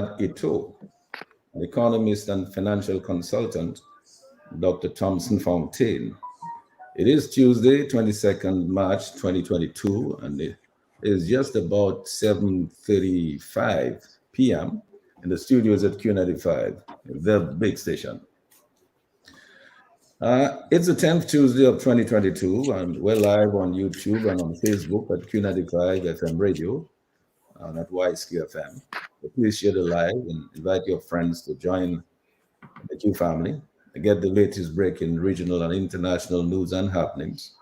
Hurtault, an economist and financial consultant, Dr. Thomson Fontaine. It is Tuesday, 22nd March 2022, and it is just about 7:35 p.m. in the studios at Q95, the big station. It's the 10th Tuesday of 2022, and we're live on YouTube and on Facebook at Q95 FM Radio and at YSQ FM. So please share the live and invite your friends to join the Q family and get the latest breaking regional and international news and happenings.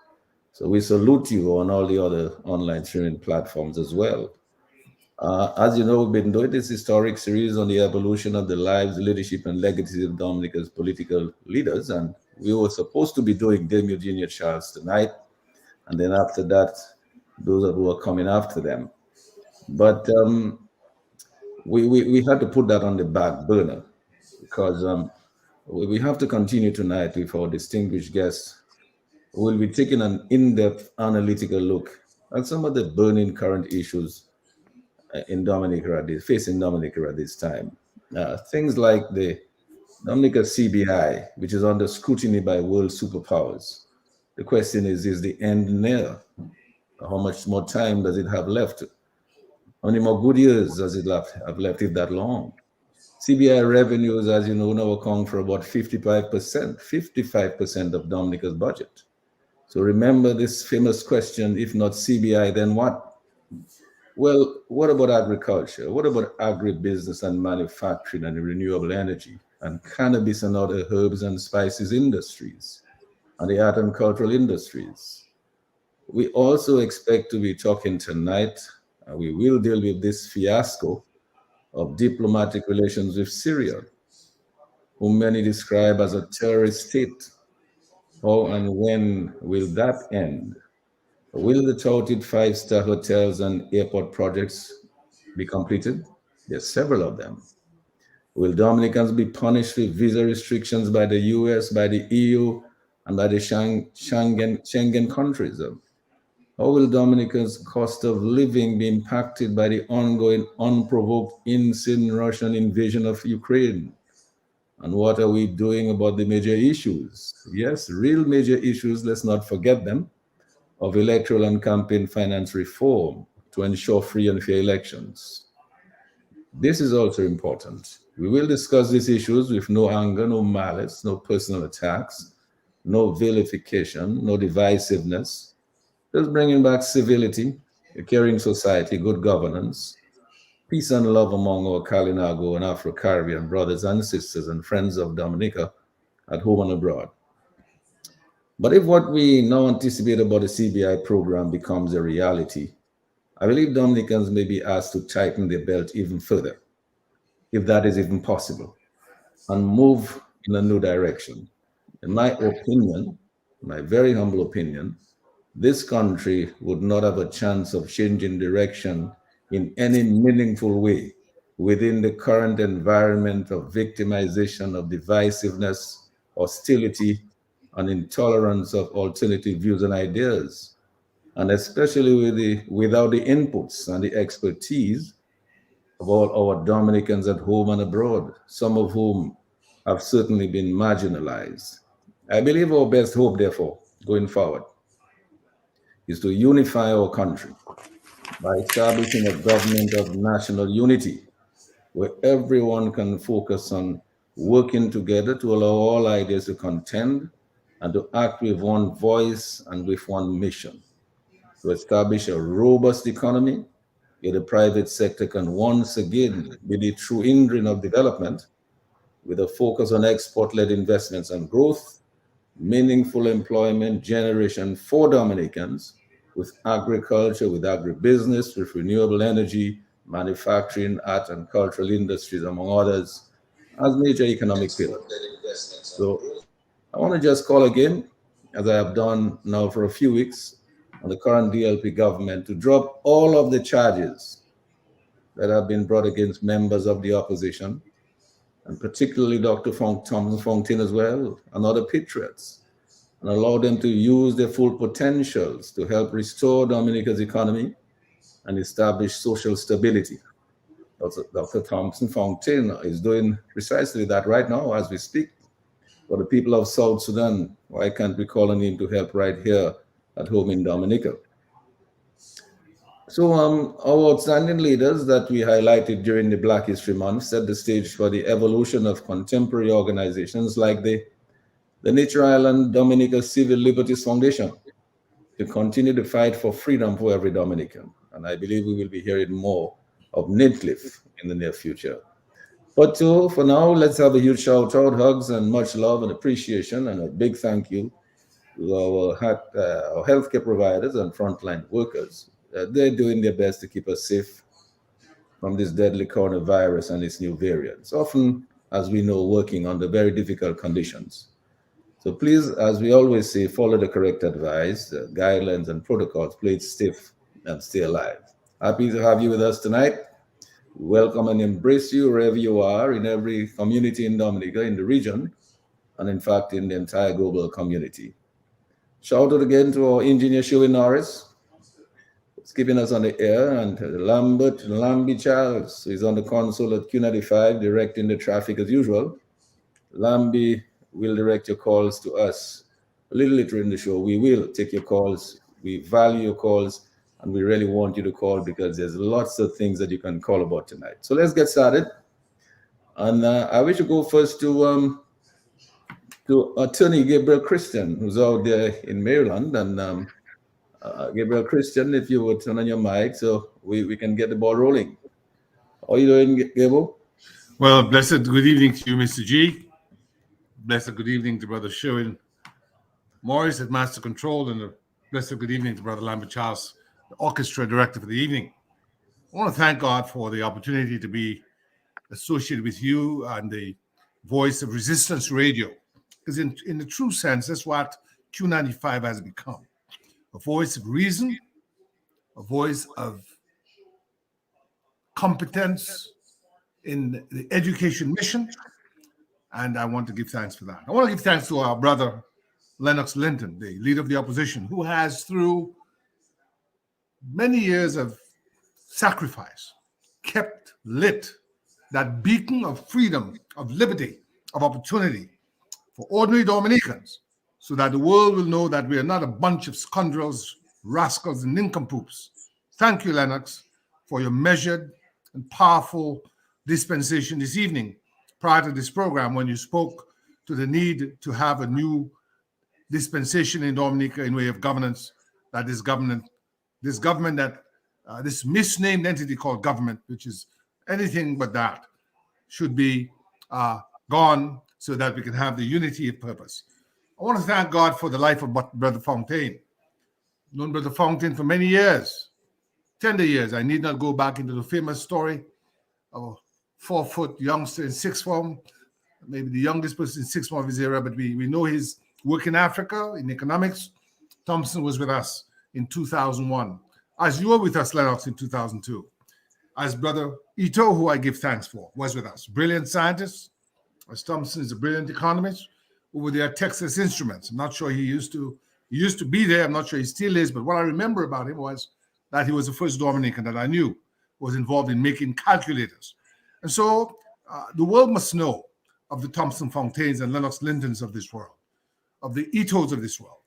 So we salute you on all the other online streaming platforms as well. As you know, we've been doing this historic series on the evolution of the lives, leadership, and legacy of Dominica's political leaders, and we were supposed to be doing Dame Eugenia Charles tonight, and then after that, those who are coming after them. But we had to put that on the back burner because we have to continue tonight with our distinguished guests. We'll be taking an in-depth analytical look at some of the burning current issues in Dominica facing Dominica at this time. Things like the Dominica CBI, which is under scrutiny by world superpowers. The question is the end near? How much more time does it have left? How many more good years does it have left, if that long? CBI revenues, as you know, now account for about 55% of Dominica's budget. So remember this famous question, if not CBI, then what? Well, what about agriculture? What about agribusiness and manufacturing and renewable energy and cannabis and other herbs and spices industries and the art and cultural industries? We also expect to be talking tonight, we will deal with this fiasco of diplomatic relations with Syria, whom many describe as a terrorist state. How and when will that end? Will the touted five-star hotels and airport projects be completed? There's several of them. Will Dominicans be punished with visa restrictions by the US, by the EU, and by the Schengen countries? How will Dominica's cost of living be impacted by the ongoing unprovoked insane Russian invasion of Ukraine? And what are we doing about the major issues? Yes, real major issues, let's not forget them, of electoral and campaign finance reform to ensure free and fair elections. This is also important. We will discuss these issues with no anger, no malice, no personal attacks, no vilification, no divisiveness, just bringing back civility, a caring society, good governance, peace and love among our Kalinago and Afro-Caribbean brothers and sisters and friends of Dominica at home and abroad. But if what we now anticipate about the CBI program becomes a reality, I believe Dominicans may be asked to tighten their belt even further, if that is even possible, and move in a new direction. In my opinion, my very humble opinion, this country would not have a chance of changing direction in any meaningful way within the current environment of victimization, of divisiveness, hostility, and intolerance of alternative views and ideas, and especially without the inputs and the expertise of all our Dominicans at home and abroad, some of whom have certainly been marginalized. I believe our best hope, therefore, going forward, is to unify our country by establishing a government of national unity where everyone can focus on working together to allow all ideas to contend and to act with one voice and with one mission, to establish a robust economy where the private sector can once again be the true engine of development with a focus on export-led investments and growth, meaningful employment generation for Dominicans with agriculture, with agribusiness, with renewable energy, manufacturing, art and cultural industries, among others, as major economic pillars. So I want to just call again, as I have done now for a few weeks, on the current DLP government to drop all of the charges that have been brought against members of the opposition, and particularly Dr. Thomson Fontaine as well, and other patriots, and allow them to use their full potentials to help restore Dominica's economy and establish social stability. Dr. Thomson Fontaine is doing precisely that right now as we speak. For the people of South Sudan, why can't we call on him to help right here at home in Dominica? So, our outstanding leaders that we highlighted during the Black History Month set the stage for the evolution of contemporary organizations like the Nature Island Dominica Civil Liberties Foundation to continue the fight for freedom for every Dominican. And I believe we will be hearing more of Nitcliffe in the near future. But for now, let's have a huge shout out, hugs, and much love and appreciation, and a big thank you to our healthcare providers and frontline workers. They're doing their best to keep us safe from this deadly coronavirus and its new variants, often, as we know, working under very difficult conditions. So please, as we always say, follow the correct advice, the guidelines, and protocols. Play it stiff and stay alive. Happy to have you with us tonight. We welcome and embrace you wherever you are in every community in Dominica, in the region, and in fact, in the entire global community. Shout out again to our engineer, Sheridan Norris, who's keeping us on the air, and Lambert Lambi Charles, who is on the console at Q95, directing the traffic as usual. Lambi will direct your calls to us a little later in the show. We will take your calls. We value your calls, and we really want you to call because there's lots of things that you can call about tonight. So let's get started. And I wish to go first to Attorney Gabriel Christian, who's out there in Maryland. And Gabriel Christian, if you would turn on your mic so we can get the ball rolling. How are you doing, Gabriel? Well, blessed good evening to you, Mr. G. Blessed good evening to Brother Sheridan Morris at Master Control, and a blessed good evening to Brother Lambert Charles, the orchestra director for the evening. I want to thank God for the opportunity to be associated with you and the voice of resistance radio, because in the true sense, that's what Q95 has become. A voice of reason, a voice of competence in the education mission, and I want to give thanks for that. I want to give thanks to our brother, Lennox Linton, the leader of the opposition, who has, through many years of sacrifice, kept lit that beacon of freedom, of liberty, of opportunity for ordinary Dominicans, so that the world will know that we are not a bunch of scoundrels, rascals, and nincompoops. Thank you, Lennox, for your measured and powerful dispensation this evening prior to this program when you spoke to the need to have a new dispensation in Dominica in way of governance, that this misnamed entity called government, which is anything but that, should be gone so that we can have the unity of purpose. I want to thank God for the life of Brother Fontaine. I've known Brother Fontaine for many years, tender years. I need not go back into the famous story of a 4-foot youngster in sixth form, maybe the youngest person in sixth form of his era, but we know his work in Africa, in economics. Thomson was with us in 2001, as you were with us, Lennox, in 2002. As Brother Hurtault, who I give thanks for, was with us. Brilliant scientist, as Thomson is a brilliant economist. Over there at Texas Instruments. I'm not sure he used to be there. I'm not sure he still is, but what I remember about him was that he was the first Dominican that I knew was involved in making calculators. And so the world must know of the Thomson Fontaines and Lennox Lintons of this world, of the Hurtaults of this world,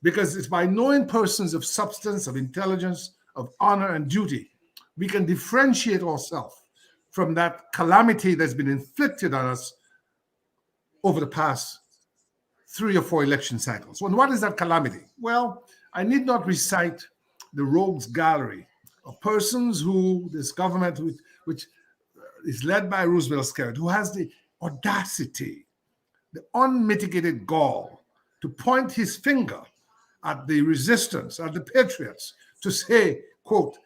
because it's by knowing persons of substance, of intelligence, of honor and duty, we can differentiate ourselves from that calamity that's been inflicted on us over the past 3 or 4 election cycles. And what is that calamity? Well, I need not recite the rogues gallery of persons who this government, which is led by Roosevelt Skerritt, who has the audacity, the unmitigated gall to point his finger at the resistance, at the patriots, to say, quote,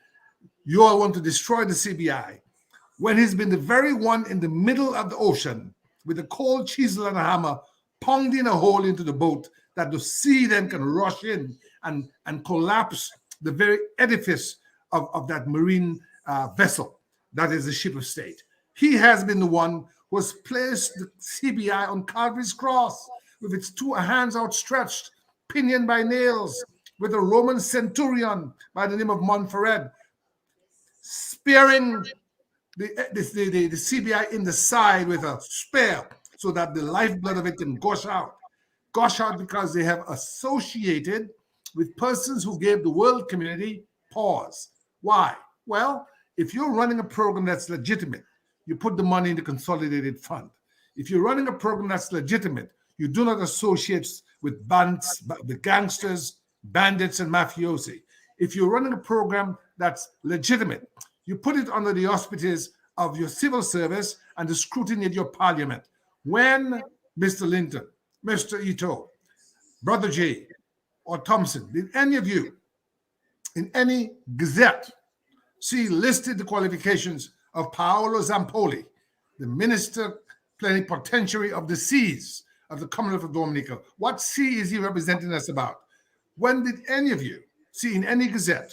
you all want to destroy the CBI, when he's been the very one in the middle of the ocean with a cold chisel and a hammer pounding a hole into the boat that the sea then can rush in and collapse the very edifice of that marine vessel that is a ship of state. He has been the one who has placed the CBI on Calvary's cross with its 2 hands outstretched, pinioned by nails, with a Roman centurion by the name of Montferrat, spearing the CBI in the side with a spear so that the lifeblood of it can gush out. Gush out because they have associated with persons who gave the world community pause. Why? Well, if you're running a program that's legitimate, you put the money in the consolidated fund. If you're running a program that's legitimate, you do not associate with bands, the gangsters, bandits, and mafiosi. If you're running a program that's legitimate, you put it under the auspices of your civil service and the scrutiny of your parliament. When Mr. Linton, Mr. Hurtault, Brother J, or Thomson, did any of you in any gazette see listed the qualifications of Paolo Zampoli, the minister plenipotentiary of the seas of the Commonwealth of Dominica? What sea is he representing us about? When did any of you see in any gazette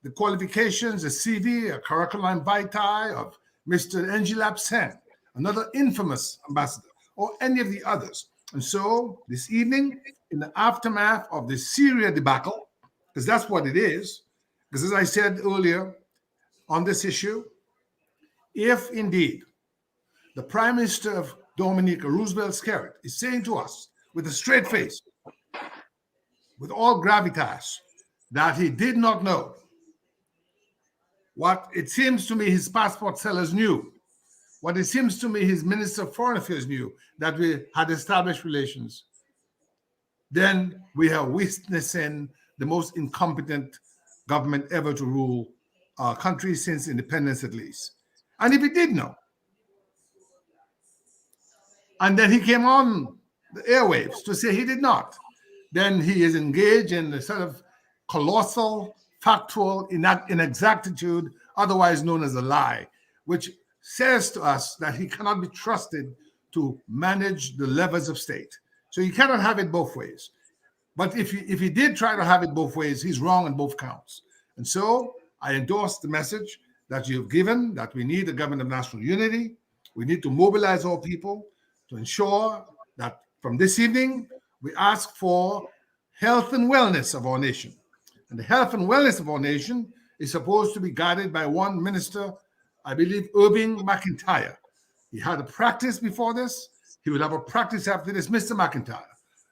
the qualifications, a CV, a curriculum vitae of Mr. Ngilab Sen, another infamous ambassador, or any of the others? And so this evening, in the aftermath of the Syria debacle, because that's what it is, because as I said earlier on this issue, if indeed the Prime Minister of Dominica, Roosevelt Skerrit, is saying to us with a straight face, with all gravitas, that he did not know what it seems to me his passport sellers knew, what it seems to me his Minister of Foreign Affairs knew, that we had established relations, then we are witnessing the most incompetent government ever to rule our country since independence, at least. And if he did know, and then he came on the airwaves to say he did not, then he is engaged in a sort of colossal, factual inexactitude, otherwise known as a lie, which says to us that he cannot be trusted to manage the levers of state. So you cannot have it both ways. But if he did try to have it both ways, he's wrong on both counts. And so I endorse the message that you've given, that we need a government of national unity. We need to mobilize our people to ensure that from this evening, we ask for health and wellness of our nation. And the health and wellness of our nation is supposed to be guided by one minister, I believe, Irving McIntyre. He had a practice before this. He will have a practice after this. Mr. McIntyre,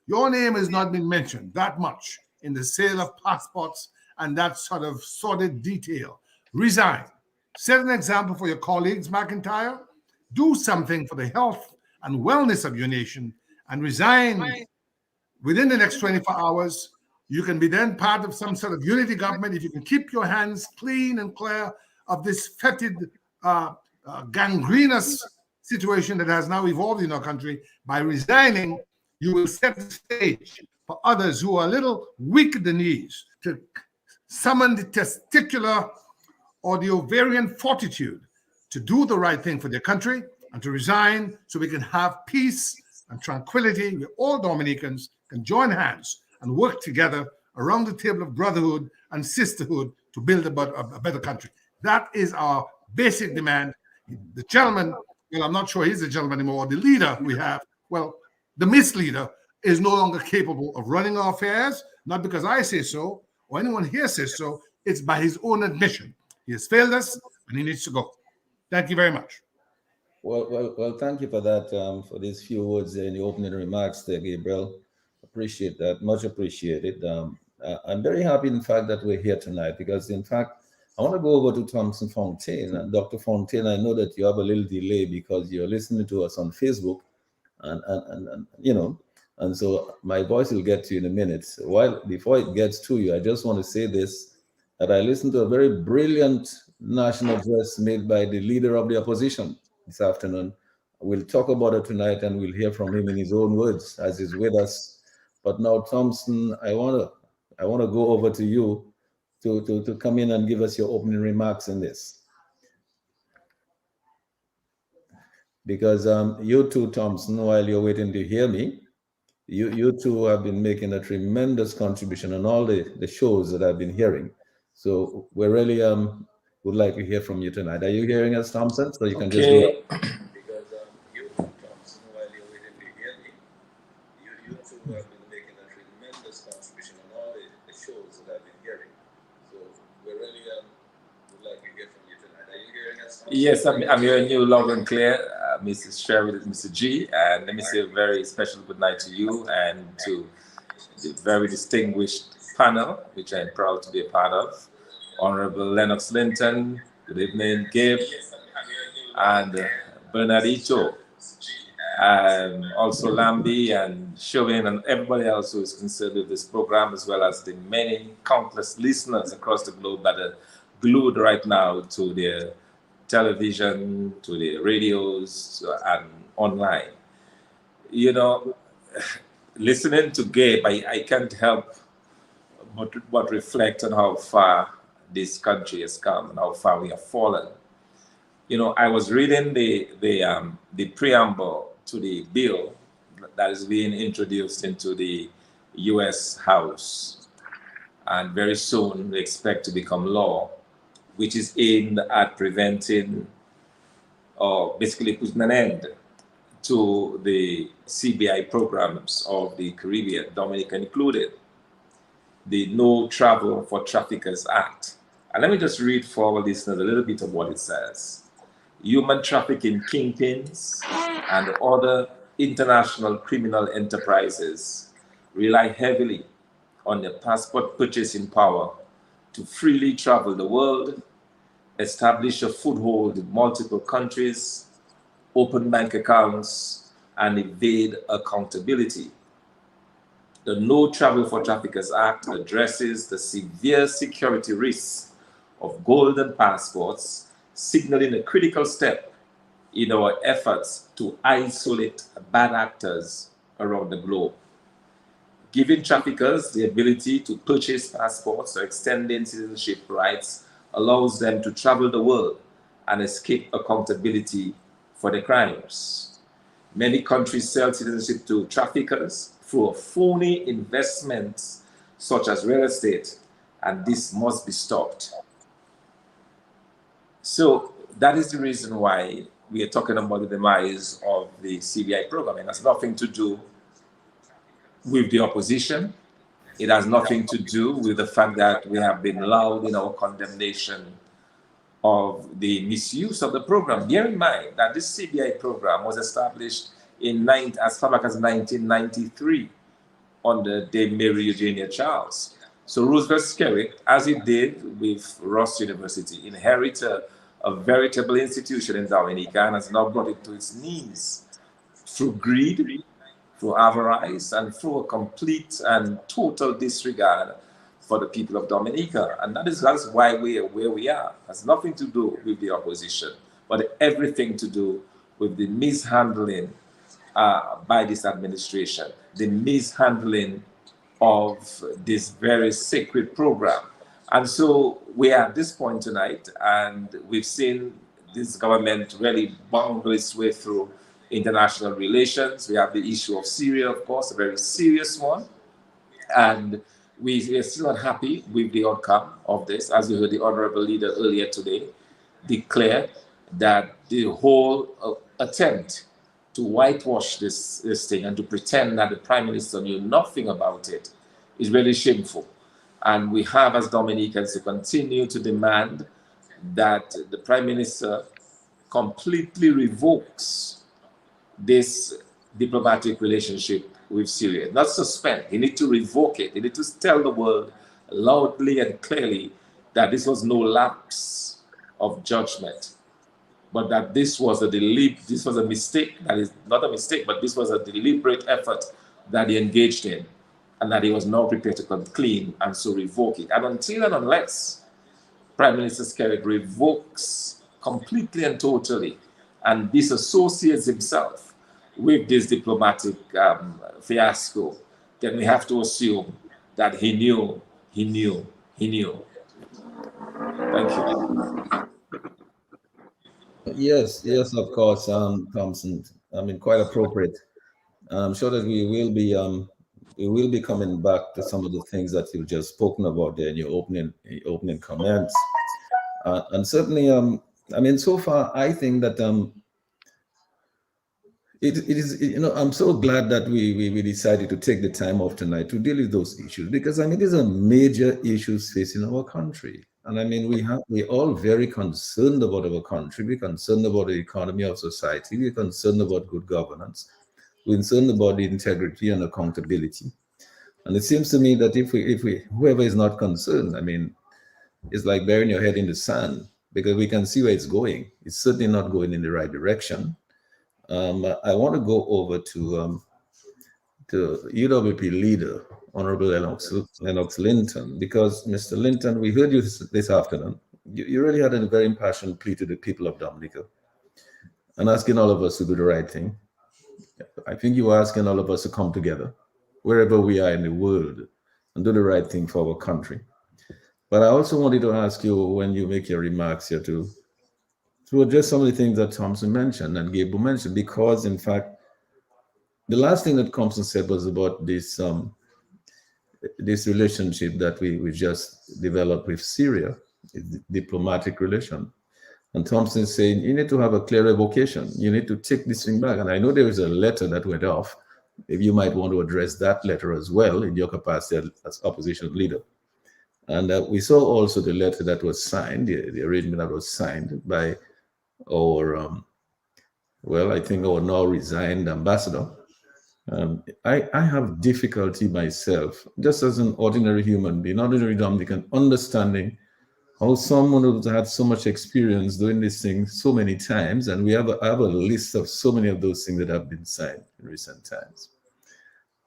your name has not been mentioned that much in the sale of passports and that sort of sordid detail. Resign. Set an example for your colleagues, McIntyre. Do something for the health and wellness of your nation and resign within the next 24 hours. You can be then part of some sort of unity government if you can keep your hands clean and clear of this fetid, gangrenous situation that has now evolved in our country. By resigning, you will set the stage for others who are a little weak at the knees to summon the testicular or the ovarian fortitude to do the right thing for their country and to resign so we can have peace and tranquility where all Dominicans can join hands and work together around the table of brotherhood and sisterhood to build a better country. That is our basic demand. The gentleman, well, I'm not sure he's a gentleman anymore, the leader we have, well, the misleader is no longer capable of running our affairs, not because I say so or anyone here says so, it's by his own admission. He has failed us and he needs to go. Thank you very much. Well, thank you for that, for these few words there in the opening remarks there, Gabriel. Appreciate that, much appreciated. I'm very happy, in fact, that we're here tonight because, in fact, I want to go over to Thomson Fontaine. And Dr. Fontaine, I know that you have a little delay because you're listening to us on Facebook, and you know, and so my voice will get to you in a minute. Before it gets to you, I just want to say this, that I listened to a very brilliant national address made by the leader of the opposition this afternoon. We'll talk about it tonight and we'll hear from him in his own words as he's with us. But now, Thomson, I want to go over to you to come in and give us your opening remarks in this. Because you too, Thomson, while you're waiting to hear me, you two have been making a tremendous contribution on all the shows that I've been hearing. So we really would like to hear from you tonight. Are you hearing us, Thomson? So you can just go. Because you, Thomson, while you're waiting to hear me, you two have been making a tremendous contribution on all the shows that I've been hearing. So we really would like to hear from you tonight. Are you hearing us, Thomson? Yes, I'm hearing you loud and clear, Mrs. Sheridan, Mr. G. And let me say a very special good night to you and to the very distinguished panel, which I'm proud to be a part of. Honorable Lennox Linton, good evening, Gabe, and Bernardito, also Lambi and Chauvin and everybody else who is concerned with this program, as well as the many countless listeners across the globe that are glued right now to their television, to their radios, and online. You know, listening to Gabe, I can't help but reflect on how far this country has come and how far we have fallen. You know, I was reading the preamble to the bill that is being introduced into the U.S. House, and very soon we expect to become law, which is aimed at preventing or basically putting an end to the CBI programs of the Caribbean, Dominica included, the No Travel for Traffickers Act. And let me just read for our listeners a little bit of what it says. Human trafficking kingpins and other international criminal enterprises rely heavily on the passport purchasing power to freely travel the world, establish a foothold in multiple countries, open bank accounts, and evade accountability. The No Travel for Traffickers Act addresses the severe security risks of golden passports, signaling a critical step in our efforts to isolate bad actors around the globe. Giving traffickers the ability to purchase passports or extending citizenship rights allows them to travel the world and escape accountability for their crimes. Many countries sell citizenship to traffickers through phony investments such as real estate, and this must be stopped. So that is the reason why we are talking about the demise of the CBI program. It has nothing to do with the opposition. It has nothing to do with the fact that we have been loud in our condemnation of the misuse of the program. Bear in mind that this CBI program was established as far back as 1993 under Dame Mary Eugenia Charles. So Roosevelt Skerritt, as he did with Ross University, inherited a veritable institution in Dominica and has now brought it to its knees through greed, through avarice, and through a complete and total disregard for the people of Dominica. And that's why we are where we are. It has nothing to do with the opposition, but everything to do with the mishandling by this administration, the mishandling of this very sacred program. And so we are at this point tonight, and we've seen this government really bungle its way through international relations. We have the issue of Syria, of course, a very serious one. And we are still not happy with the outcome of this. As you heard the honorable leader earlier today declare that the whole attempt to whitewash this thing and to pretend that the Prime Minister knew nothing about it is really shameful. And we have, as Dominicans, to continue to demand that the Prime Minister completely revokes this diplomatic relationship with Syria. Not suspend, he needs to revoke it. He needs to tell the world loudly and clearly that this was no lapse of judgment, but that this was a mistake. That is not a mistake, but this was a deliberate effort that he engaged in, and that he was now prepared to come clean and so revoke it. And until and unless Prime Minister Skerritt revokes completely and totally and disassociates himself with this diplomatic fiasco, then we have to assume that he knew. Thank you. Yes, of course, Thomson. I mean, quite appropriate. I'm sure that we will be coming back to some of the things that you've just spoken about there in your opening comments, and certainly, I mean, so far, I think that it is, I'm so glad that we decided to take the time off tonight to deal with those issues, because I mean these are major issues facing our country. And I mean we're all very concerned about our country. We're concerned about the economy of society. We're concerned about good governance. We're concerned about the integrity and accountability. And it seems to me that if we whoever is not concerned, I mean, it's like burying your head in the sand, because we can see where it's going. It's certainly not going in the right direction. I want to go over to UWP leader, Honorable Lennox Linton, because Mr. Linton, we heard you this afternoon. You really had a very impassioned plea to the people of Dominica and asking all of us to do the right thing. I think you were asking all of us to come together, wherever we are in the world, and do the right thing for our country. But I also wanted to ask you, when you make your remarks here, to address some of the things that Thomson mentioned and Gabriel mentioned, because in fact, the last thing that Thomson said was about this relationship that we just developed with Syria, diplomatic relation. And Thomson is saying, you need to have a clear vocation. You need to take this thing back. And I know there is a letter that went off. If you might want to address that letter as well in your capacity as opposition leader. And we saw also the letter that was signed, the arrangement that was signed by our, I think our now resigned ambassador. I have difficulty myself, just as an ordinary human being, ordinary Dominican, understanding how someone who's had so much experience doing this thing so many times, and I have a list of so many of those things that have been signed in recent times.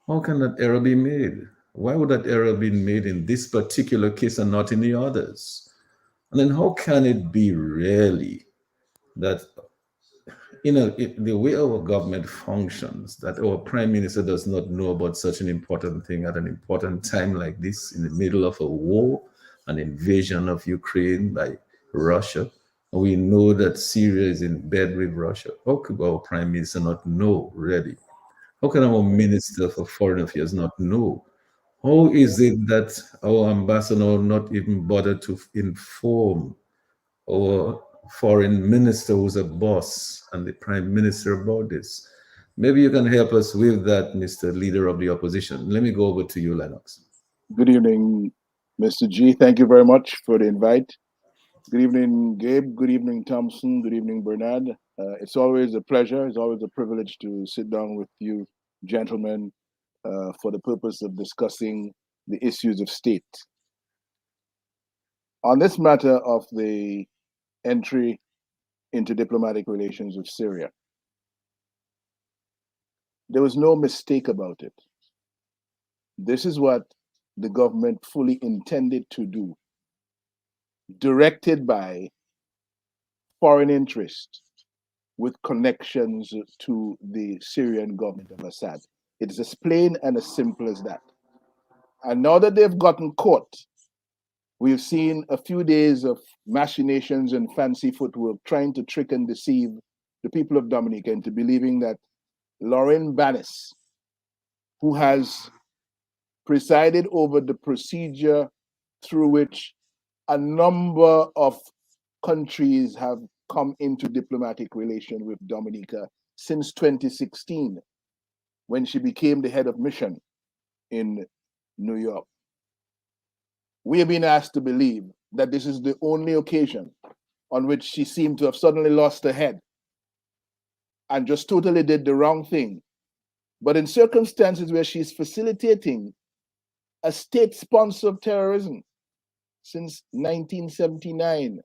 How can that error be made? Why would that error be made in this particular case and not in the others? And then how can it be really that, the way our government functions, that our prime minister does not know about such an important thing at an important time like this, in the middle of a war, an invasion of Ukraine by Russia? And we know that Syria is in bed with Russia. How could our prime minister not know, really? How can our minister for foreign affairs not know? How is it that our ambassador not even bothered to inform our foreign minister, who's a boss, and the prime minister about this? Maybe you can help us with that, Mr. Leader of the Opposition. Let me go over to you, Lennox. Good evening, Mr. G. Thank you very much for the invite. Good evening, Gabe. Good evening, Thomson. Good evening, Bernard. It's always a pleasure. It's always a privilege to sit down with you, gentlemen, for the purpose of discussing the issues of state. On this matter of the entry into diplomatic relations with Syria, there was no mistake about it. This is what the government fully intended to do, directed by foreign interest with connections to the Syrian government of Assad. It is as plain and as simple as that. And now that they've gotten caught, we've seen a few days of machinations and fancy footwork trying to trick and deceive the people of Dominica into believing that Lauren Bannis, who has presided over the procedure through which a number of countries have come into diplomatic relation with Dominica since 2016, when she became the head of mission in New York. We have been asked to believe that this is the only occasion on which she seemed to have suddenly lost her head and just totally did the wrong thing. But in circumstances where she's facilitating a state sponsor of terrorism since 1979,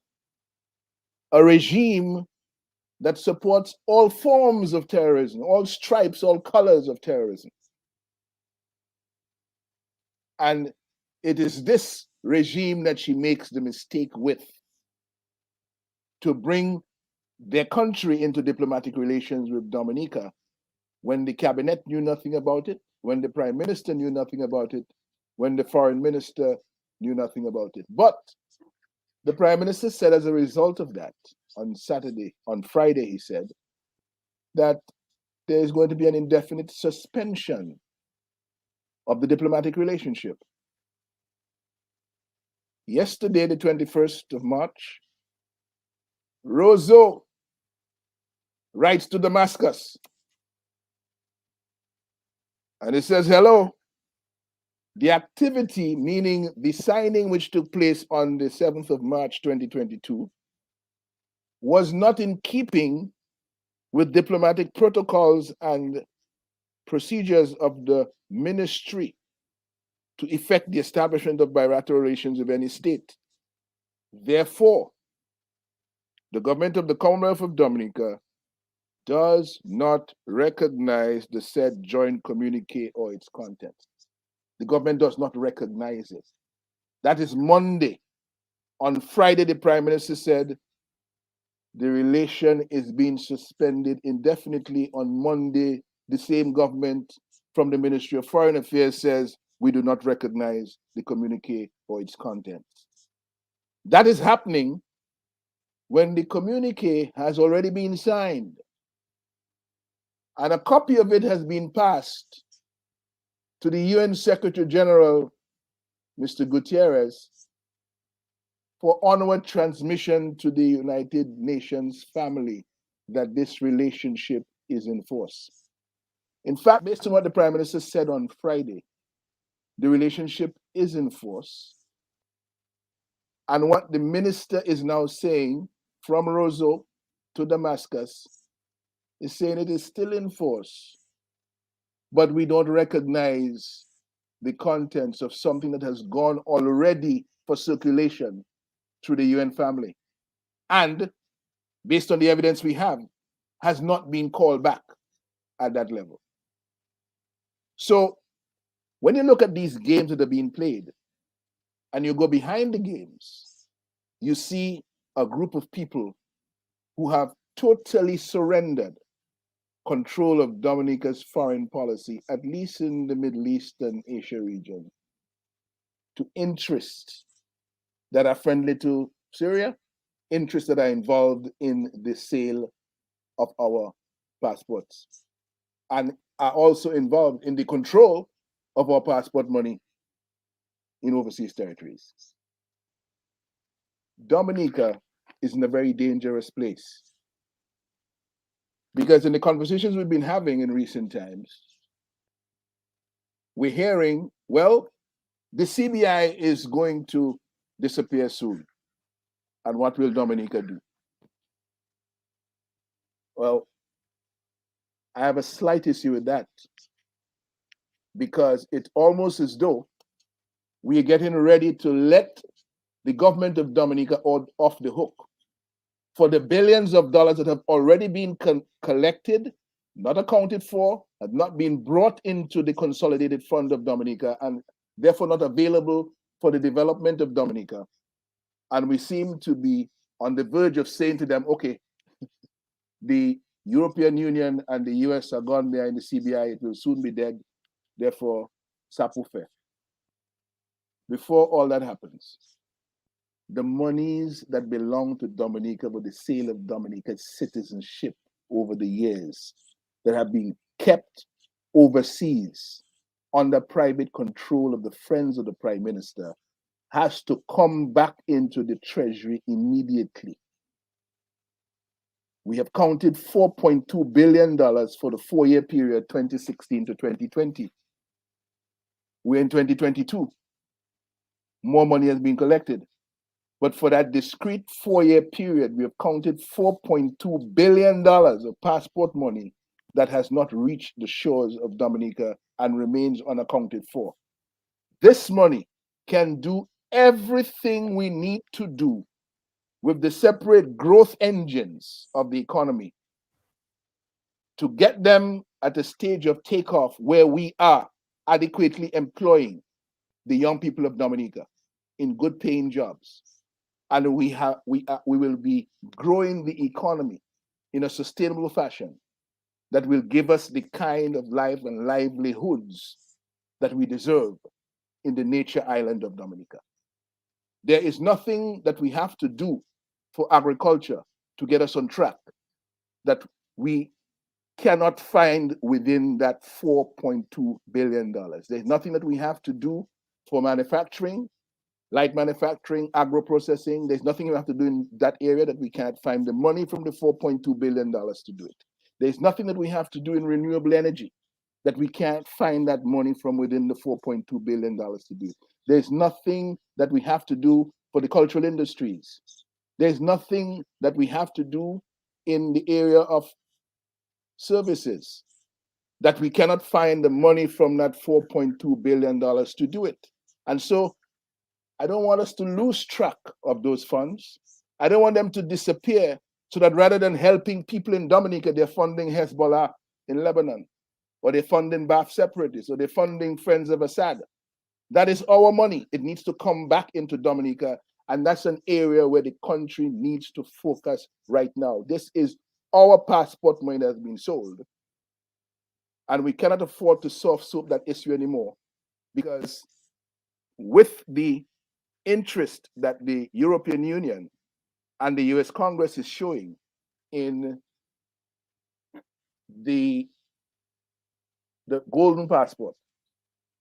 a regime that supports all forms of terrorism, all stripes, all colors of terrorism. And it is this regime that she makes the mistake with, to bring their country into diplomatic relations with Dominica when the cabinet knew nothing about it, when the prime minister knew nothing about it, when the foreign minister knew nothing about it. But the prime minister said, as a result of that, on Friday, he said that there is going to be an indefinite suspension of the diplomatic relationship. Yesterday, the 21st of March, Roseau writes to Damascus And it says, hello, the activity, meaning the signing which took place on the 7th of March 2022, was not in keeping with diplomatic protocols and procedures of the ministry to effect the establishment of bilateral relations with any state. Therefore, the government of the Commonwealth of Dominica does not recognize the said joint communique or its contents. The government does not recognize it. That is Monday. On Friday, the Prime Minister said the relation is being suspended indefinitely. On Monday, the same government from the Ministry of Foreign Affairs says we do not recognize the communique or its contents. That is happening when the communique has already been signed and a copy of it has been passed to the UN Secretary General, Mr. Gutierrez, for onward transmission to the United Nations family that this relationship is in force. In fact, based on what the Prime Minister said on Friday, the relationship is in force. And what the minister is now saying from Roseau to Damascus is saying it is still in force, but we don't recognize the contents of something that has gone already for circulation through the UN family. And based on the evidence we have, has not been called back at that level. So when you look at these games that are being played and you go behind the games, you see a group of people who have totally surrendered control of Dominica's foreign policy, at least in the Middle East and Asia region, to interests that are friendly to Syria, interests that are involved in the sale of our passports, and are also involved in the control of our passport money in overseas territories. Dominica is in a very dangerous place because in the conversations we've been having in recent times, we're hearing, well, the CBI is going to disappear soon. And what will Dominica do? Well, I have a slight issue with that because it's almost as though we are getting ready to let the government of Dominica off the hook for the billions of dollars that have already been collected, not accounted for, have not been brought into the consolidated fund of Dominica, and therefore not available for the development of Dominica. And we seem to be on the verge of saying to them, okay, the European Union and the US are gone there in the CBI, it will soon be dead, therefore, sapufe. Before all that happens, the monies that belong to Dominica with the sale of Dominica's citizenship over the years that have been kept overseas under private control of the friends of the Prime Minister has to come back into the Treasury immediately. We have counted $4.2 billion for the 4-year period 2016 to 2020. We're in 2022. More money has been collected. But for that discrete 4-year period, we have counted $4.2 billion of passport money that has not reached the shores of Dominica and remains unaccounted for. This money can do everything we need to do with the separate growth engines of the economy to get them at a stage of takeoff where we are adequately employing the young people of Dominica in good paying jobs. And we will be growing the economy in a sustainable fashion that will give us the kind of life and livelihoods that we deserve in the nature island of Dominica. There is nothing that we have to do for agriculture to get us on track that we cannot find within that $4.2 billion. There's nothing that we have to do for manufacturing, light manufacturing, agro-processing. There's nothing we have to do in that area that we can't find the money from the $4.2 billion to do it. There's nothing that we have to do in renewable energy that we can't find that money from within the $4.2 billion to do. There's nothing that we have to do for the cultural industries. There's nothing that we have to do in the area of services that we cannot find the money from that $4.2 billion to do it. And so I don't want us to lose track of those funds. I don't want them to disappear, so that rather than helping people in Dominica, they're funding Hezbollah in Lebanon, or they're funding Ba'ath separatists, or they're funding Friends of Assad. That is our money. It needs to come back into Dominica, and that's an area where the country needs to focus right now. This is our passport money that has been sold, and we cannot afford to soft soap that issue anymore, because with the interest that the European Union and the US Congress is showing in the golden passport,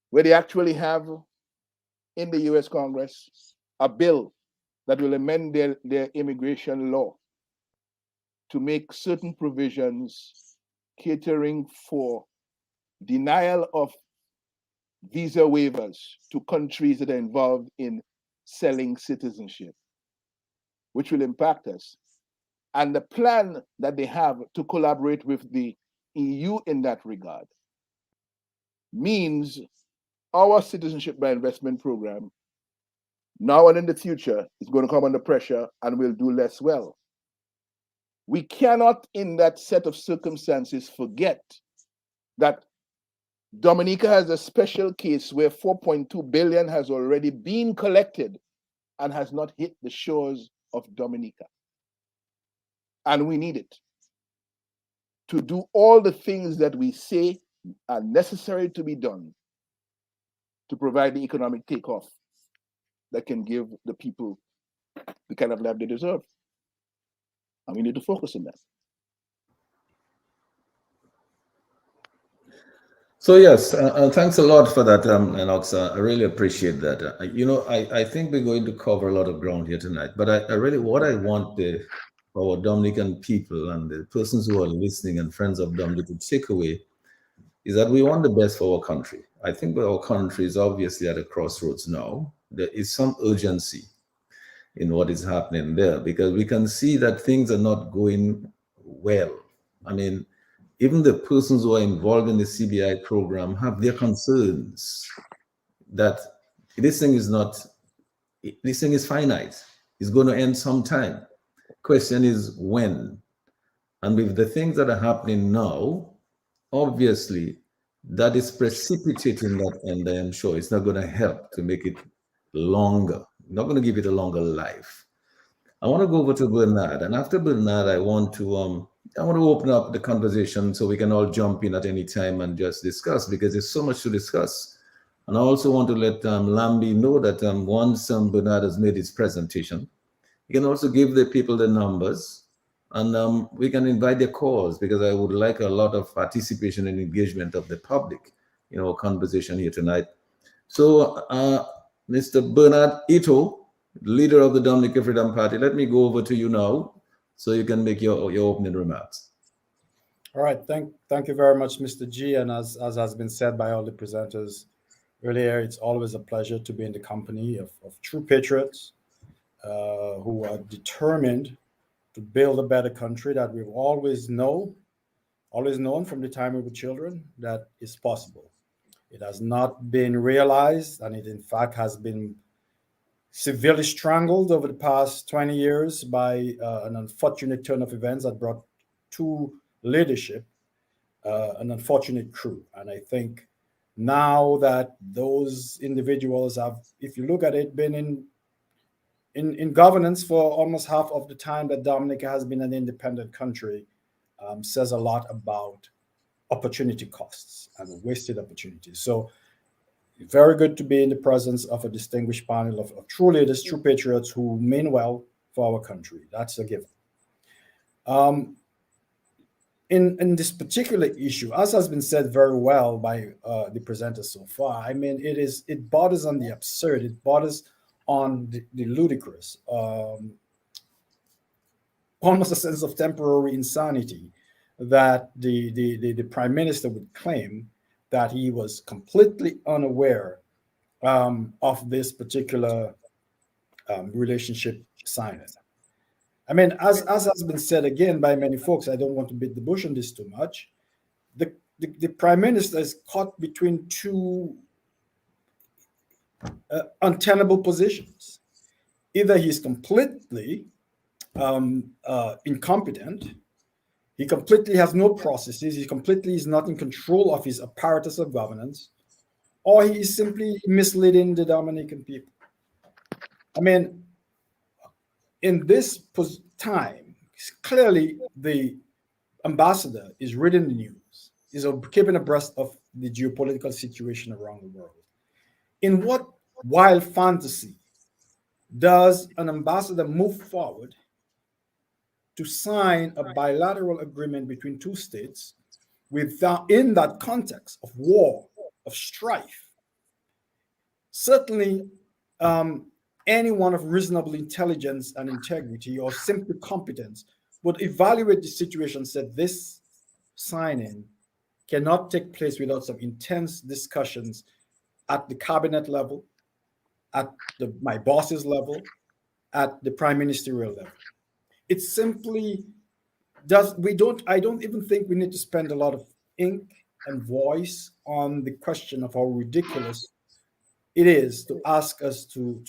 where they actually have in the US Congress a bill that will amend their immigration law to make certain provisions catering for denial of visa waivers to countries that are involved in selling citizenship, which will impact us. And the plan that they have to collaborate with the EU in that regard means our citizenship by investment program now and in the future is going to come under pressure and will do less well. We cannot, in that set of circumstances, forget that Dominica has a special case where 4.2 billion has already been collected and has not hit the shores of Dominica. And we need it to do all the things that we say are necessary to be done to provide the economic takeoff that can give the people the kind of life they deserve. And we need to focus on that. So yes, thanks a lot for that, Lennox. I really appreciate that. I think we're going to cover a lot of ground here tonight, but I really, what I want our Dominican people and the persons who are listening and friends of Dominica to take away is that we want the best for our country. I think our country is obviously at a crossroads now. There is some urgency in what is happening there, because we can see that things are not going well. I mean, even the persons who are involved in the CBI program have their concerns that this thing is finite. It's going to end sometime. Question is when. And with the things that are happening now, obviously, that is precipitating that end. I am sure it's not going to help to make it longer. Not going to give it a longer life. I want to go over to Bernard, and after Bernard, I want to open up the conversation so we can all jump in at any time and just discuss, because there's so much to discuss. And I also want to let Lambi know that once Bernard has made his presentation, you can also give the people the numbers, and we can invite their calls, because I would like a lot of participation and engagement of the public in our conversation here tonight. So, Mr. Bernard Ito, leader of the Dominica Freedom Party, let me go over to you now so you can make your opening remarks. All right. Thank you very much, Mr. G. And as has been said by all the presenters earlier, it's always a pleasure to be in the company of true patriots who are determined to build a better country that we've always known from the time we were children that is possible. It has not been realized, and it in fact has been severely strangled over the past 20 years by an unfortunate turn of events that brought to leadership an unfortunate crew. And I think now that those individuals have, if you look at it, been in governance for almost half of the time that Dominica has been an independent country, says a lot about opportunity costs and wasted opportunities. So very good to be in the presence of a distinguished panel of true leaders, true patriots who mean well for our country. That's a given. In this particular issue, as has been said very well by the presenters so far, I mean, it borders on the absurd. It borders on the ludicrous, almost a sense of temporary insanity that the prime minister would claim that he was completely unaware of this particular relationship signing. I mean, as has been said again by many folks, I don't want to beat the bush on this too much. The prime minister is caught between two untenable positions. Either he's completely incompetent, he completely has no processes, he completely is not in control of his apparatus of governance, or he is simply misleading the Dominican people. I mean, in this time, clearly the ambassador is reading the news, is keeping abreast of the geopolitical situation around the world. In what wild fantasy does an ambassador move forward to sign a bilateral agreement between two states in that context of war, of strife? Certainly, anyone of reasonable intelligence and integrity or simple competence would evaluate the situation and say this signing cannot take place without some intense discussions at the cabinet level, at my boss's level, at the prime ministerial level. It simply does. I don't even think we need to spend a lot of ink and voice on the question of how ridiculous it is to ask us to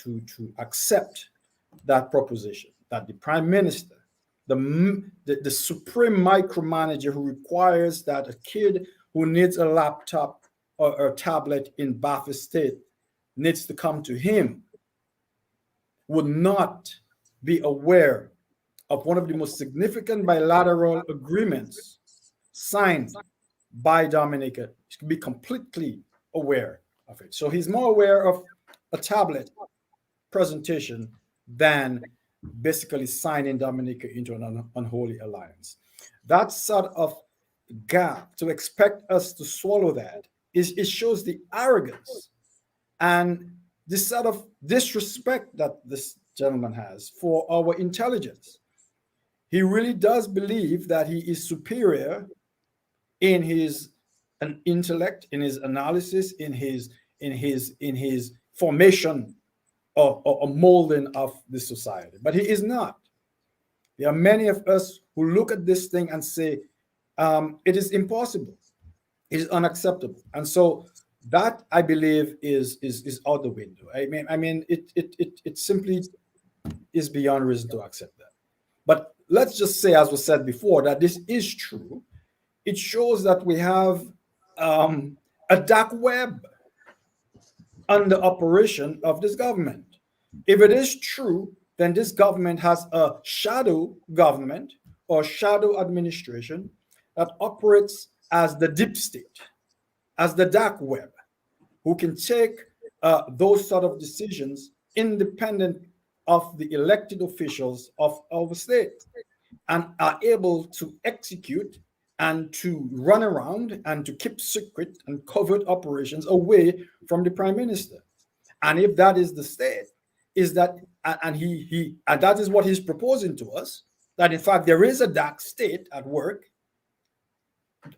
accept that proposition, that the prime minister, the supreme micromanager who requires that a kid who needs a laptop or a tablet in Bath State needs to come to him, would not be aware of one of the most significant bilateral agreements signed by Dominica. He could be completely aware of it. So he's more aware of a tablet presentation than basically signing Dominica into an unholy alliance. That sort of gap, to expect us to swallow that, it shows the arrogance and the sort of disrespect that this gentleman has for our intelligence. He really does believe that he is superior in his intellect, in his analysis, in his formation or molding of the society. But he is not. There are many of us who look at this thing and say, it is impossible. It is unacceptable. And so that, I believe, is out the window. I mean, it simply is beyond reason to accept that. But let's just say, as was said before, that this is true. It shows that we have a dark web under operation of this government. If it is true, then this government has a shadow government or shadow administration that operates as the deep state, as the dark web, who can take those sort of decisions independent of the elected officials of our state and are able to execute and to run around and to keep secret and covert operations away from the prime minister. And if that is the state, is that, and that is what he's proposing to us, that in fact there is a dark state at work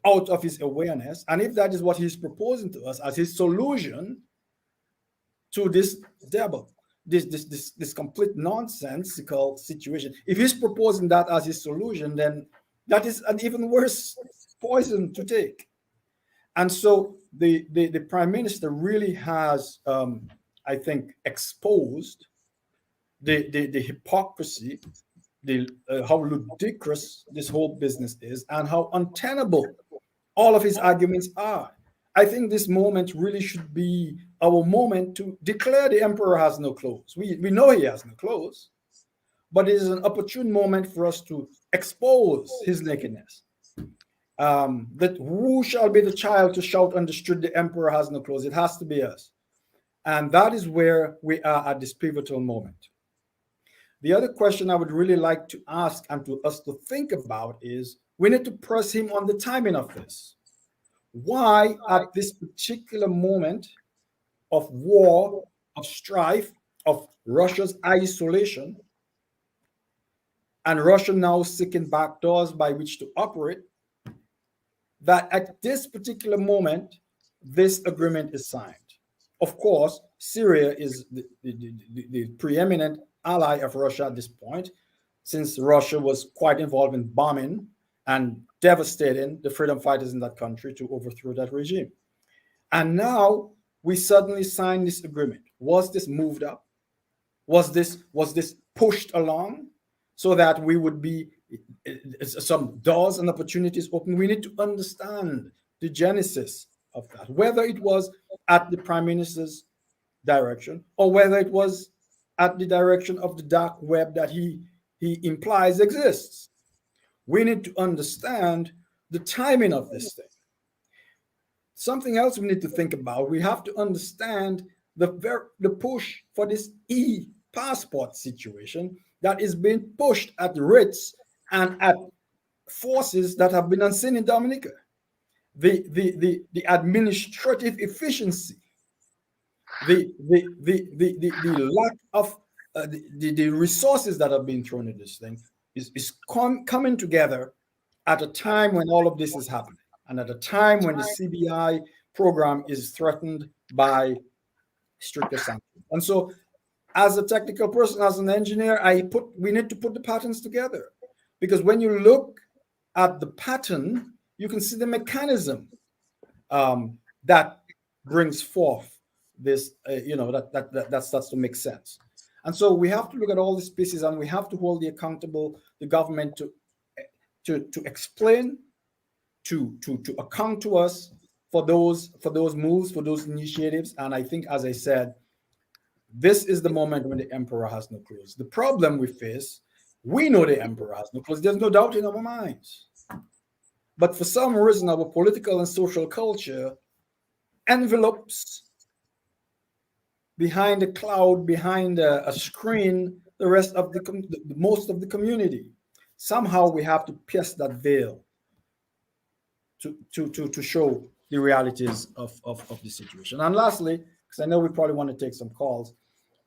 out of his awareness, and if that is what he's proposing to us as his solution to this devil, this complete nonsensical situation, if he's proposing that as his solution, then that is an even worse poison to take. And so the prime minister really has, I think, exposed the hypocrisy, how ludicrous this whole business is, and how untenable all of his arguments are. I think this moment really should be our moment to declare the emperor has no clothes. We know he has no clothes, but it is an opportune moment for us to expose his nakedness. That who shall be the child to shout on the street, the emperor has no clothes? It has to be us. And that is where we are at this pivotal moment. The other question I would really like to ask and to us to think about is, we need to press him on the timing of this. Why at this particular moment of war, of strife, of Russia's isolation, and Russia now seeking backdoors by which to operate, that at this particular moment, this agreement is signed. Of course, Syria is the preeminent ally of Russia at this point, since Russia was quite involved in bombing and devastating the freedom fighters in that country to overthrow that regime. And now we suddenly sign this agreement. Was this moved up? Was this pushed along so that we would be some doors and opportunities open? We need to understand the genesis of that, whether it was at the prime minister's direction or whether it was at the direction of the dark web that he implies exists. We need to understand the timing of this thing. Something else we need to think about, we have to understand the push for this e-passport situation that is being pushed at the Ritz and at forces that have been unseen in Dominica. The administrative efficiency, the lack of the resources that have been thrown at this thing is coming together at a time when all of this is happening, and at a time when the CBI program is threatened by stricter sanctions. And so, as a technical person, as an engineer, we need to put the patterns together, because when you look at the pattern, you can see the mechanism that brings forth this, that starts to make sense. And so we have to look at all these pieces, and we have to hold the government to explain, to account to us for those moves, for those initiatives. And I think, as I said, this is the moment when the emperor has no clothes. The problem we face, we know the emperor has no clothes. There's no doubt in our minds. But for some reason, our political and social culture envelopes behind a cloud, behind a screen, the rest of most of the community. Somehow we have to pierce that veil to show the realities of the situation. And lastly, because I know we probably want to take some calls,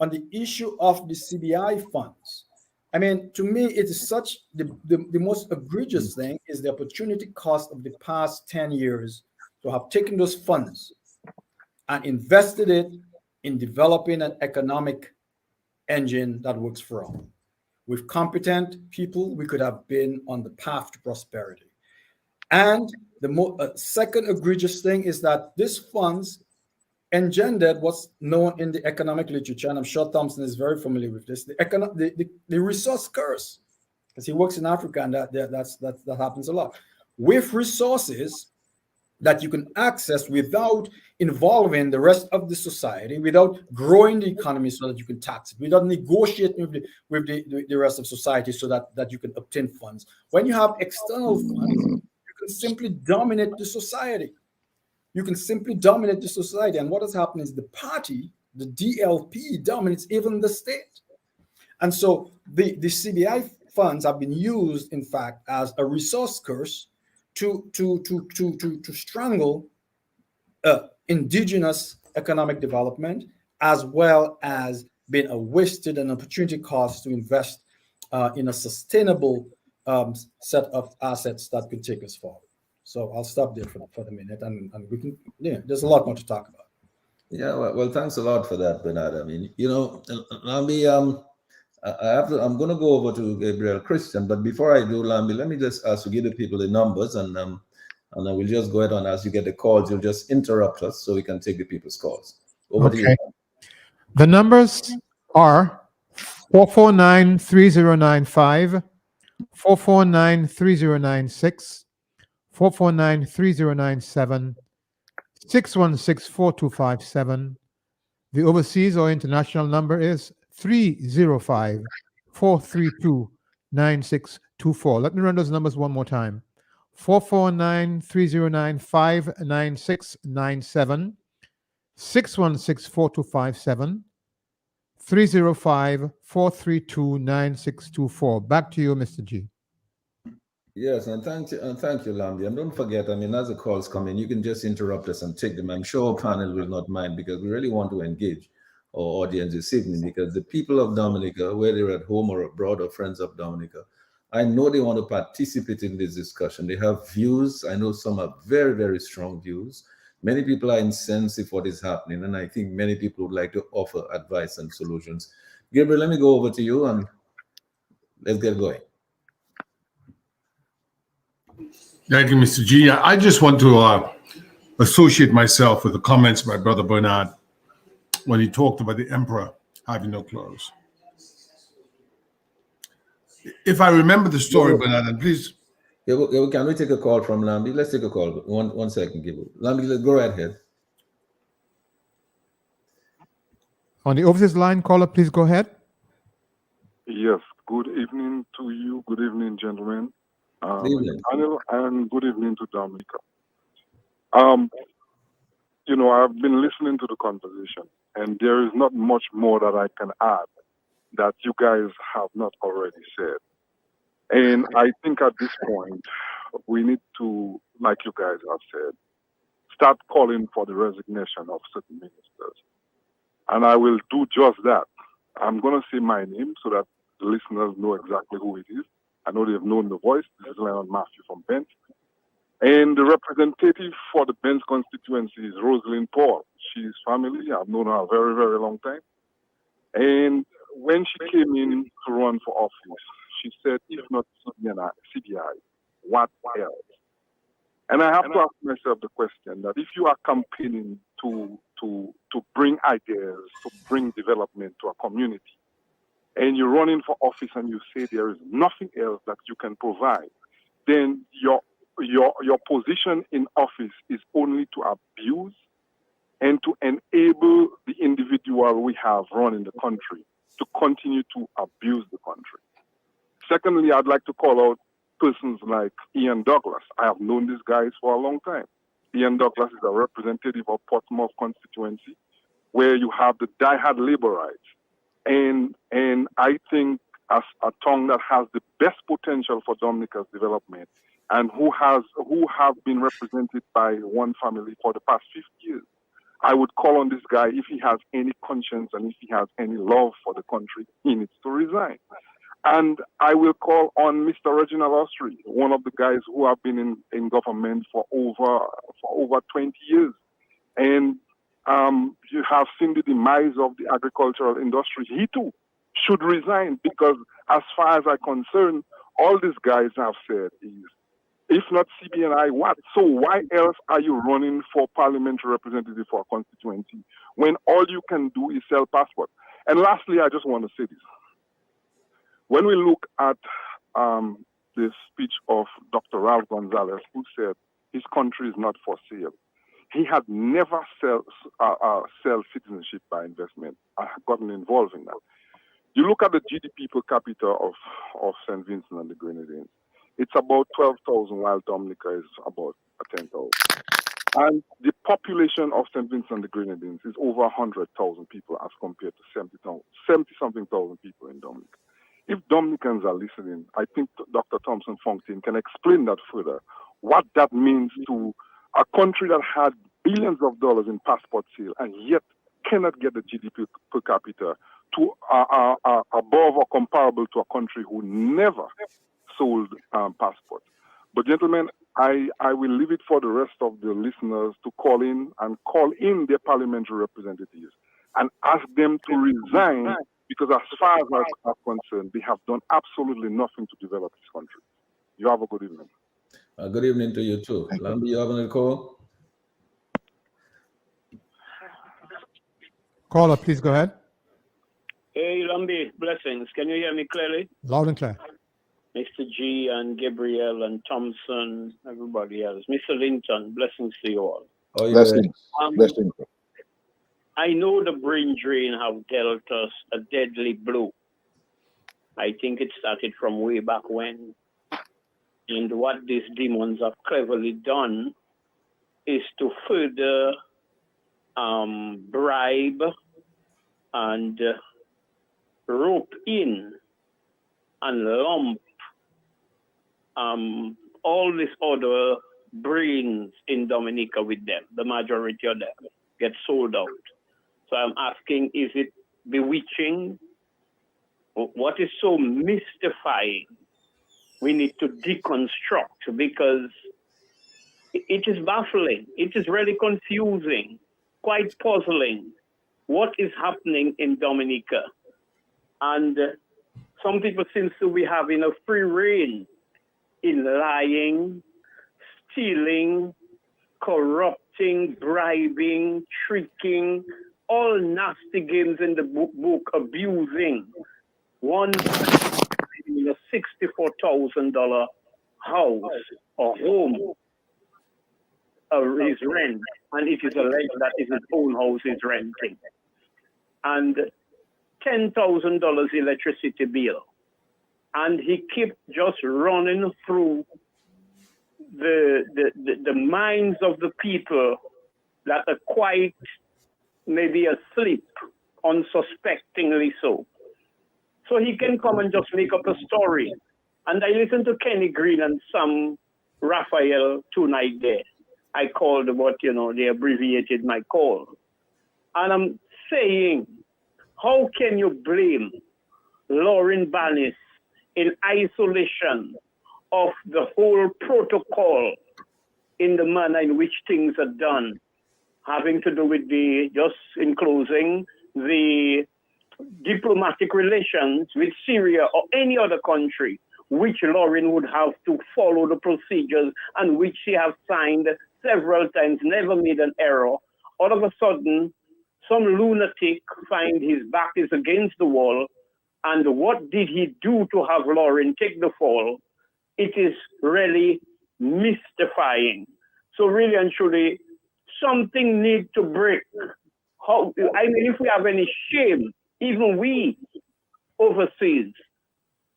on the issue of the CBI funds. I mean, to me, it is such the most egregious thing is the opportunity cost of the past 10 years to have taken those funds and invested it in developing an economic engine that works for all. With competent people, we could have been on the path to prosperity. And the second egregious thing is that these funds engendered what's known in the economic literature, and I'm sure Thomson is very familiar with this, the resource curse, because he works in Africa, and that happens a lot. With resources that you can access without involving the rest of the society, without growing the economy so that you can tax it, without negotiating with the rest of society so that you can obtain funds. When you have external funds, you can simply dominate the society. You can simply dominate the society. And what has happened is the party, the DLP, dominates even the state. And so the CBI funds have been used, in fact, as a resource curse to strangle indigenous economic development, as well as being a wasted and opportunity cost to invest in a sustainable set of assets that could take us forward. So I'll stop there for the minute, and we can, there's a lot more to talk about. Yeah, well, thanks a lot for that, Bernard. I mean, Lambi, I'm going to go over to Gabriel Christian, but before I do, Lambi, let me just ask to give the people the numbers, and then we'll just go ahead on. As you get the calls, you'll just interrupt us so we can take the people's calls. Over to you. The numbers are 449-3095, 449-3096, 449-3097, 616-4257. The overseas or international number is 305-432-9624. Let me run those numbers one more time. 449-3095-9697, 616-4257, 305-432-9624. Back to you, Mr. G. Yes, and thank you, Lambi. And don't forget, I mean, as the calls come in, you can just interrupt us and take them. I'm sure our panel will not mind, because we really want to engage our audience this evening, because the people of Dominica, whether at home or abroad or friends of Dominica, I know they want to participate in this discussion. They have views. I know some have very, very strong views. Many people are incensed with what is happening, and I think many people would like to offer advice and solutions. Gabriel, let me go over to you and let's get going. Thank you, Mr. G. I just want to associate myself with the comments by Brother Bernard when he talked about the emperor having no clothes. If I remember the story, Bernard, and please. Can we take a call from Lambi? Let's take a call. One second, Gabriel. Lambi, let's go right ahead. On the overseas line, caller, please go ahead. Yes, good evening to you. Good evening, gentlemen. Good evening. And good evening to Dominica. I've been listening to the conversation, and there is not much more that I can add that you guys have not already said. And I think at this point, we need to, like you guys have said, start calling for the resignation of certain ministers. And I will do just that. I'm going to say my name so that the listeners know exactly who it is. I know they've known the voice. This is Leon Matthew from Benz. And the representative for the Benz constituency is Rosalind Paul. She's family. I've known her a very, very long time. And when she came in to run for office, she said, if not CBI, what else? And I have to ask myself the question that if you are campaigning to bring ideas, to bring development to a community, and you're running for office and you say there is nothing else that you can provide, then your position in office is only to abuse and to enable the individual we have running the country to continue to abuse the country. Secondly, I'd like to call out persons like Ian Douglas. I have known these guys for a long time. Ian Douglas is a representative of Portsmouth constituency, where you have the diehard laborites. And I think as a tongue that has the best potential for Dominica's development and who have been represented by one family for the past 50 years, I would call on this guy, if he has any conscience and if he has any love for the country, he needs to resign. And I will call on Mr. Reginald Austri, one of the guys who have been in government for over 20 years. And you have seen the demise of the agricultural industry. He too should resign, because as far as I'm concerned, all these guys have said is, if not CBNI, what? So why else are you running for parliamentary representative for a constituency when all you can do is sell passports? And lastly, I just want to say this. When we look at the speech of Dr. Ralph Gonzalez, who said his country is not for sale, he had never sell citizenship by investment. I had gotten involved in that. You look at the GDP per capita of St. Vincent and the Grenadines. It's about 12,000, while Dominica is about 10,000. And the population of St. Vincent and the Grenadines is over 100,000 people as compared to 70-something thousand people in Dominica. If Dominicans are listening, I think Dr. Thomson Fontaine can explain that further, what that means to a country that had billions of dollars in passport sale and yet cannot get the GDP per capita to above or comparable to a country who never sold passports. But gentlemen, I will leave it for the rest of the listeners to call in their parliamentary representatives and ask them to resign, because as far as I'm concerned, they have done absolutely nothing to develop this country. You have a good evening. Good evening to you too. Lambi, you having a call? Caller, please go ahead. Hey, Lambi, blessings. Can you hear me clearly? Loud and clear. Mr. G and Gabriel and Thomson, everybody else. Mr. Linton, blessings to you all. Oh, yeah. Blessings. I know the brain drain have dealt us a deadly blow. I think it started from way back when. And what these demons have cleverly done is to further bribe and rope in and lump all these other brains in Dominica with them. The majority of them get sold out. So I'm asking, is it bewitching? What is so mystifying? We need to deconstruct, because it is baffling. It is really confusing, quite puzzling. What is happening in Dominica? And some people seem to be having a free reign in lying, stealing, corrupting, bribing, tricking, all nasty games in the book, abusing. One in a $64,000 house or home is rent, and it is alleged that is his own house is renting. And $10,000 electricity bill. And he kept just running through the minds of the people that are quite maybe asleep, unsuspectingly so. So he can come and just make up a story. And I listened to Kenny Green and Sam Raphael tonight there. I called, but they abbreviated my call. And I'm saying, how can you blame Lauren Bannis in isolation of the whole protocol in the manner in which things are done, having to do with just in closing, the diplomatic relations with Syria or any other country, which Lauren would have to follow the procedures and which she has signed several times, never made an error. All of a sudden, some lunatic find his back is against the wall, and what did he do to have Lauren take the fall? It is really mystifying. So really and truly, something needs to break. If we have any shame, even we overseas,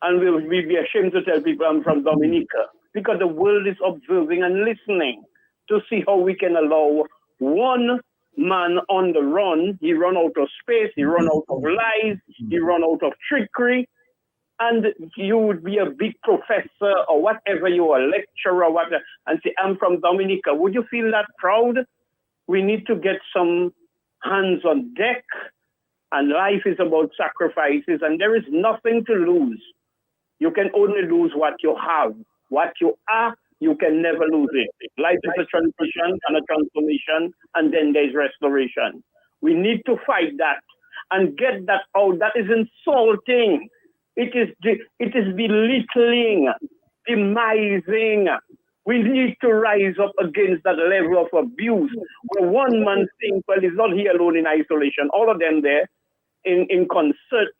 and we'll be ashamed to tell people I'm from Dominica, because the world is observing and listening to see how we can allow one man on the run. He run out of space, he run out of lies, he run out of trickery, and you would be a big professor or whatever, you are a lecturer or whatever, and say, I'm from Dominica. Would you feel that proud? We need to get some hands on deck, and life is about sacrifices, and there is nothing to lose. You can only lose what you have. What you are, you can never lose it. Life is a transition and a transformation, and then there's restoration. We need to fight that and get that out. That is insulting. It is belittling, demising. We need to rise up against that level of abuse where one man thinks, well, he's not here alone in isolation. All of them there in concert,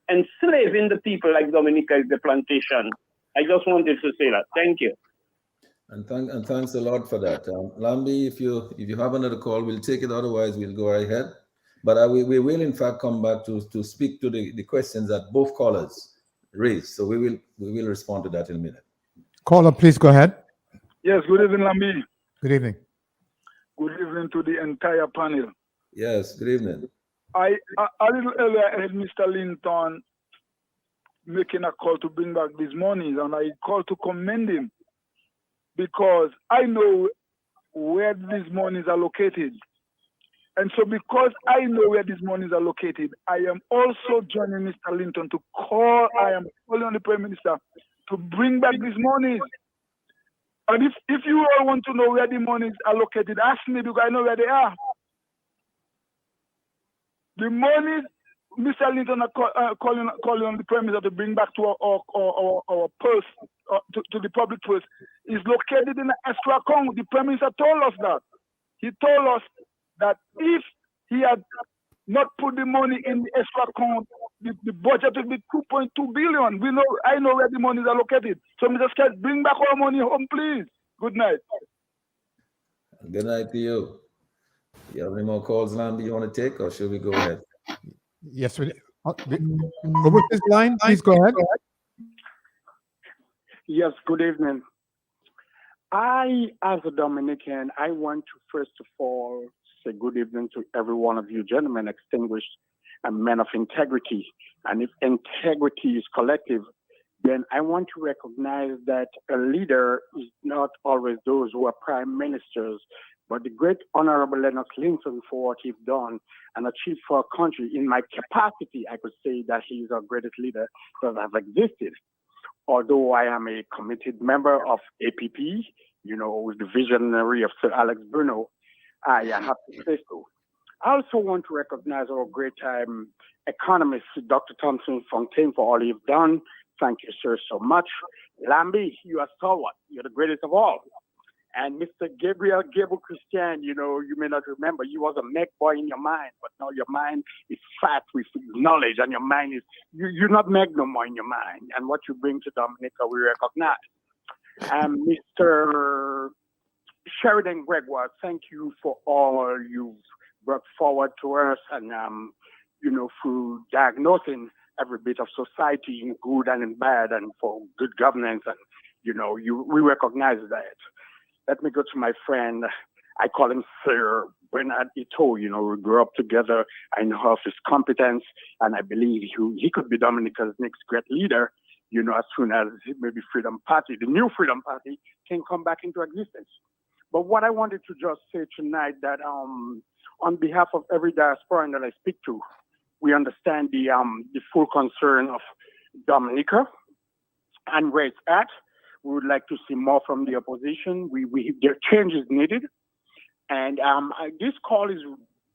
enslaving the people like Dominica is the plantation. I just wanted to say that. Thank you. And thanks a lot for that. Lambi, if you have another call, we'll take it. Otherwise, we'll go ahead. But we will, in fact, come back to speak to the questions that both callers raised. So we will respond to that in a minute. Caller, please go ahead. Yes, good evening, Lambi. Good evening. Good evening to the entire panel. Yes, good evening. A little earlier, I heard Mr. Linton making a call to bring back these monies, and I called to commend him because I know where these monies are located. And so because I know where these monies are located, I am also joining Mr. Linton to call, I am calling on the Prime Minister to bring back these monies. And if you all want to know where the monies are located, ask me because I know where they are. The monies, Mr. Linton are calling on the Prime Minister to bring back to our purse, to the public purse, is located in the escrow account. The Prime Minister told us that. He told us that if he had not put the money in the escrow account, the budget would be 2.2 billion. I know where the monies are located. So Mr. Scott, bring back our money home, please. Good night. Good night to you. You have any more calls, Lambi, you want to take, or should we go ahead? Yes, over this line, please go ahead. Yes, good evening. I, as a Dominican, I want to first of all say good evening to every one of you gentlemen, extinguished and men of integrity. And if integrity is collective, then I want to recognize that a leader is not always those who are prime ministers, but the great Honorable Lennox Linton for what he's done and achieved for our country. In my capacity, I could say that he is our greatest leader that has existed. Although I am a committed member of APP, with the visionary of Sir Alex Bruno, I have to say so. I also want to recognize our great economist, Dr. Thomson Fontaine, for all you've done. Thank you, sir, so much. Lambi, you are stalwart. You're the greatest of all. And Mr. Gabriel Christian, you may not remember, you was a Meg boy in your mind, but now your mind is fat with knowledge, and your mind is, you're not Meg no more in your mind. And what you bring to Dominica, we recognize. And Mr. Sheridan Gregoire, thank you for all you've brought forward to us, and, through diagnosing every bit of society in good and in bad, and for good governance, and, we recognize that. Let me go to my friend. I call him Sir Bernard Hurtault. We grew up together. I know of his competence, and I believe he could be Dominica's next great leader, as soon as maybe Freedom Party, the new Freedom Party, can come back into existence. But what I wanted to just say tonight, that on behalf of every diasporan that I speak to, we understand the full concern of Dominica and where it's at. We would like to see more from the opposition. Their change is needed. And this call is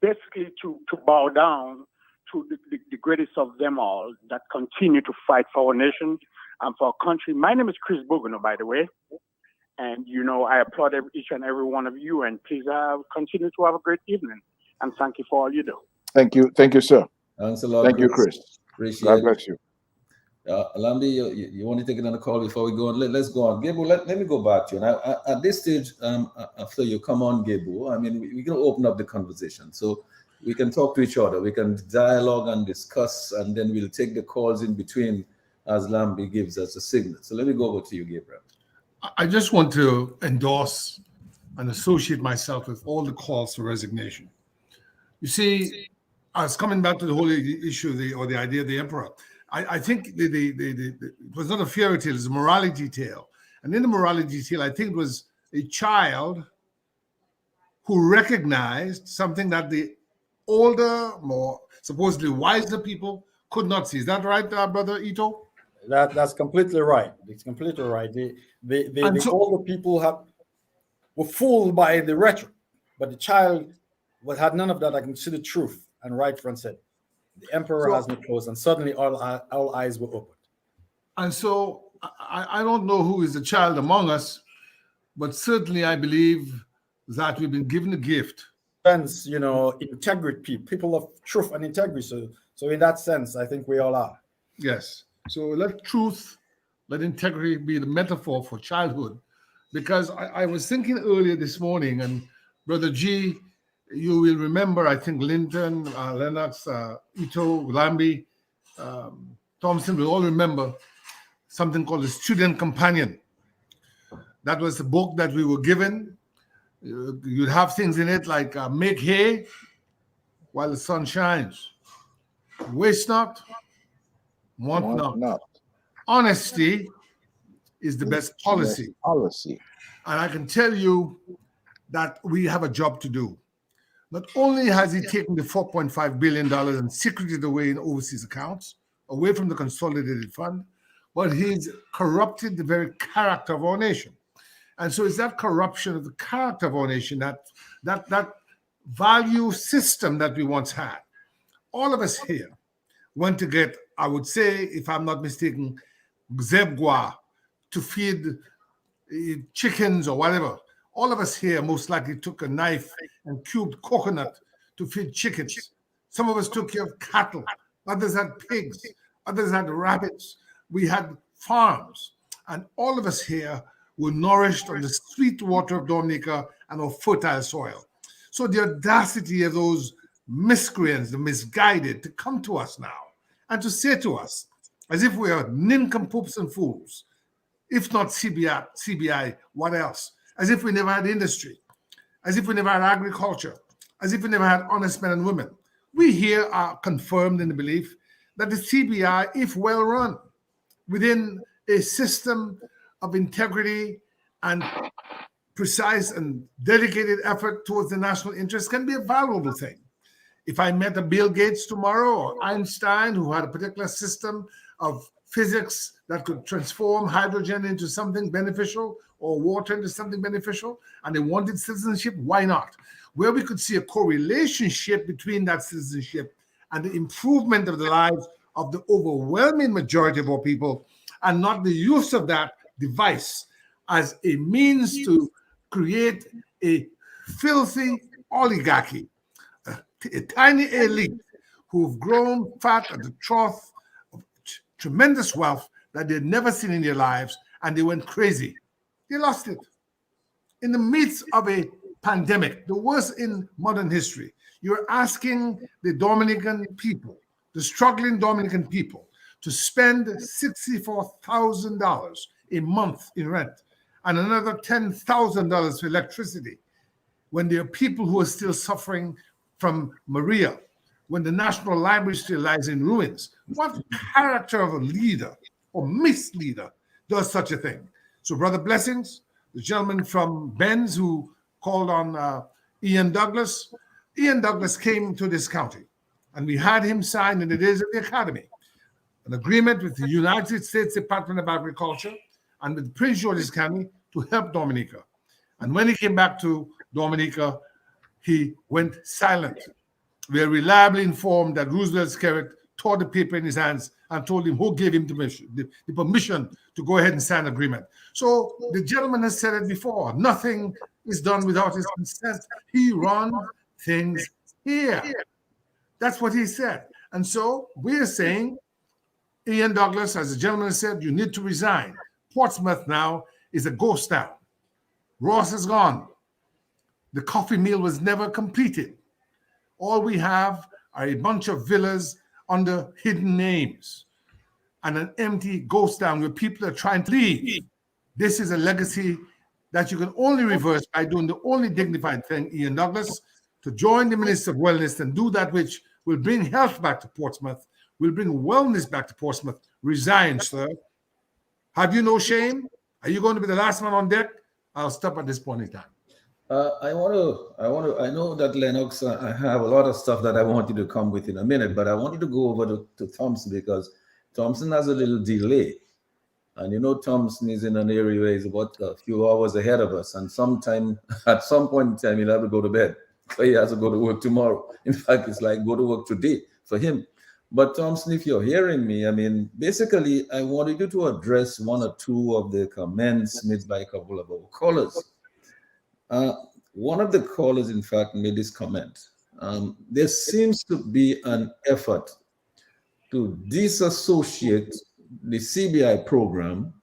basically to bow down to the greatest of them all that continue to fight for our nation and for our country. My name is Chris Bogono, by the way. And, I applaud each and every one of you. And please continue to have a great evening. And thank you for all you do. Thank you. Thank you, sir. Thanks a lot. Thank you, Chris. Appreciate God it. bless you. Lambi, you want to take another call before we go on? Let's go on. Gabriel, let me go back to you. And at this stage, after you come on, Gabriel, we're going to open up the conversation. So we can talk to each other. We can dialogue and discuss, and then we'll take the calls in between as Lambi gives us a signal. So let me go over to you, Gabriel. I just want to endorse and associate myself with all the calls for resignation. You see, I was coming back to the whole issue or the idea of the emperor. I think it was not a fairy tale, it's a morality tale. And in the morality tale, I think it was a child who recognized something that the older, more supposedly wiser people could not see. Is that right, Brother Ito? That's completely right. It's completely right. The older people were fooled by the rhetoric, but the child had none of that. I can see the truth and right front said. The emperor has no clothes, and suddenly all eyes were opened. And so I don't know who is the child among us, but certainly I believe that we've been given a gift. Sense, integrity, people of truth and integrity. So in that sense, I think we all are. Yes. So let truth, let integrity be the metaphor for childhood. Because I was thinking earlier this morning, and Brother G, you will remember, I think Linton, Lennox, Ito, Lambi, Thomson, we all remember something called the Student Companion. That was the book that we were given. You'd have things in it like make hay while the sun shines. Waste not, want not. Honesty is the best policy. And I can tell you that we have a job to do. Not only has he taken the $4.5 billion and secreted away in overseas accounts, away from the consolidated fund, but he's corrupted the very character of our nation. And so it's that corruption of the character of our nation, that value system that we once had. All of us here went to get, I would say, if I'm not mistaken, Gregoire to feed chickens or whatever. All of us here most likely took a knife and cubed coconut to feed chickens. Some of us took care of cattle. Others had pigs. Others had rabbits. We had farms. And all of us here were nourished on the sweet water of Dominica and our fertile soil. So the audacity of those miscreants, the misguided, to come to us now and to say to us, as if we are nincompoops and fools, if not CBI, what else? As if we never had industry, as if we never had agriculture, as if we never had honest men and women. We here are confirmed in the belief that the CBI, if well run, within a system of integrity and precise and dedicated effort towards the national interest, can be a valuable thing. If I met a Bill Gates tomorrow or Einstein who had a particular system of physics that could transform hydrogen into something beneficial or water into something beneficial, and they wanted citizenship, why not? Where we could see a correlation between that citizenship and the improvement of the lives of the overwhelming majority of our people, and not the use of that device as a means to create a filthy oligarchy, a tiny elite who've grown fat at the trough of tremendous wealth that they'd never seen in their lives, and they went crazy. They lost it. In the midst of a pandemic, the worst in modern history, you're asking the Dominican people, the struggling Dominican people, to spend $64,000 a month in rent and another $10,000 for electricity, when there are people who are still suffering from Maria, when the National Library still lies in ruins. What character of a leader or misleader does such a thing? So, Brother Blessings, the gentleman from Benz who called on Ian Douglas came to this county, and we had him sign in the days of the Academy an agreement with the United States Department of Agriculture and with Prince George's County to help Dominica. And when he came back to Dominica, he went silent. We are reliably informed that Roosevelt Skerritt tore the paper in his hands and told him who gave him the permission to go ahead and sign an agreement. So the gentleman has said it before. Nothing is done without his consent. He runs things here. That's what he said. And so we're saying, Ian Douglas, as the gentleman said, you need to resign. Portsmouth now is a ghost town. Ross is gone. The coffee mill was never completed. All we have are a bunch of villas under hidden names and an empty ghost town where people are trying to leave. This is a legacy that you can only reverse by doing the only dignified thing, Ian Douglas, to join the Minister of Wellness and do that which will bring health back to Portsmouth, will bring wellness back to Portsmouth. Resign, sir. Have you no shame? Are you going to be the last man on deck? I'll stop at this point in time. I know that Lennox, I have a lot of stuff that I want you to come with in a minute, but I wanted to go over to Thomson because Thomson has a little delay. And you know, Thomson is in an area where he's about a few hours ahead of us. And at some point in time, he'll have to go to bed. So he has to go to work tomorrow. In fact, it's like go to work today for him. But Thomson, if you're hearing me, I mean, basically, I wanted you to address one or two of the comments made by a couple of our callers. One of the callers, in fact, made this comment. There seems to be an effort to disassociate the CBI program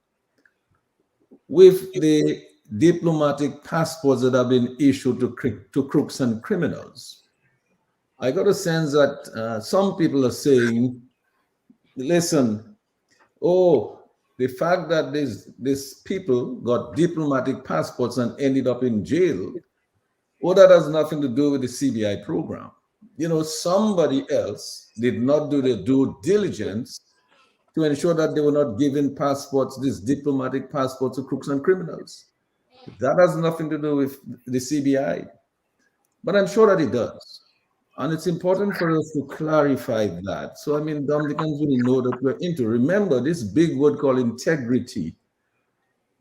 with the diplomatic passports that have been issued to crooks and criminals. I got a sense that some people are saying, listen, the fact that these people got diplomatic passports and ended up in jail, that has nothing to do with the CBI program. You know, somebody else did not do their due diligence to ensure that they were not giving passports, these diplomatic passports, to crooks and criminals. That has nothing to do with the CBI. But I'm sure that it does. And it's important for us to clarify that. So, I mean, Dominicans will know that we're into. Remember this big word called integrity.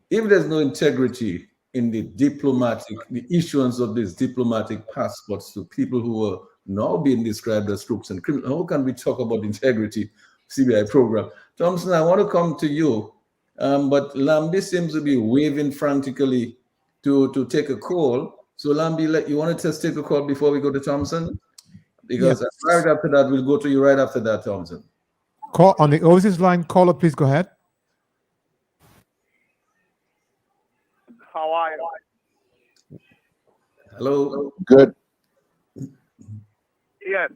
If there's no integrity in the issuance of these diplomatic passports to people who are now being described as crooks and criminals, how can we talk about integrity CBI program? Thomson, I want to come to you, but Lambi seems to be waving frantically to take a call. So Lambi, you want to just take a call before we go to Thomson? Because right after that, we'll go to you right after that, Thomson. Call on the overseas line. Caller, please go ahead. How are you? Hello. Good. Yes.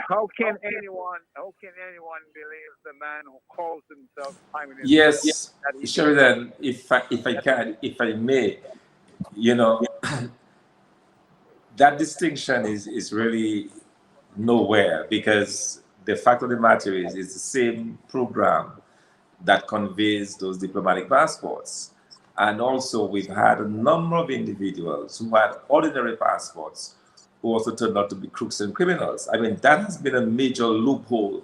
How can anyone believe the man who calls himself Prime Minister? Yes, Sheridan, if I may, you know, that distinction is really nowhere, because the fact of the matter is it's the same program that conveys those diplomatic passports. And also we've had a number of individuals who had ordinary passports who also turned out to be crooks and criminals. I mean, that has been a major loophole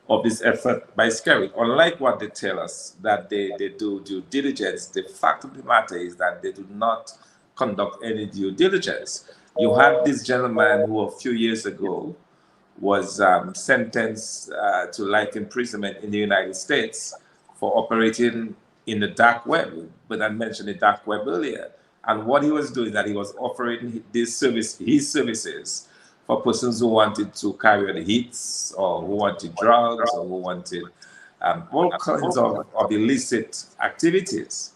of this effort by Skerritt. Unlike what they tell us, that they do due diligence, the fact of the matter is that they do not conduct any due diligence. You had this gentleman who a few years ago was sentenced to life imprisonment in the United States for operating in the dark web, but I mentioned the dark web earlier. And what he was doing, that he was offering his services for persons who wanted to carry out hits, or who wanted drugs, or who wanted all kinds of illicit activities.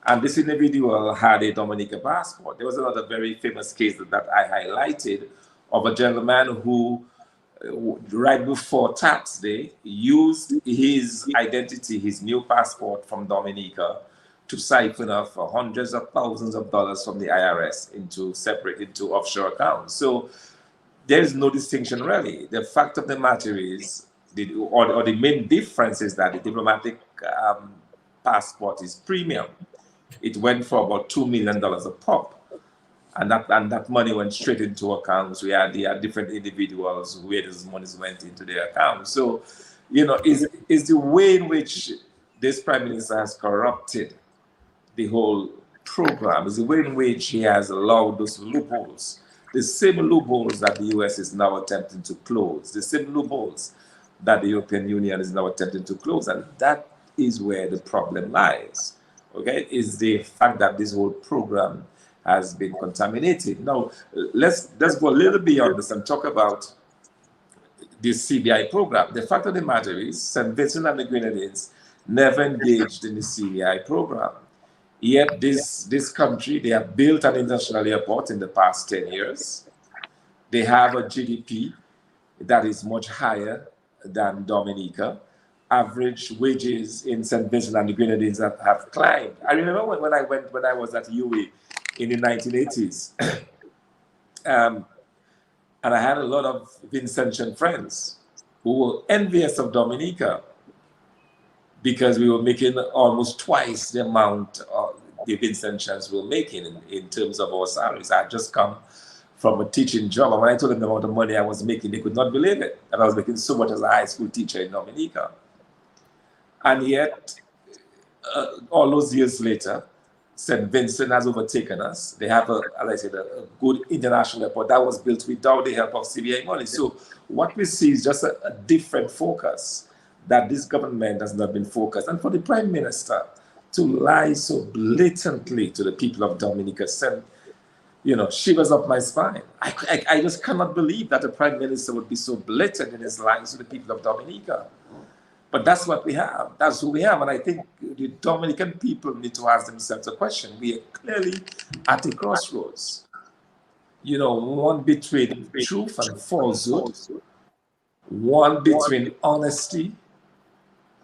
And this individual had a Dominica passport. There was another very famous case that I highlighted of a gentleman who, right before tax day, used his identity, his new passport from Dominica, to siphon off hundreds of thousands of dollars from the IRS into offshore accounts. So there's no distinction really. The fact of the matter is, the main difference is that the diplomatic passport is premium. It went for about $2 million a pop. And that money went straight into accounts. We had different individuals where those monies went into their accounts. So, is the way in which this Prime Minister has corrupted the whole program, is the way in which he has allowed those loopholes, the same loopholes that the US is now attempting to close, the same loopholes that the European Union is now attempting to close. And that is where the problem lies, okay, is the fact that this whole program has been contaminated. Now, let's go a little beyond this and talk about this CBI program. The fact of the matter is, St. Vincent and the Grenadines never engaged in the CBI program. Yet this country, they have built an international airport in the past 10 years. They have a GDP that is much higher than Dominica. Average wages in St. Vincent and the Grenadines have climbed. I remember when I was at UWI in the 1980s, and I had a lot of Vincentian friends who were envious of Dominica, because we were making almost twice the amount of the Vincentians were making in terms of our salaries. I had just come from a teaching job, and when I told them the amount of money I was making, they could not believe it. And I was making so much as a high school teacher in Dominica. And yet, all those years later, St. Vincent has overtaken us. They have, as I said, a good international airport that was built without the help of CBI money. So what we see is just a different focus, that this government has not been focused. And for the Prime Minister to lie so blatantly to the people of Dominica sent, shivers up my spine. I just cannot believe that a Prime Minister would be so blatant in his lies to the people of Dominica. But that's what we have. That's who we have. And I think the Dominican people need to ask themselves a question. We are clearly at a crossroads. One between truth and falsehood, one between honesty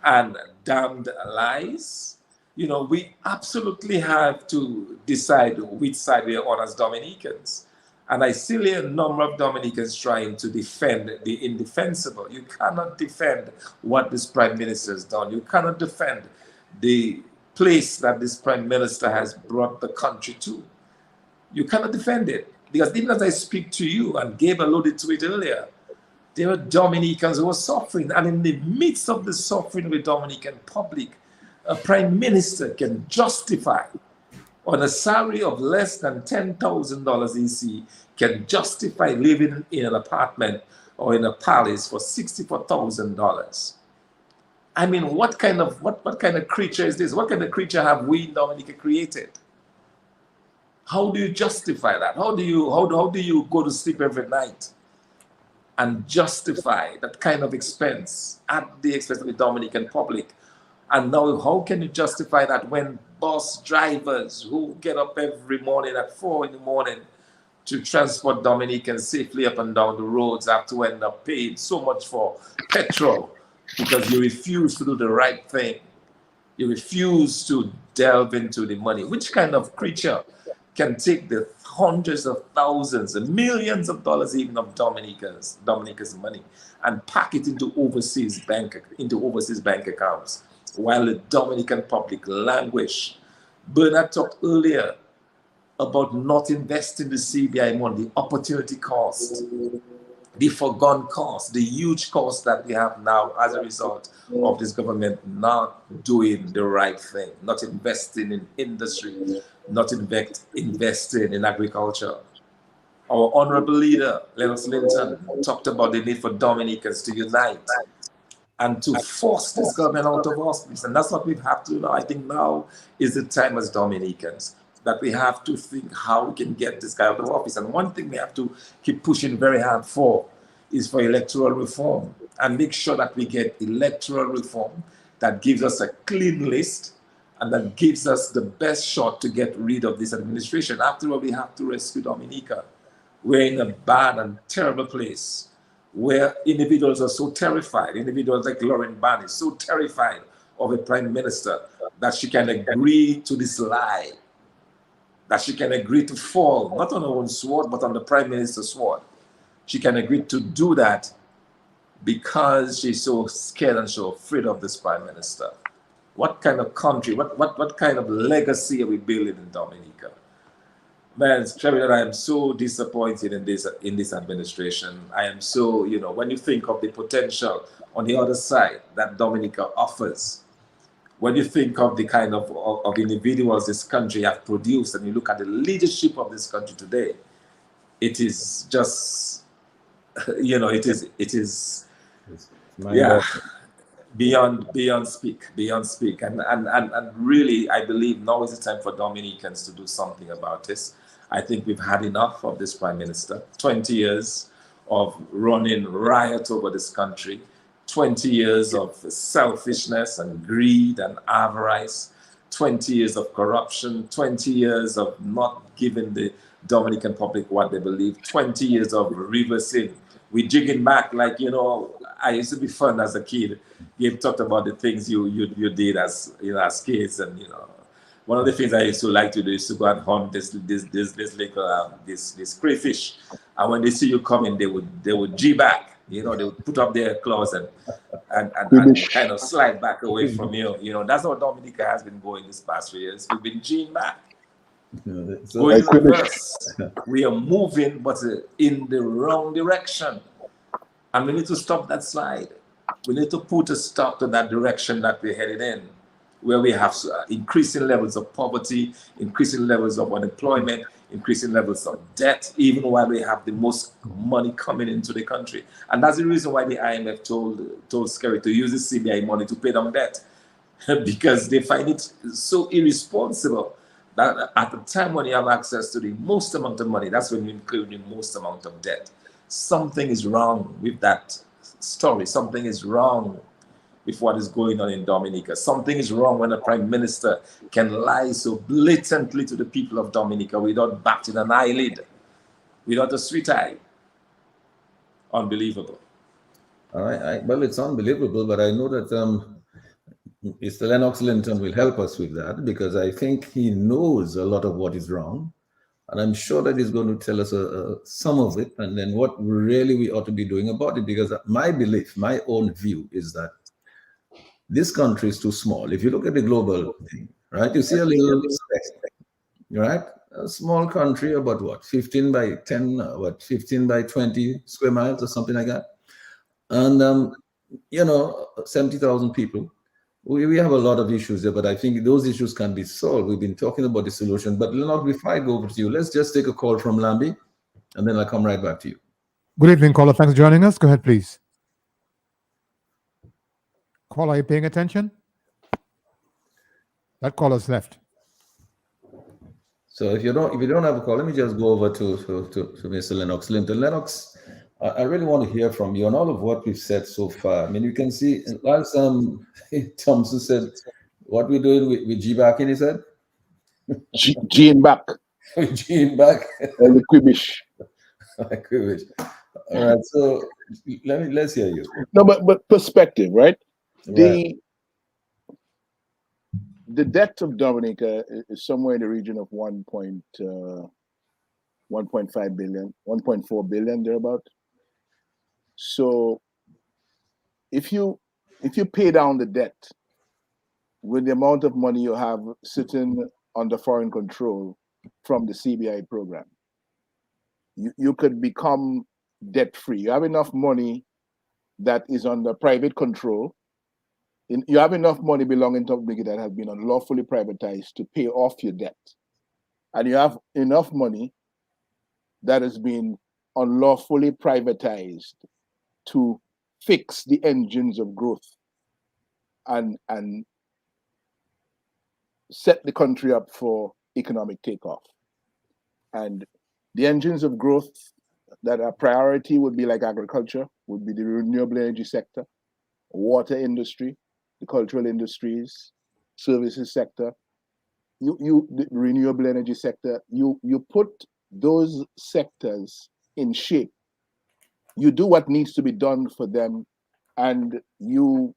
and damned lies. We absolutely have to decide which side we are on as Dominicans. And I still hear a number of Dominicans trying to defend the indefensible. You cannot defend what this Prime Minister has done. You cannot defend the place that this Prime Minister has brought the country to. You cannot defend it. Because even as I speak to you, and Gabriel alluded to it earlier, there are Dominicans who are suffering. And in the midst of the suffering of the Dominican public, a Prime Minister can justify, on a salary of less than $10,000 EC, can justify living in an apartment or in a palace for $64,000. I mean, what kind of creature is this? What kind of creature have we in Dominica created? How do you justify that? How do you go to sleep every night and justify that kind of expense at the expense of the Dominican public? And now, how can you justify that when bus drivers who get up every morning at 4 in the morning to transport Dominicans safely up and down the roads have to end up paying so much for petrol because you refuse to do the right thing? You refuse to delve into the money. Which kind of creature can take the hundreds of thousands and millions of dollars even of Dominica's money and pack it into overseas bank accounts, while the Dominican public languish? Bernard talked earlier about not investing the CBI money, the opportunity cost. the foregone cost, the huge cost that we have now as a result of this government not doing the right thing, not investing in industry, not investing in agriculture. Our honorable leader, Lennox Linton, talked about the need for Dominicans to unite and to force this government out of office. And that's what we have to do now. I think now is the time as Dominicans that we have to think how we can get this guy out of office. And one thing we have to keep pushing very hard for is for electoral reform, and make sure that we get electoral reform that gives us a clean list and that gives us the best shot to get rid of this administration. After all, we have to rescue Dominica. We're in a bad and terrible place where individuals are so terrified. Individuals like Lauren Barney, so terrified of a prime minister that she can agree to this lie, that she can agree to fall, not on her own sword, but on the prime minister's sword. She can agree to do that because she's so scared and so afraid of this prime minister. What kind of country, what kind of legacy are we building in Dominica? Man, Sheridan, I am so disappointed in this administration. I am so, when you think of the potential on the other side that Dominica offers, when you think of the kind of individuals this country have produced, and you look at the leadership of this country today, it is just, it is, yeah, beyond speak. And really, I believe now is the time for Dominicans to do something about this. I think we've had enough of this prime minister. 20 years of running riot over this country, 20 years of selfishness and greed and avarice, 20 years of corruption, 20 years of not giving the Dominican public what they believe, 20 years of reversing. We're jigging back like, I used to be fun as a kid. Gabe talked about the things you did as kids, and one of the things I used to like to do is to go and hunt this crayfish, and when they see you coming, they would G back. They would put up their claws and kind of slide back away from you. That's how Dominica has been going this past few years. We've been G'ing back. Going in reverse. We are moving, but in the wrong direction. And we need to stop that slide. We need to put a stop to that direction that we're headed in, where we have increasing levels of poverty, increasing levels of unemployment, increasing levels of debt, even while we have the most money coming into the country. And that's the reason why the IMF told Scary to use the CBI money to pay down debt, because they find it so irresponsible that at the time when you have access to the most amount of money, that's when you include the most amount of debt. Something is wrong with that story. Something is wrong with what is going on in Dominica. Something is wrong when a prime minister can lie so blatantly to the people of Dominica without batting an eyelid, without a sweet eye. Unbelievable. All right. Well, it's unbelievable, but I know that Mr. Lennox Linton will help us with that, because I think he knows a lot of what is wrong. And I'm sure that he's going to tell us some of it, and then what really we ought to be doing about it. Because my belief, my own view is that this country is too small. If you look at the global thing, right, you see a little speck, right? A small country, about what, 15 by 10, 15 by 20 square miles or something like that. And, 70,000 people. We have a lot of issues there, but I think those issues can be solved. We've been talking about the solution. But Lennox, before I go over to you, let's just take a call from Lambi, and then I'll come right back to you. Good evening, caller. Thanks for joining us. Go ahead, please. Caller, are you paying attention? That caller's left. So if you don't have a call, let me just go over to Mr. Lennox Linton. Lennox, I really want to hear from you on all of what we've said so far. I mean, you can see, as Thomson said, what we're doing with G back in, he said? G in back. G in back. And the quibish. Quibish. All right, so let's hear you. No, but perspective, right? The debt of Dominica is somewhere in the region of 1.5 billion, 1.4 billion, thereabout. So if you pay down the debt with the amount of money you have sitting under foreign control from the CBI program, you could become debt-free. You have enough money that is under private control. You have enough money belonging to Dominica that has been unlawfully privatized to pay off your debt. And you have enough money that has been unlawfully privatized to fix the engines of growth and set the country up for economic takeoff. And the engines of growth that are priority would be like agriculture, would be the renewable energy sector, water industry, the cultural industries, services sector, the renewable energy sector. You put those sectors in shape. You do what needs to be done for them, and you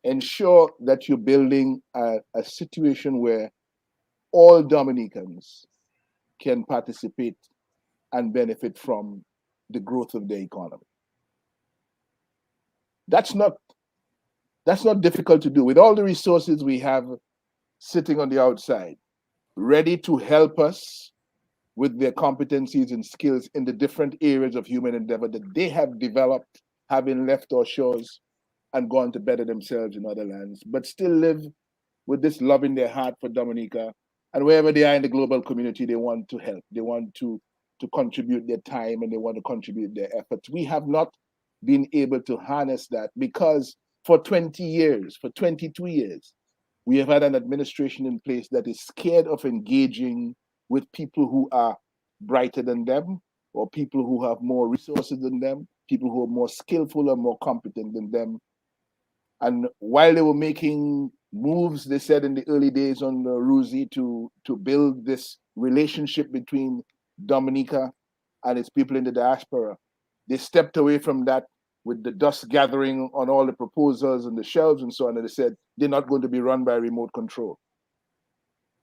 ensure that you're building a situation where all Dominicans can participate and benefit from the growth of the economy. That's not difficult to do. With all the resources we have sitting on the outside, ready to help us with their competencies and skills in the different areas of human endeavor that they have developed, having left our shores and gone to better themselves in other lands, but still live with this love in their heart for Dominica. And wherever they are in the global community, they want to help. They want to contribute their time, and they want to contribute their efforts. We have not been able to harness that because for 20 years, for 22 years, we have had an administration in place that is scared of engaging with people who are brighter than them, or people who have more resources than them, people who are more skillful or more competent than them. And while they were making moves, they said in the early days on the Ruzi to build this relationship between Dominica and its people in the diaspora, they stepped away from that with the dust gathering on all the proposals and the shelves and so on, and they said they're not going to be run by remote control.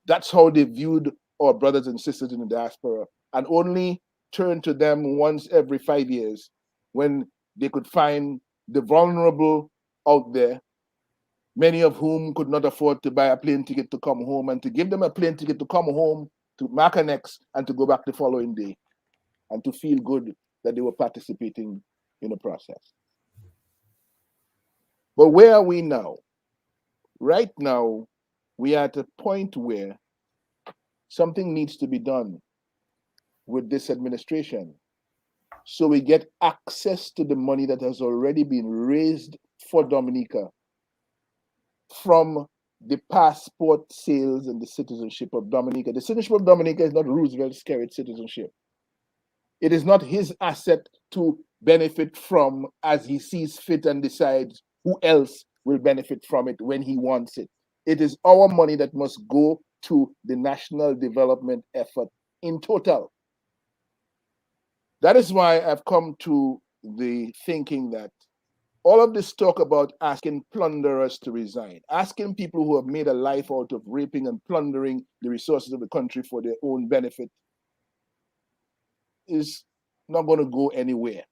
That's how they viewed our brothers and sisters in the diaspora, and only turned to them once every 5 years when they could find the vulnerable out there, many of whom could not afford to buy a plane ticket to come home, and to give them a plane ticket to come home, to mark an X, and to go back the following day, and to feel good that they were participating in the process. But where are we now? Right now, we are at a point where something needs to be done with this administration so we get access to the money that has already been raised for Dominica from the passport sales and the citizenship of Dominica. The citizenship of Dominica is not Roosevelt's carried citizenship. It is not his asset to benefit from as he sees fit and decides who else will benefit from it when he wants it. It is our money that must go to the national development effort in total. That is why I've come to the thinking that all of this talk about asking plunderers to resign, asking people who have made a life out of raping and plundering the resources of the country for their own benefit, is not going to go anywhere.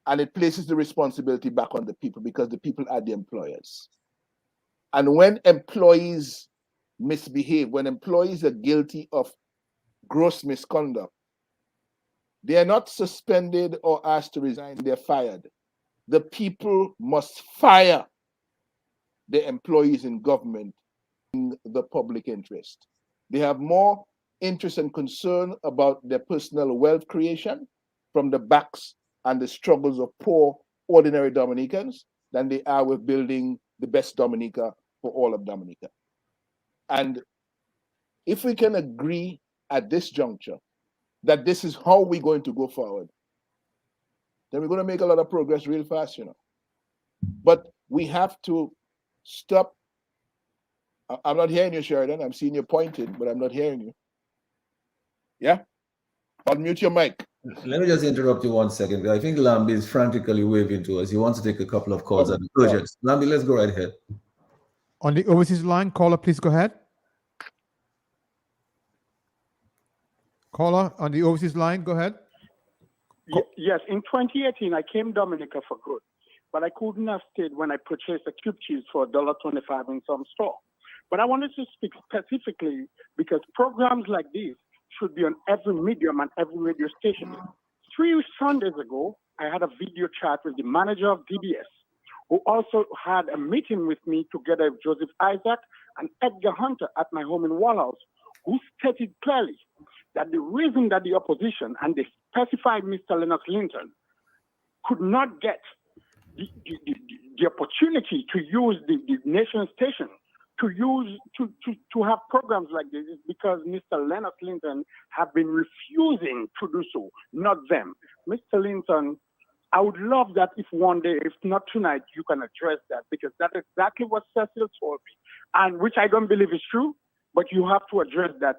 And it places the responsibility back on the people, because the people are the employers. And when employees misbehave, when employees are guilty of gross misconduct, they are not suspended or asked to resign, they're fired. The people must fire the employees in government in the public interest. They have more interest and concern about their personal wealth creation from the backs and the struggles of poor, ordinary Dominicans than they are with building the best Dominica for all of Dominica. And if we can agree at this juncture that this is how we're going to go forward, then we're going to make a lot of progress real fast, you know. But we have to stop. I'm not hearing you, Sheridan. I'm seeing you pointing, but I'm not hearing you. Yeah? Unmute your mic. Let me just interrupt you 1 second. I think Lambi is frantically waving to us. He wants to take a couple of calls at the projects. Lambi, let's go right ahead. On the overseas line, caller, please go ahead. Caller on the overseas line, go ahead. Yes, in 2018, I came Dominica for good, but I couldn't have stayed when I purchased a cube cheese for $1.25 in some store. But I wanted to speak specifically because programs like these should be on every medium and every radio station. 3 Sundays ago, I had a video chat with the manager of DBS, who also had a meeting with me together with Joseph Isaac and Edgar Hunter at my home in Wallhouse, who stated clearly that the reason that the opposition, and they specified Mr. Lennox Linton, could not get the opportunity to use the nation station to have programs like this is because Mr. Lennox Linton have been refusing to do so, not them. Mr. Linton, I would love that if one day, if not tonight, you can address that, because that's exactly what Cecil told me, and which I don't believe is true, but you have to address that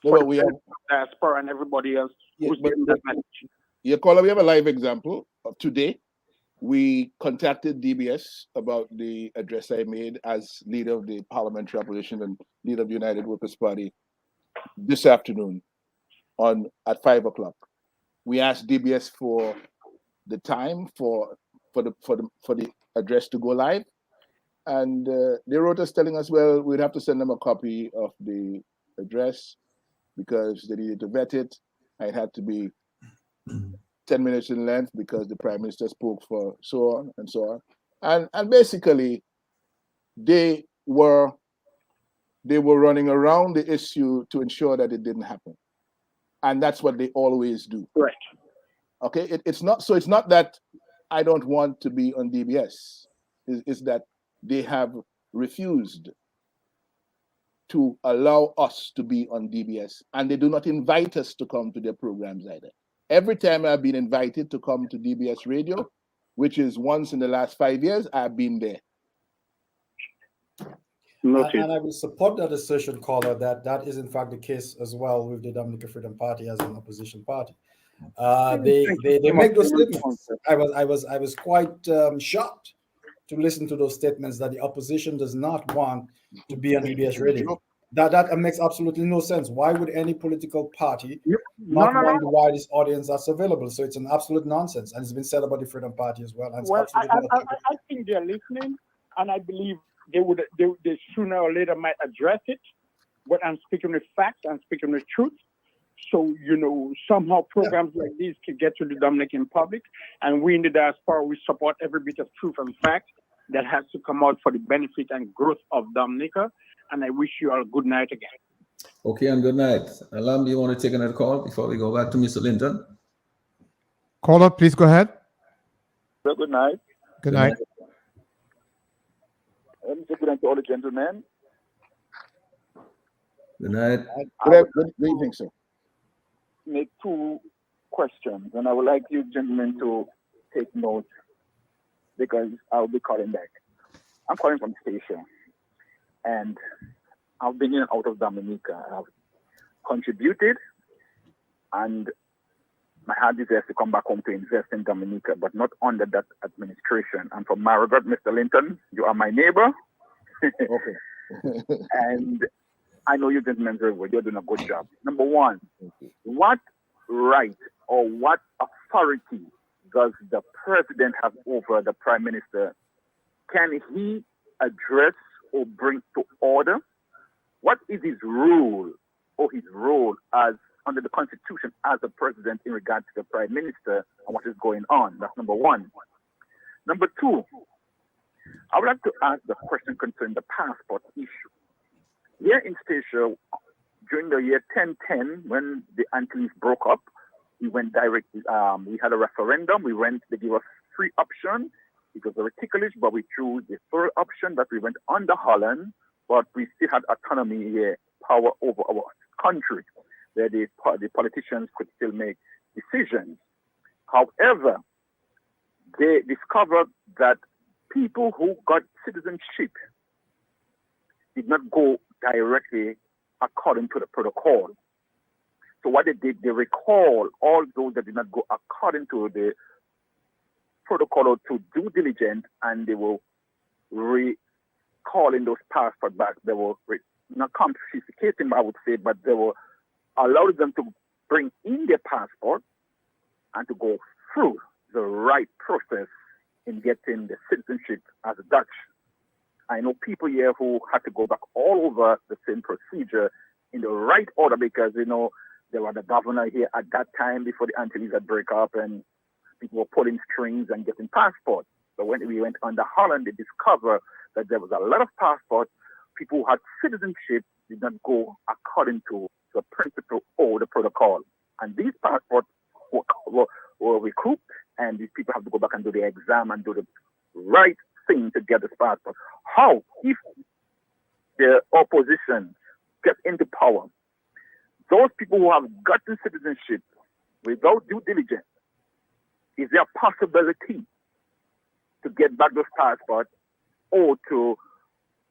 for the diaspora and everybody else who's getting that message. Yeah, caller, we have a live example of today. We contacted DBS about the address I made as leader of the parliamentary opposition and leader of the United Workers' Party this afternoon at 5 o'clock. We asked DBS for the time for the address to go live, and they wrote us telling us, well, we'd have to send them a copy of the address because they needed to vet it. It had to be 10 minutes in length because the Prime Minister spoke for so on and so on. And basically, they were running around the issue to ensure that it didn't happen. And that's what they always do. Right. Okay, it's not that I don't want to be on DBS. It's that they have refused to allow us to be on DBS, and they do not invite us to come to their programs either. Every time I've been invited to come to DBS Radio, which is once in the last 5 years, I've been there. And I will support that assertion, caller, that is in fact the case as well with the Dominican Freedom Party as an opposition party. They make those statements. I was quite shocked to listen to those statements that the opposition does not want to be on DBS Radio. That makes absolutely no sense. Why would any political party not want the widest audience that's available? So it's an absolute nonsense, and it's been said about the Freedom Party as well. And well, I think they're listening, and I believe they sooner or later might address it. But I'm speaking with facts, I'm speaking with truth. So, somehow programs like these can get to the Dominican public, and we in the diaspora, we support every bit of truth and fact that has to come out for the benefit and growth of Dominica. And I wish you all a good night again. Okay, and good night. Alam, you want to take another call before we go back to Mr. Linton? Caller, please go ahead. Good night. Good night. Good night to all the gentlemen. Good night. Good evening, sir. Make 2 questions, and I would like you gentlemen to take note because I'll be calling back. I'm calling from Station, and I've been in and out of Dominica. I've contributed, and my heart desires to come back home to invest in Dominica, but not under that administration. And for my regret, Mr. Linton, you are my neighbor. Okay. And I know you gentlemen very well. You're doing a good job. Number 1, what right or what authority does the president have over the prime minister? Can he address or bring to order? What is his rule or his role as under the Constitution as a president in regard to the prime minister and what is going on? That's number 1. Number 2, I would like to ask the question concerning the passport issue. Here in Statia, during the year 1010, when the Antilles broke up, we went directly, we had a referendum. They gave us 3 options. It was a ridiculous, but we chose the 3rd option that we went under Holland, but we still had autonomy here, power over our country, where the politicians could still make decisions. However, they discovered that people who got citizenship did not go directly according to the protocol. So what they did, they recalled all those that did not go according to the protocol or to due diligence, and they were recalling those passports back. They were not confiscating, I would say, but they were allowing them to bring in their passport and to go through the right process in getting the citizenship as a Dutch. I know people here who had to go back all over the same procedure in the right order because, they There was the governor here at that time before the Antilles had break up, and people were pulling strings and getting passports. So when we went under Holland, they discovered that there was a lot of passports. People who had citizenship did not go according to the principle or the protocol. And these passports were recouped, and these people have to go back and do the exam and do the right thing to get this passport. How, if the opposition gets into power, those people who have gotten citizenship without due diligence, is there a possibility to get back those passports or to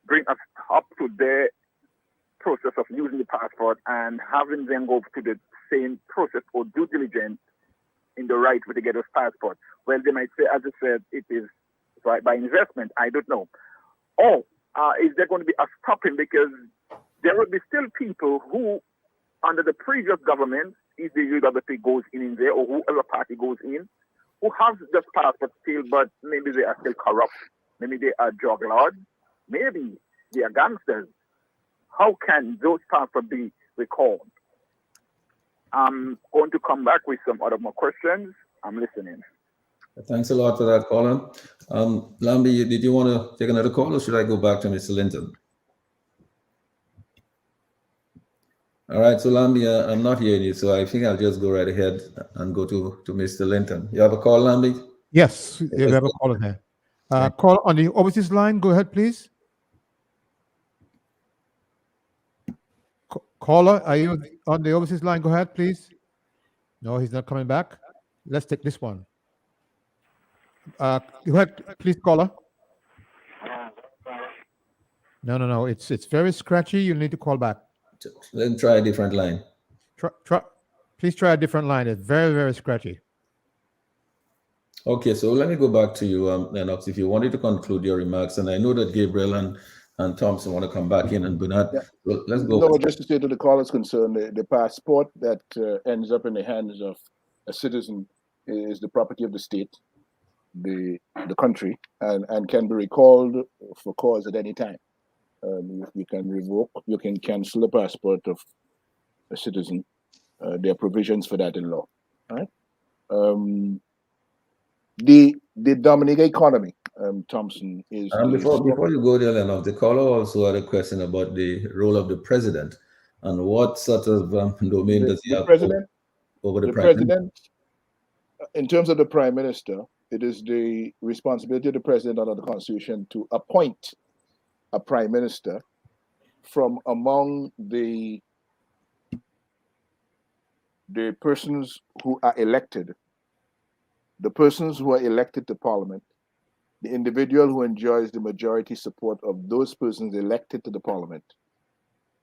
bring us up to their process of using the passport and having them go to the same process or due diligence in the right way to get those passports? Well, they might say, as I said, it is right by investment. I don't know. Or is there going to be a stopping, because there will be still people who, under the previous government, if the UWP goes in there or whoever party goes in, who have just passport still, but maybe they are still corrupt. Maybe they are drug lords. Maybe they are gangsters. How can those passports be recalled? I'm going to come back with some other more questions. I'm listening. Thanks a lot for that, Colin. Lambi, did you want to take another call, or should I go back to Mr. Linton? All right, so Lambi, I'm not hearing you, so I think I'll just go right ahead and go to Mr. Linton. You have a call, Lambi? Yes, you have a caller there. Call on the overseas line. Go ahead, please. Caller, are you on the overseas line? Go ahead, please. No, he's not coming back. Let's take this one. Go ahead, please, caller. No. It's very scratchy. You need to call back. Let's try a different line. Please try a different line. It's very, very scratchy. Okay, so let me go back to you, Lennox, if you wanted to conclude your remarks. And I know that Gabriel and Thomson want to come back in, and Bernard. Yeah. Well, let's go. No, just to say to the caller's concern, the passport that ends up in the hands of a citizen is the property of the state, the country, and can be recalled for cause at any time. You can revoke, you can cancel a passport of a citizen. There are provisions for that in law. All right. The Dominican economy, Thomson, is before you go there, Lennox, the caller also had a question about the role of the president and what sort of domain does he have over the president. In terms of the prime minister, it is the responsibility of the president under the Constitution to appoint a prime minister from among the persons who are elected, the persons who are elected to parliament, the individual who enjoys the majority support of those persons elected to the parliament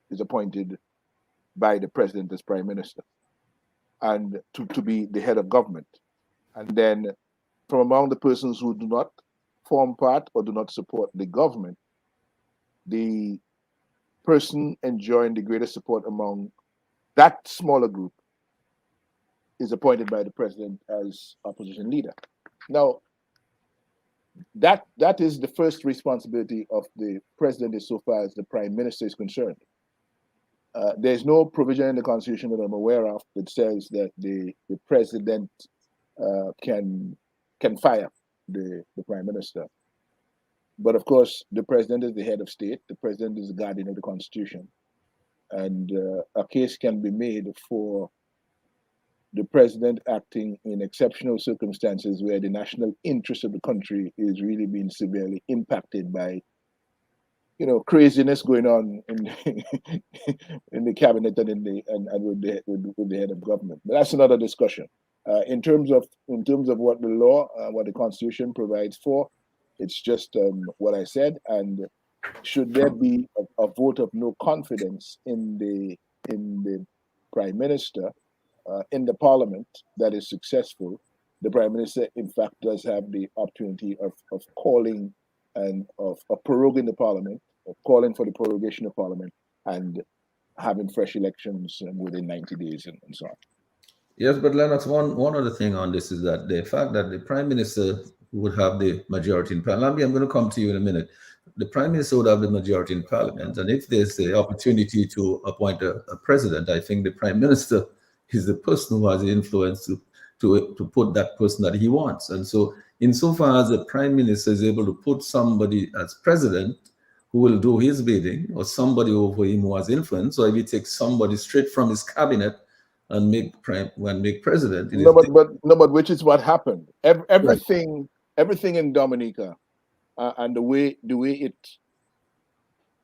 is appointed by the president as prime minister, and to be the head of government. And then from among the persons who do not form part or do not support the government, the person enjoying the greatest support among that smaller group is appointed by the president as opposition leader. Now, that is the first responsibility of the president insofar as the prime minister is concerned. There's no provision in the Constitution that I'm aware of that says that the president can fire the prime minister. But of course, the president is the head of state. The president is the guardian of the Constitution. And a case can be made for the president acting in exceptional circumstances where the national interest of the country is really being severely impacted by, craziness going on in the cabinet and with the head of government. But that's another discussion. In terms of what the law, what the Constitution provides for, it's just what I said. And should there be a vote of no confidence in the prime minister, in the parliament that is successful, the prime minister, in fact, does have the opportunity of calling and of proroguing the parliament, of calling for the prorogation of parliament, and having fresh elections within 90 days and so on. Yes, but Lennox, one other thing on this is that the fact that the prime minister would have the majority in parliament. I'm going to come to you in a minute. The prime minister would have the majority in parliament, and if there's the opportunity to appoint a president, I think the prime minister is the person who has the influence to put that person that he wants. And so insofar as the prime minister is able to put somebody as president who will do his bidding, or somebody over him who has influence, or if he takes somebody straight from his cabinet and make president. But which is what happened. Right. Everything in Dominica and the way it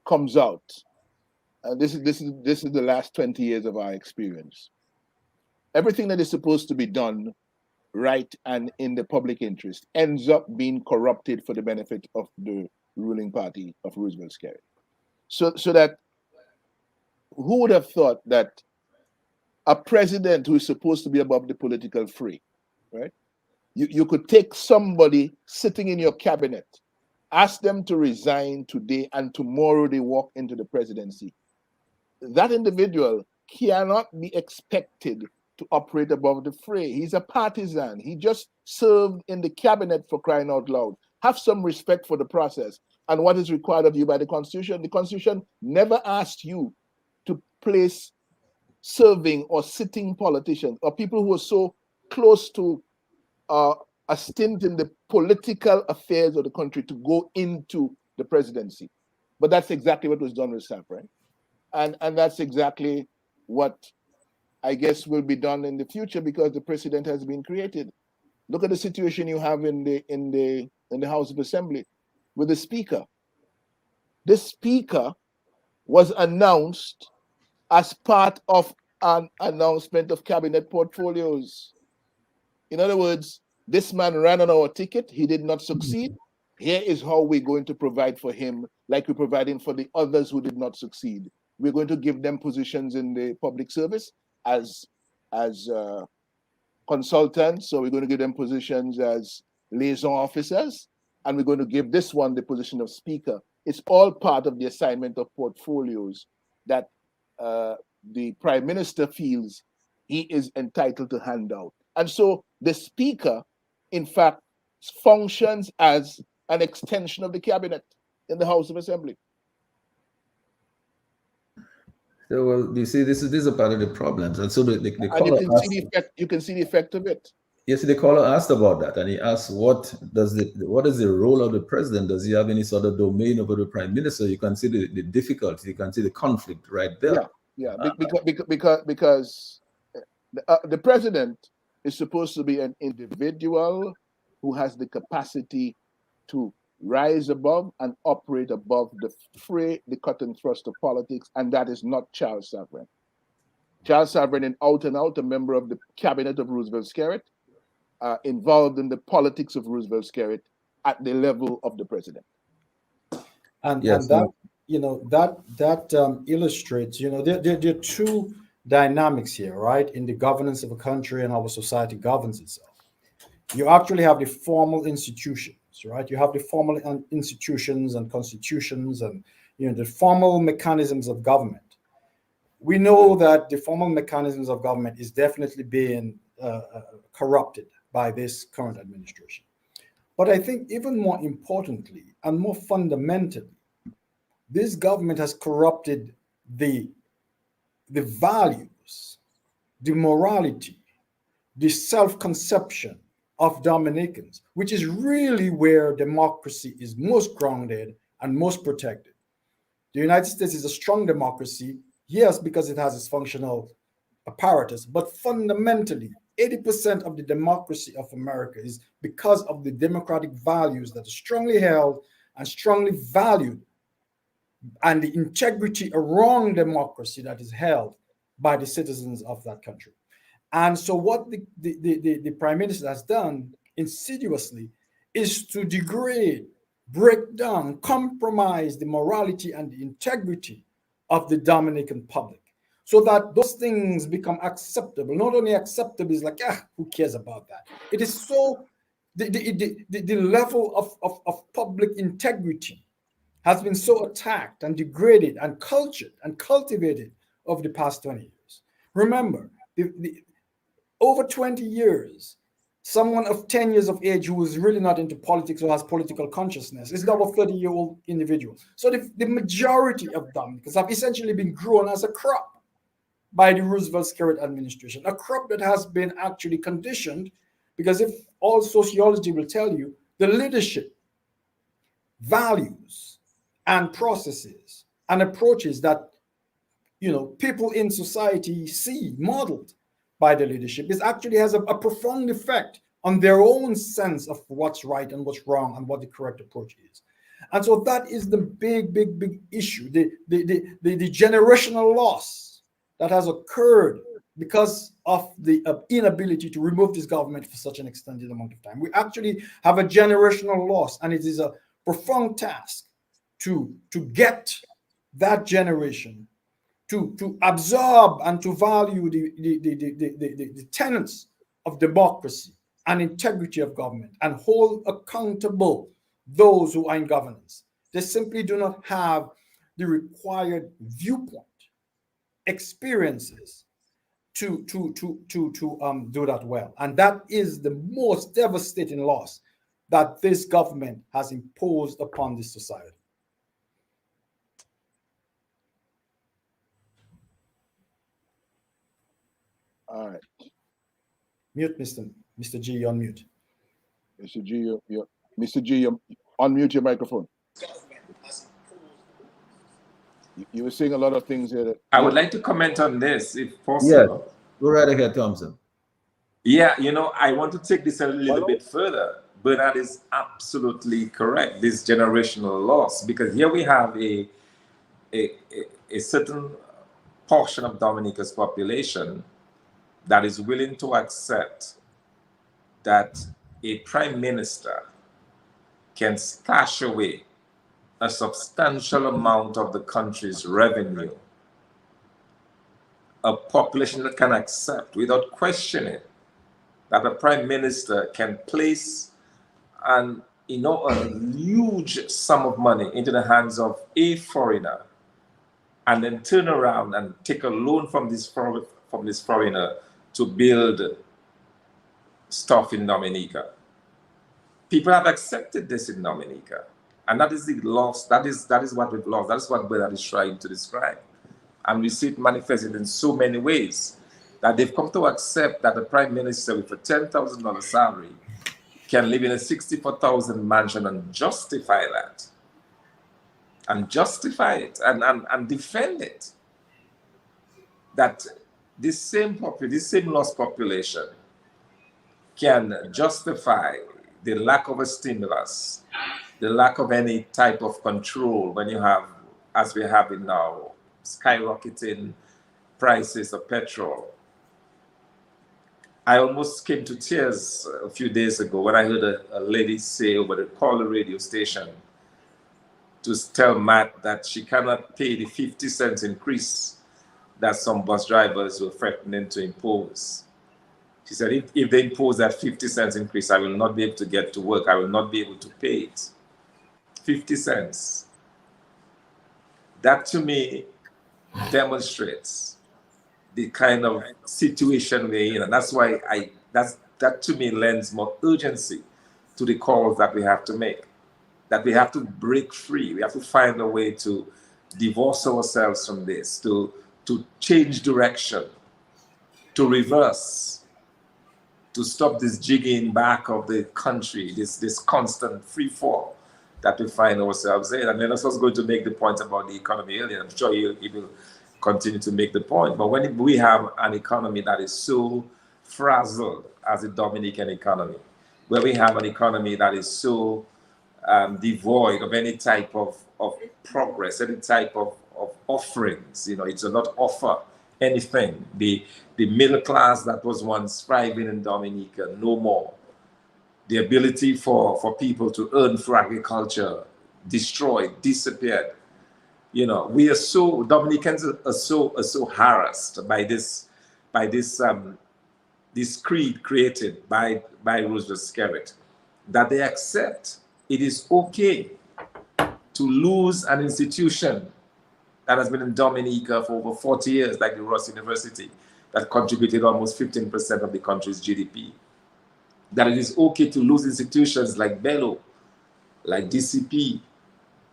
comes out. This is the last 20 years of our experience. Everything that is supposed to be done right and in the public interest ends up being corrupted for the benefit of the ruling party of Roosevelt Skerrit. So that who would have thought that a president who is supposed to be above the political fray, right? You could take somebody sitting in your cabinet, ask them to resign today, and tomorrow they walk into the presidency. That individual cannot be expected to operate above the fray. He's a partisan. He just served in the cabinet, for crying out loud. Have some respect for the process and what is required of you by the Constitution. The Constitution never asked you to place serving or sitting politicians or people who are so close to a stint in the political affairs of the country to go into the presidency. But that's exactly what was done with Safran. And that's exactly what I guess will be done in the future because the precedent has been created. Look at the situation you have in the House of Assembly with the Speaker. The Speaker was announced as part of an announcement of cabinet portfolios. In other words, this man ran on our ticket. He did not succeed. Here is how we're going to provide for him, like we're providing for the others who did not succeed. We're going to give them positions in the public service as consultants. So we're going to give them positions as liaison officers, and we're going to give this one the position of speaker. It's all part of the assignment of portfolios that the prime minister feels he is entitled to hand out. And so the speaker, in fact, functions as an extension of the cabinet in the House of Assembly. So, well, you see, this is a part of the problems, and so the caller you can see the effect of it. Yes, the caller asked about that, and he asked, what is the role of the president? Does he have any sort of domain over the prime minister? You can see the difficulty, you can see the conflict right there. Yeah, because the president is supposed to be an individual who has the capacity to rise above and operate above the fray, the cut and thrust of politics, and that is not Charles Safran. Charles Safran is out and out a member of the cabinet of Roosevelt Skerrit, involved in the politics of Roosevelt Skerrit at the level of the president. And that illustrates, there are two dynamics here, right? In the governance of a country and how a society governs itself. You actually have the formal institutions, right? You have the formal institutions and constitutions and the formal mechanisms of government. We know that the formal mechanisms of government is definitely being corrupted by this current administration. But I think even more importantly and more fundamentally, this government has corrupted the values, the morality, the self-conception of Dominicans, which is really where democracy is most grounded and most protected. The United States is a strong democracy, yes, because it has its functional apparatus, but fundamentally, 80% of the democracy of America is because of the democratic values that are strongly held and strongly valued, and the integrity around democracy that is held by the citizens of that country. And so what the prime minister has done insidiously is to degrade, break down, compromise the morality and the integrity of the Dominican public so that those things become acceptable. Not only acceptable, it's like, who cares about that? It is so, the level of public integrity has been so attacked and degraded and cultured and cultivated over the past 20 years. Remember, over 20 years, someone of 10 years of age who is really not into politics or has political consciousness is now a 30-year-old individual. So the majority of Dominicans have essentially been grown as a crop. by the Roosevelt-Skerritt administration, a crop that has been actually conditioned, because if all sociology will tell you, the leadership, values, and processes and approaches that people in society see modeled by the leadership is actually has a profound effect on their own sense of what's right and what's wrong and what the correct approach is. And so that is the big issue, the generational loss that has occurred because of the inability to remove this government for such an extended amount of time. We actually have a generational loss, and it is a profound task to get that generation to absorb and to value the tenets of democracy and integrity of government and hold accountable those who are in governance. They simply do not have the required viewpoint, experiences to do that well. And that is the most devastating loss that this government has imposed upon this society. All right. Mute, Mr. G, on mute. Mr. G, Mr. G, unmute your microphone. You were saying a lot of things here. I would like to comment on this, if possible. Yes, go right ahead, Thomson. Yeah, I want to take this a little bit further. Bernard is absolutely correct, this generational loss, because here we have a certain portion of Dominica's population that is willing to accept that a prime minister can stash away a substantial amount of the country's revenue. A population that can accept without questioning that a prime minister can place a huge sum of money into the hands of a foreigner and then turn around and take a loan from this foreigner to build stuff in Dominica. People have accepted this in Dominica. And that is the loss. That is what we've lost. That is what Bernard is trying to describe. And we see it manifested in so many ways that they've come to accept that the prime minister with a $10,000 salary can live in a $64,000 mansion and justify that. And justify it and defend it. That this same lost population can justify the lack of a stimulus, the lack of any type of control when you have, as we have it now, skyrocketing prices of petrol. I almost came to tears a few days ago when I heard a lady say over the caller radio station to tell Matt that she cannot pay the 50 cents increase that some bus drivers were threatening to impose. She said, if they impose that 50 cents increase, I will not be able to get to work. I will not be able to pay it. 50 cents. That to me demonstrates the kind of situation we're in. And that's why that to me lends more urgency to the calls that we have to make, that we have to break free. We have to find a way to divorce ourselves from this, to change direction, to reverse, to stop this jigging back of the country, this constant free fall that we find ourselves in. And Lennox was going to make the point about the economy earlier. I'm sure he will continue to make the point. But when we have an economy that is so frazzled as the Dominican economy, where we have an economy that is so devoid of any type of progress, any type of offerings, it does not offer anything. The middle class that was once thriving in Dominica, no more. The ability for people to earn through agriculture destroyed, disappeared. Dominicans are so harassed by this creed created by Roosevelt-Skerritt that they accept it is okay to lose an institution that has been in Dominica for over 40 years, like the Ross University, that contributed almost 15% of the country's GDP. That it is okay to lose institutions like Bello, like DCP,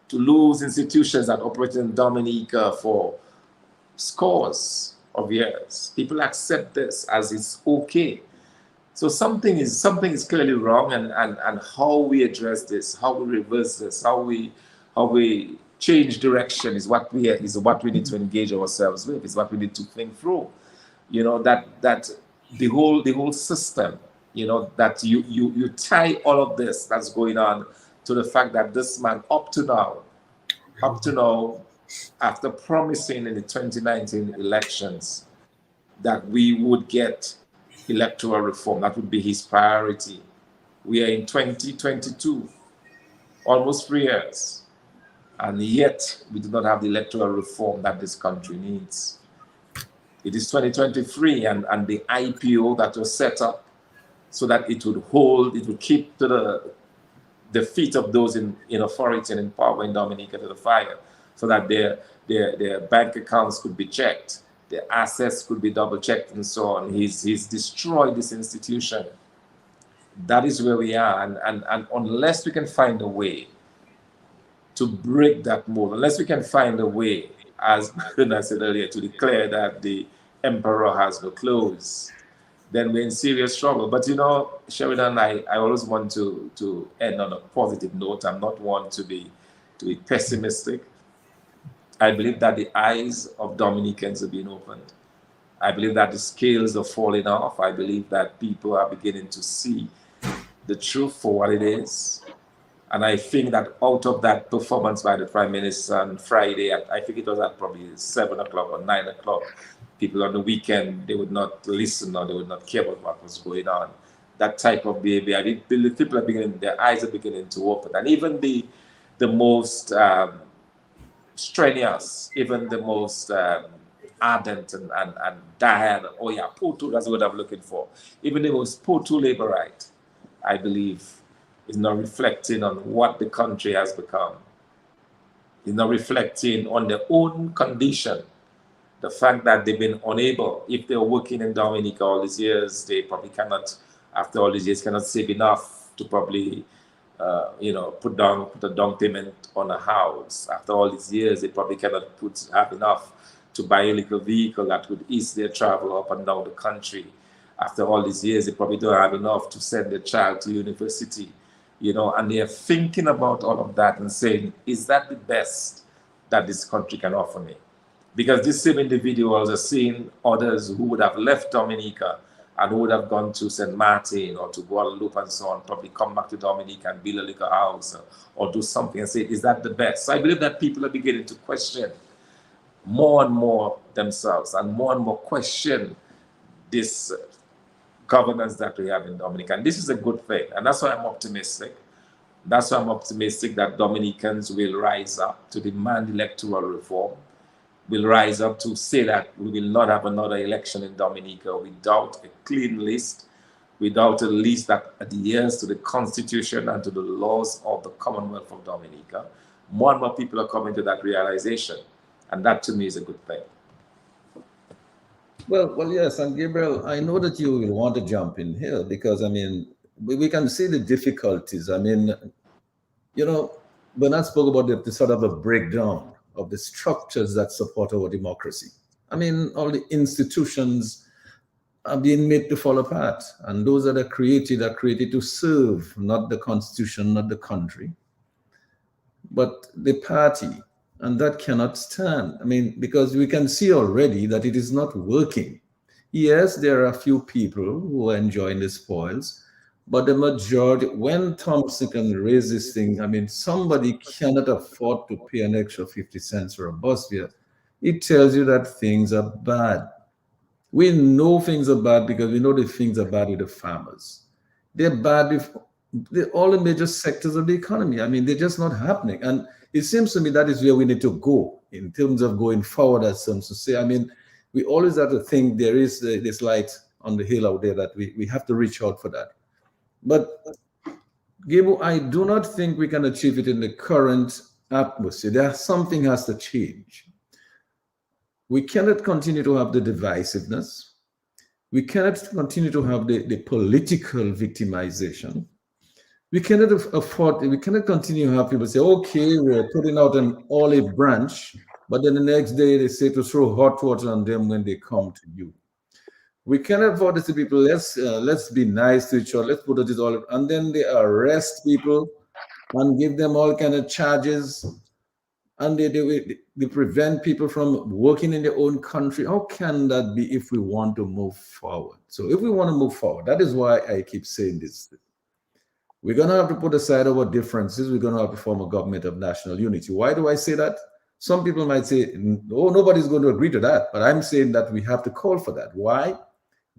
to lose institutions that operate in Dominica for scores, of years. People accept this as it's okay. So something is clearly wrong, and how we address this, how we reverse this, how we change direction is what we need to engage ourselves with, is what we need to think through. That the whole system, that you tie all of this that's going on to the fact that this man up to now, after promising in the 2019 elections that we would get electoral reform, that would be his priority. We are in 2022, almost 3 years, and yet we do not have the electoral reform that this country needs. It is 2023, and the IPO that was set up so that it would keep to the feet of those in authority and in power in Dominica to the fire, so that their bank accounts could be checked, their assets could be double checked, and so on. He's destroyed this institution. That is where we are, and unless we can find a way to break that mold, unless we can find a way, as I said earlier, to declare that the emperor has no clothes, then we're in serious trouble. But Sheridan, I always want to end on a positive note. I'm not one to be pessimistic. I believe that the eyes of Dominicans are being opened. I believe that the scales are falling off. I believe that people are beginning to see the truth for what it is. And I think that out of that performance by the Prime Minister on Friday, I think it was at probably 7 o'clock or 9 o'clock, people on the weekend, they would not listen or they would not care about what was going on. That type of behavior, I believe people are their eyes are beginning to open. And even the most strenuous, even the most ardent and diehard, Potu, that's what I'm looking for. Even the most Potu laborite, I believe, is not reflecting on what the country has become. Is not reflecting on their own condition. The fact that they've been unable, if they're working in Dominica all these years, they probably cannot, after all these years, cannot save enough to probably, put a down payment on a house. After all these years, they probably cannot have enough to buy a little vehicle that would ease their travel up and down the country. After all these years, they probably don't have enough to send their child to university, and they are thinking about all of that and saying, is that the best that this country can offer me? Because these same individuals are seeing others who would have left Dominica and who would have gone to St. Martin or to Guadeloupe and so on, probably come back to Dominica and build a little house or do something and say, is that the best? So I believe that people are beginning to question more and more themselves and more question this governance that we have in Dominica. And this is a good thing. And that's why I'm optimistic. That's why I'm optimistic that Dominicans will rise up to demand electoral reform, will rise up to say that we will not have another election in Dominica without a clean list, without a list that adheres to the Constitution and to the laws of the Commonwealth of Dominica. More and more people are coming to that realization. And that to me is a good thing. Well, yes, and Gabriel, I know that you will want to jump in here because, we can see the difficulties. Bernard spoke about the sort of a breakdown of the structures that support our democracy. All the institutions are being made to fall apart, and those that are created to serve not the Constitution, not the country, but the party. And that cannot stand. Because we can see already that it is not working. Yes, there are a few people who are enjoying the spoils, but the majority, when Thomson can raise this thing, somebody cannot afford to pay an extra 50 cents for a bus fare. It tells you that things are bad. We know things are bad because we know the things are bad with the farmers. They're bad with all the major sectors of the economy. They're just not happening. And it seems to me that is where we need to go in terms of going forward, as some to say. We always have to think there is this light on the hill out there that we have to reach out for that. But, Gabriel, I do not think we can achieve it in the current atmosphere. Something has to change. We cannot continue to have the divisiveness. We cannot continue to have the political victimization. We cannot continue to have people say, okay, we're putting out an olive branch But then the next day they say to throw hot water on them when they come to you. We cannot afford this to people. Let's be nice to each other. Let's put it all, and then they arrest people and give them all kind of charges, and they prevent people from working in their own country. How can that be if we want to move forward? So if we want to move forward, that is why I keep saying this. We're going to have to put aside our differences. We're going to have to form a government of national unity. Why do I say that? Some people might say, oh, nobody's going to agree to that. But I'm saying that we have to call for that. Why?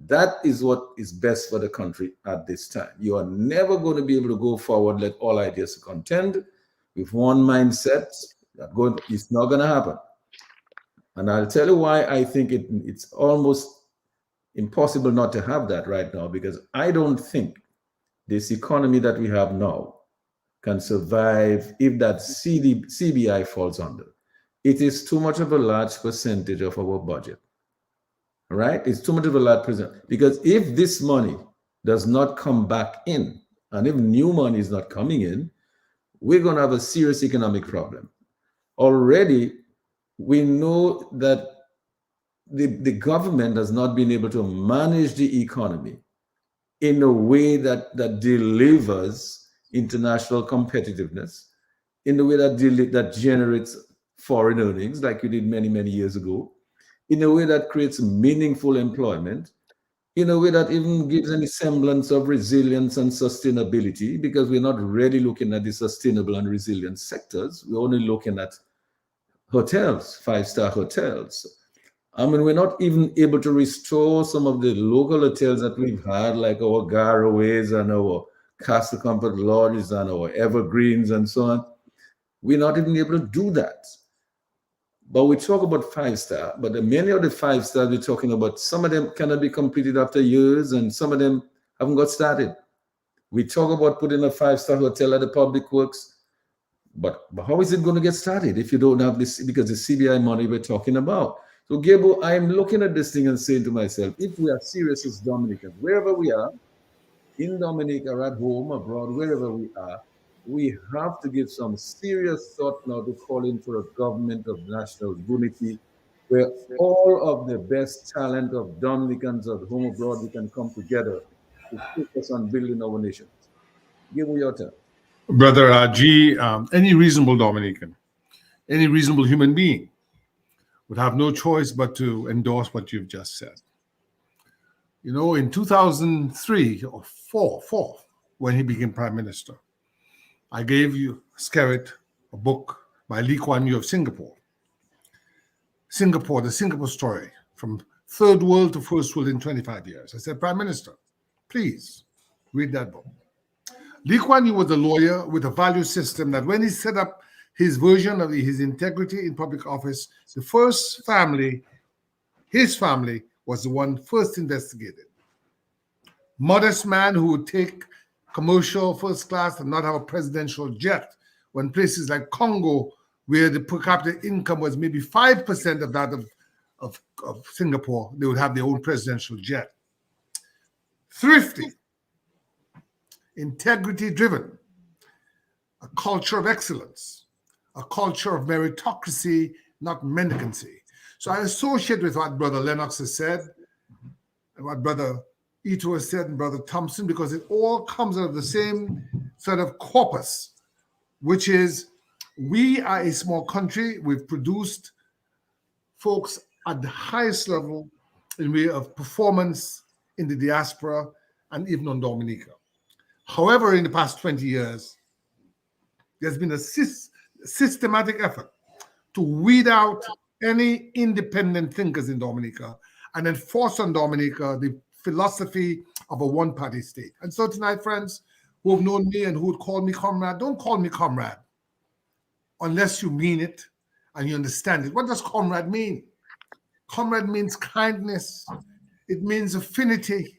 That is what is best for the country at this time. You are never going to be able to go forward, let all ideas contend with one mindset. It's not going to happen. And I'll tell you why I think it's almost impossible not to have that right now, because I don't think this economy that we have now can survive if that CBI falls under. It is too much of a large percentage of our budget. Right? It's too much of a large percentage. Because if this money does not come back in, and if new money is not coming in, we're going to have a serious economic problem. Already, we know that the government has not been able to manage the economy in a way that delivers international competitiveness, in a way that generates foreign earnings, like you did many, many years ago, in a way that creates meaningful employment, in a way that even gives any semblance of resilience and sustainability, because we're not really looking at the sustainable and resilient sectors. We're only looking at hotels, five-star hotels. I mean, we're not even able to restore some of the local hotels that we've had, like our Garaways and our Castle Comfort Lodges and our Evergreens and so on. We're not even able to do that. But we talk about five-star, but many of the five-stars we're talking about, some of them cannot be completed after years, and some of them haven't got started. We talk about putting a five-star hotel at the public works, but how is it going to get started if you don't have this, because the CBI money we're talking about? So, Gabriel, I'm looking at this thing and saying to myself, if we are serious as Dominicans, wherever we are, in Dominica or at home, abroad, wherever we are, we have to give some serious thought now to calling for a government of national unity, where all of the best talent of Dominicans at home, abroad, we can come together to focus on building our nation. Give me your turn. Brother G, any reasonable Dominican, any reasonable human being would have no choice but to endorse what you've just said. You know, in 2003 or 4, when he became prime minister, I gave you, Skerritt, a book by Lee Kuan Yew of Singapore. Singapore, the Singapore story, from third world to first world in 25 years. I said, Prime Minister, please read that book. Lee Kuan Yew was a lawyer with a value system that when he set up his version of his integrity in public office, the first family, his family, was the one first investigated. Modest man who would take commercial first class and not have a presidential jet, when places like Congo, where the per capita income was maybe 5% of that of Singapore, they would have their own presidential jet. Thrifty, integrity driven, a culture of excellence, a culture of meritocracy, not mendicancy. So I associate with what Brother Lennox has said, and what Brother Ito has said, and Brother Thomson, because it all comes out of the same sort of corpus, which is we are a small country. We've produced folks at the highest level in way of performance in the diaspora and even on Dominica. However, in the past 20 years, there's been a systematic effort to weed out any independent thinkers in Dominica and enforce on Dominica the philosophy of a one-party state. And so tonight, friends who have known me and who would call me comrade, don't call me comrade unless you mean it and you understand it. What does comrade mean? Comrade means kindness. It means affinity.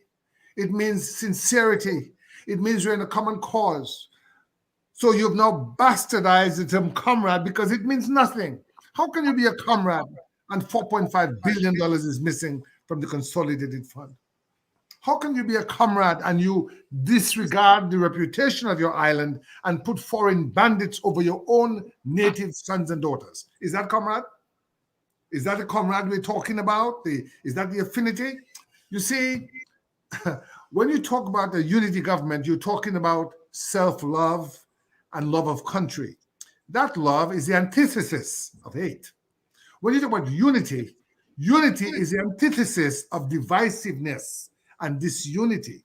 It means sincerity. It means you're in a common cause. So you've now bastardized the term comrade because it means nothing. How can you be a comrade and $4.5 billion is missing from the consolidated fund? How can you be a comrade and you disregard the reputation of your island and put foreign bandits over your own native sons and daughters? Is that comrade? Is that the comrade we're talking about? Is that the affinity? You see, when you talk about the unity government, you're talking about self-love and love of country. That love is the antithesis of hate. When you talk about unity, unity is the antithesis of divisiveness and disunity.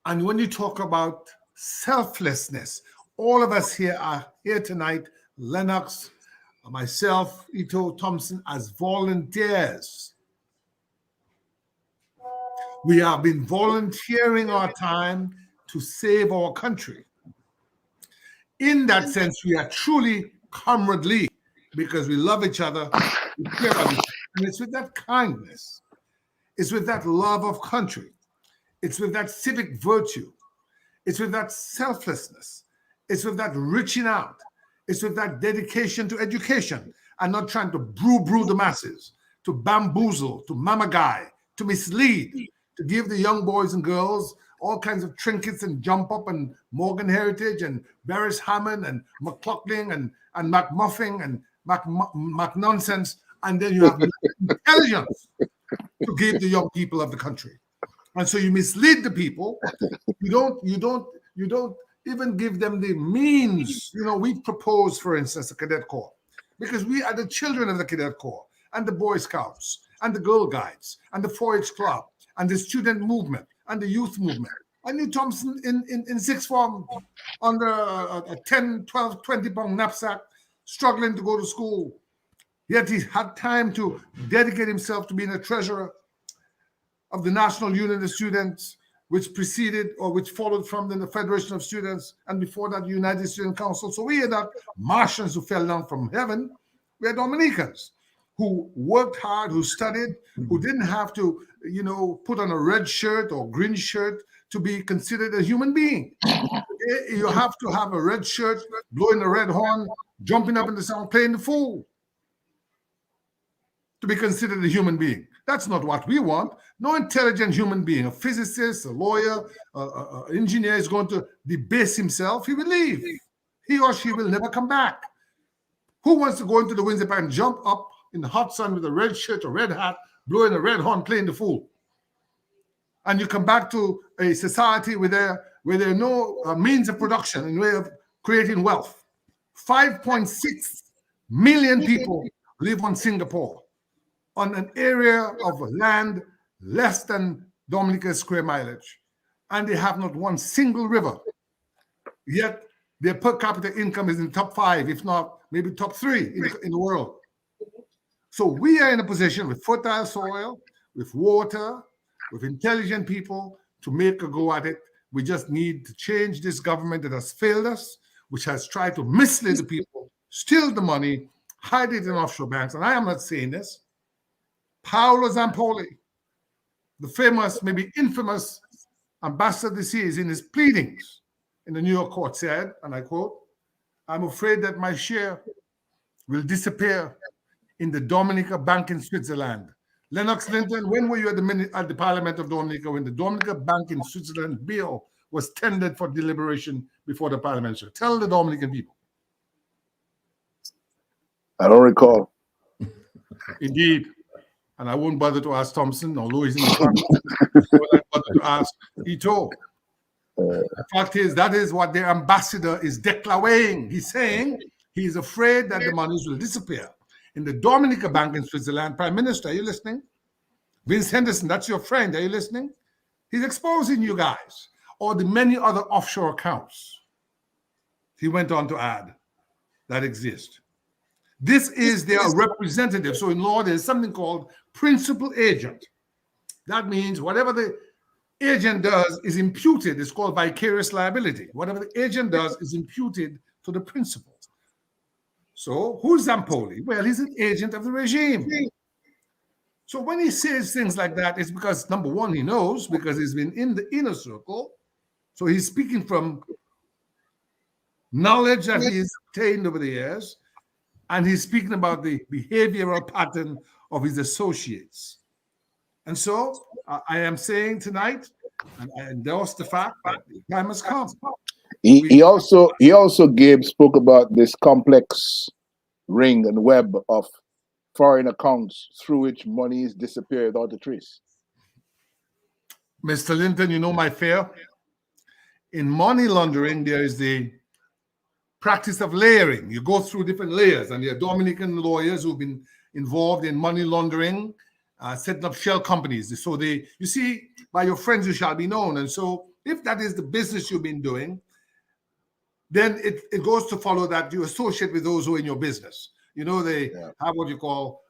And when you talk about selflessness, all of us here are here tonight, Lennox, myself, Hurtault, Thomson, as volunteers. We have been volunteering our time to save our country. In that sense, we are truly comradely because we love each other, we care about each other. And it's with that kindness, it's with that love of country, it's with that civic virtue, it's with that selflessness, it's with that reaching out, it's with that dedication to education and not trying to brew the masses, to bamboozle, to mamaguy, to mislead, to give the young boys and girls all kinds of trinkets and jump up and Morgan Heritage and Beres Hammond and McLaughlin and McMuffin and McNonsense, and then you have intelligence to give the young people of the country. And so you mislead the people. You don't even give them the means. You know, we propose, for instance, a cadet corps because we are the children of the cadet corps and the Boy Scouts and the Girl Guides and the 4-H club and the student movement and the youth movement. I knew Thomson in sixth form under a 10, 12, 20-pound knapsack, struggling to go to school. Yet he had time to dedicate himself to being a treasurer of the National Union of Students, which preceded or which followed from the Federation of Students, and before that, the United Student Council. So we are not Martians who fell down from heaven. We are Dominicans who worked hard, who studied, who didn't have to, you know, put on a red shirt or green shirt to be considered a human being. You have to have a red shirt, blowing a red horn, jumping up in the sound, playing the fool to be considered a human being. That's not what we want. No intelligent human being, a physicist, a lawyer, an engineer is going to debase himself. He will leave. He or she will never come back. Who wants to go into the Windsor and jump up in the hot sun with a red shirt or red hat, blowing a red horn, playing the fool? And you come back to a society where there are no means of production in way of creating wealth. 5.6 million people live on Singapore, on an area of land less than Dominica's square mileage. And they have not one single river. Yet their per capita income is in the top 5, if not maybe top 3 in the world. So we are in a position with fertile soil, with water, with intelligent people to make a go at it. We just need to change this government that has failed us, which has tried to mislead the people, steal the money, hide it in offshore banks. And I am not saying this. Paolo Zampoli, the famous, maybe infamous ambassador this year, is in his pleadings in the New York court said, and I quote, "I'm afraid that my share will disappear in the Dominica Bank in Switzerland." Lennox, Linton, when were you at the Parliament of Dominica when the Dominica Bank in Switzerland bill was tendered for deliberation before the Parliament? So tell the Dominican people. I don't recall. Indeed. And I won't bother to ask Thomson, although he's in the Parliament. I won't bother to ask Hurtault. The fact is, that is what their ambassador is declaring. He's saying he's afraid that the monies will disappear. In the Dominica Bank in Switzerland, Prime Minister, are you listening? Vince Henderson, that's your friend, are you listening? He's exposing you guys, or the many other offshore accounts, he went on to add, that exist. This is their representative. So in law, there's something called principal agent. That means whatever the agent does is imputed. It's called vicarious liability. Whatever the agent does is imputed to the principal. So who's Zampoli? Well, he's an agent of the regime. So when he says things like that, it's because, number one, he knows, because he's been in the inner circle. So he's speaking from knowledge that he's obtained over the years, and he's speaking about the behavioral pattern of his associates. And so I am saying tonight, and I endorse the fact that the time has come. He also spoke about this complex ring and web of foreign accounts through which money is disappeared without a trace. Mr. Linton, you know my fear. In money laundering, there is the practice of layering. You go through different layers, and there are Dominican lawyers who've been involved in money laundering, setting up shell companies. So you see, by your friends you shall be known. And so if that is the business you've been doing, then it goes to follow that you associate with those who are in your business. You know, they have what you call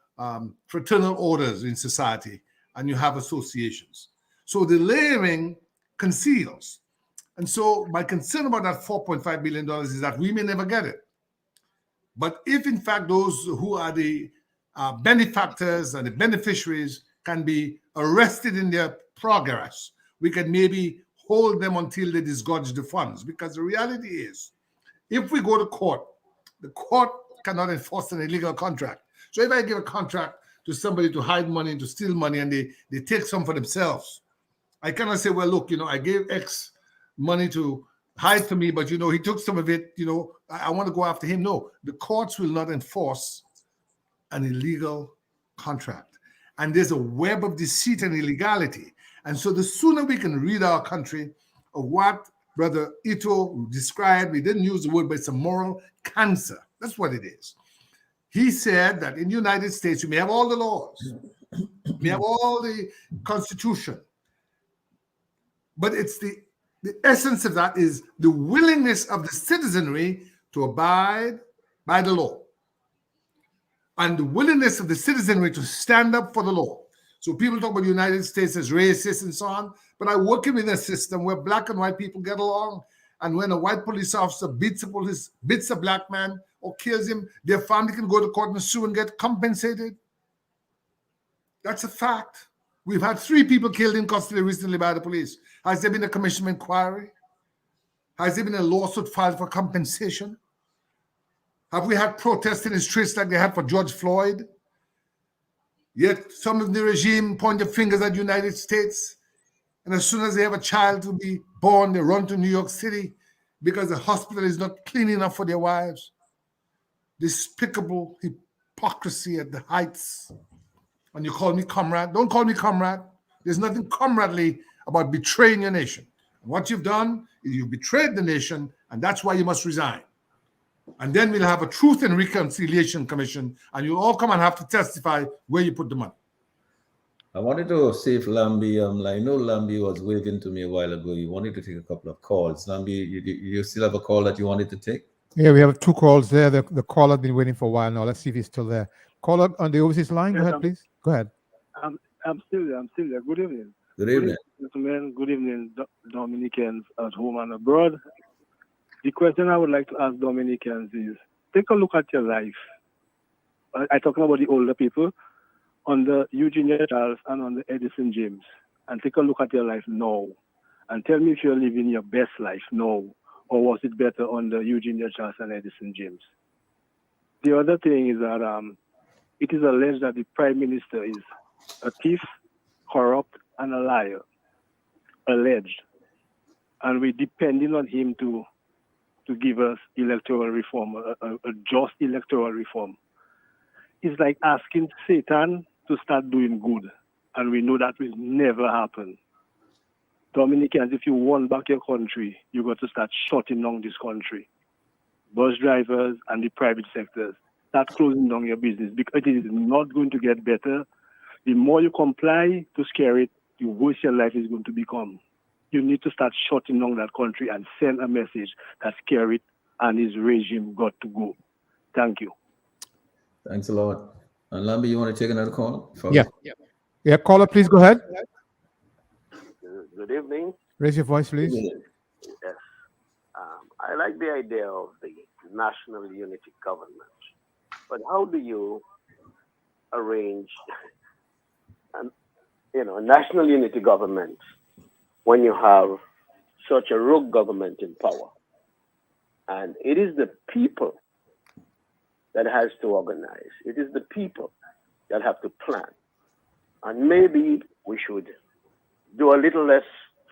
fraternal orders in society, and you have associations. So the layering conceals. And so my concern about that $4.5 billion is that we may never get it. But if, in fact, those who are the benefactors and the beneficiaries can be arrested in their progress, we can maybe hold them until they disgorge the funds. Because the reality is, if we go to court, the court cannot enforce an illegal contract. So if I give a contract to somebody to hide money, to steal money, and they take some for themselves, I cannot say, well, look, I gave X money to hide for me, but, he took some of it, I want to go after him. No, the courts will not enforce an illegal contract. And there's a web of deceit and illegality. And so the sooner we can rid our country of what Brother Ito described, he didn't use the word, but it's a moral cancer. That's what it is. He said that in the United States, you may have all the laws, you may have all the Constitution, but it's the essence of that is the willingness of the citizenry to abide by the law and the willingness of the citizenry to stand up for the law. So people talk about the United States as racist and so on, but I work in a system where black and white people get along, and when a white police officer beats a black man or kills him, their family can go to court and sue and get compensated. That's a fact. We've had 3 people killed in custody recently by the police. Has there been a commission of inquiry? Has there been a lawsuit filed for compensation? Have we had protests in the streets like they had for George Floyd? Yet some of the regime point their fingers at the United States, and as soon as they have a child to be born, they run to New York City because the hospital is not clean enough for their wives. Despicable hypocrisy at the heights. And you call me comrade. Don't call me comrade. There's nothing comradely about betraying your nation. And what you've done is you've betrayed the nation, and that's why you must resign. And then we'll have a Truth and Reconciliation Commission, and you'll all come and have to testify where you put the money. I wanted to see if Lambi, I know Lambi was waving to me a while ago. You wanted to take a couple of calls. Lambi, you still have a call that you wanted to take? Yeah, we have 2 calls there. The caller has been waiting for a while now. Let's see if he's still there. Caller on the overseas line. Go ahead, please. Go ahead. I'm still there. Good evening. Good evening. Gentlemen. Good evening, Dominicans at home and abroad. The question I would like to ask Dominicans is, take a look at your life. I'm talking about the older people on the Eugenia Charles and on the Edison James. And take a look at your life now. And tell me if you're living your best life now, or was it better on the Eugenia Charles and Edison James? The other thing is that it is alleged that the Prime Minister is a thief, corrupt, and a liar. Alleged. And we're depending on him to give us electoral reform, a just electoral reform. It's like asking Satan to start doing good. And we know that will never happen. Dominicans, if you want back your country, you got to start shutting down this country. Bus drivers and the private sectors, start closing down your business because it is not going to get better. The more you comply to scare it, the worse your life is going to become. You need to start shutting down that country and send a message that scare it and his regime got to go. Thank you. Thanks a lot. And Lambi, you want to take another call? Yeah, caller, please go ahead. Good evening. Raise your voice, please. Yes. I like the idea of the national unity government. But how do you arrange a national unity government when you have such a rogue government in power? And it is the people that has to organize. It is the people that have to plan. And maybe we should do a little less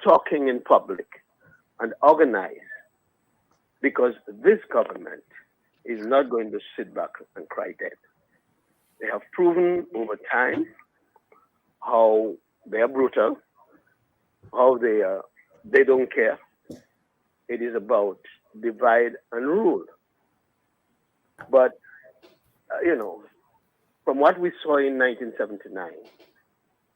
talking in public and organize, because this government is not going to sit back and cry dead. They have proven over time how they are brutal, how they don't care. It is about divide and rule. But, from what we saw in 1979,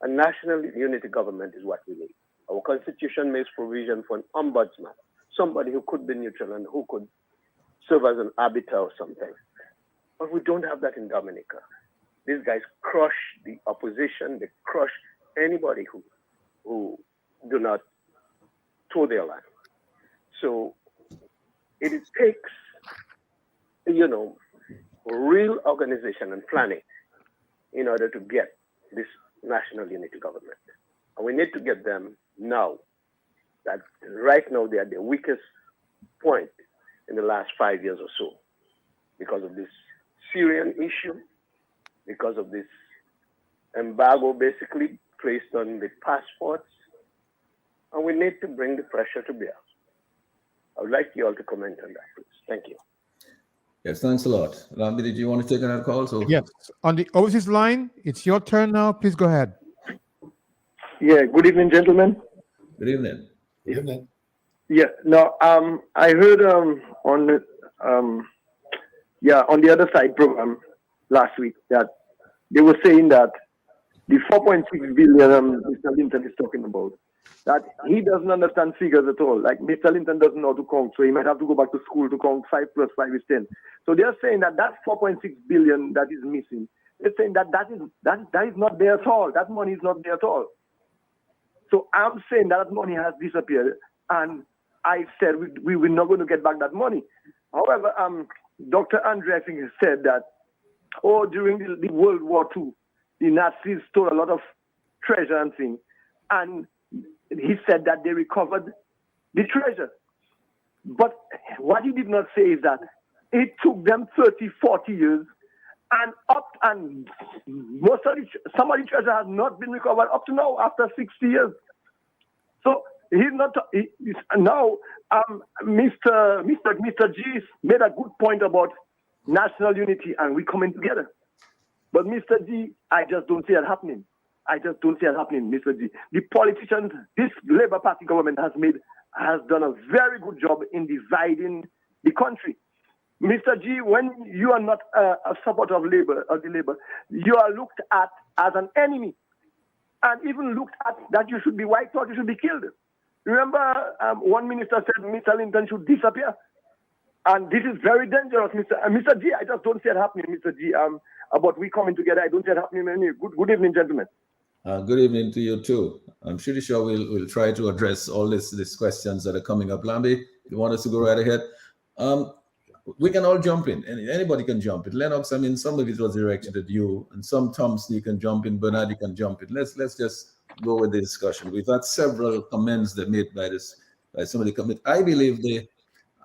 a national unity government is what we need. Our constitution makes provision for an ombudsman, somebody who could be neutral and who could serve as an arbiter or something. But we don't have that in Dominica. These guys crush the opposition. They crush anybody who do not toe their line. So it takes, real organization and planning in order to get this national unity government. And we need to get them now. That right now they are the weakest point in the last 5 years or so because of this Syrian issue, because of this embargo basically placed on the passports. And we need to bring the pressure to bear. I would like you all to comment on that, please. Thank you. Yes, thanks a lot. Lambi, did you want to take another call? So Yes. On the overseas line, it's your turn now. Please go ahead. Yeah, good evening, gentlemen. Good evening. Good evening. Yeah, no, I heard on the other side program last week that they were saying that the 4.6 billion Mr. Linton is talking about, that he doesn't understand figures at all. Like Mr. Linton doesn't know how to count, so he might have to go back to school to count 5 plus 5 is 10. So they're saying that 4.6 billion that is missing, they're saying that is not there at all. That money is not there at all. So I'm saying that money has disappeared, and I said we were not going to get back that money. However, Dr. Andre, I think, said that, during the World War II, the Nazis stole a lot of treasure and things, and he said that they recovered the treasure. But what he did not say is that it took them 30, 40 years, and some of the treasure has not been recovered up to now after 60 years. So he's not. Now, Mr. G made a good point about national unity and we coming together. But Mr. G, I just don't see it happening. Mr. G. The politicians, this Labour Party government has done a very good job in dividing the country. Mr. G, when you are not a supporter of the Labour, you are looked at as an enemy, and even looked at that you should be wiped out, you should be killed. Remember, one minister said Mr. Linton should disappear, and this is very dangerous, Mr. G. I just don't see it happening, Mr. G. About we coming together, I don't see it happening. Good evening, gentlemen. Good evening to you too. I'm pretty sure we'll try to address all these questions that are coming up. Lambi, you want us to go right ahead? We can all jump in. Anybody can jump in. Lennox, I mean, some of it was directed at you, and some Thomson, you can jump in. Bernard, you can jump in. Let's just go with the discussion. We've had several comments that made by somebody comment. I believe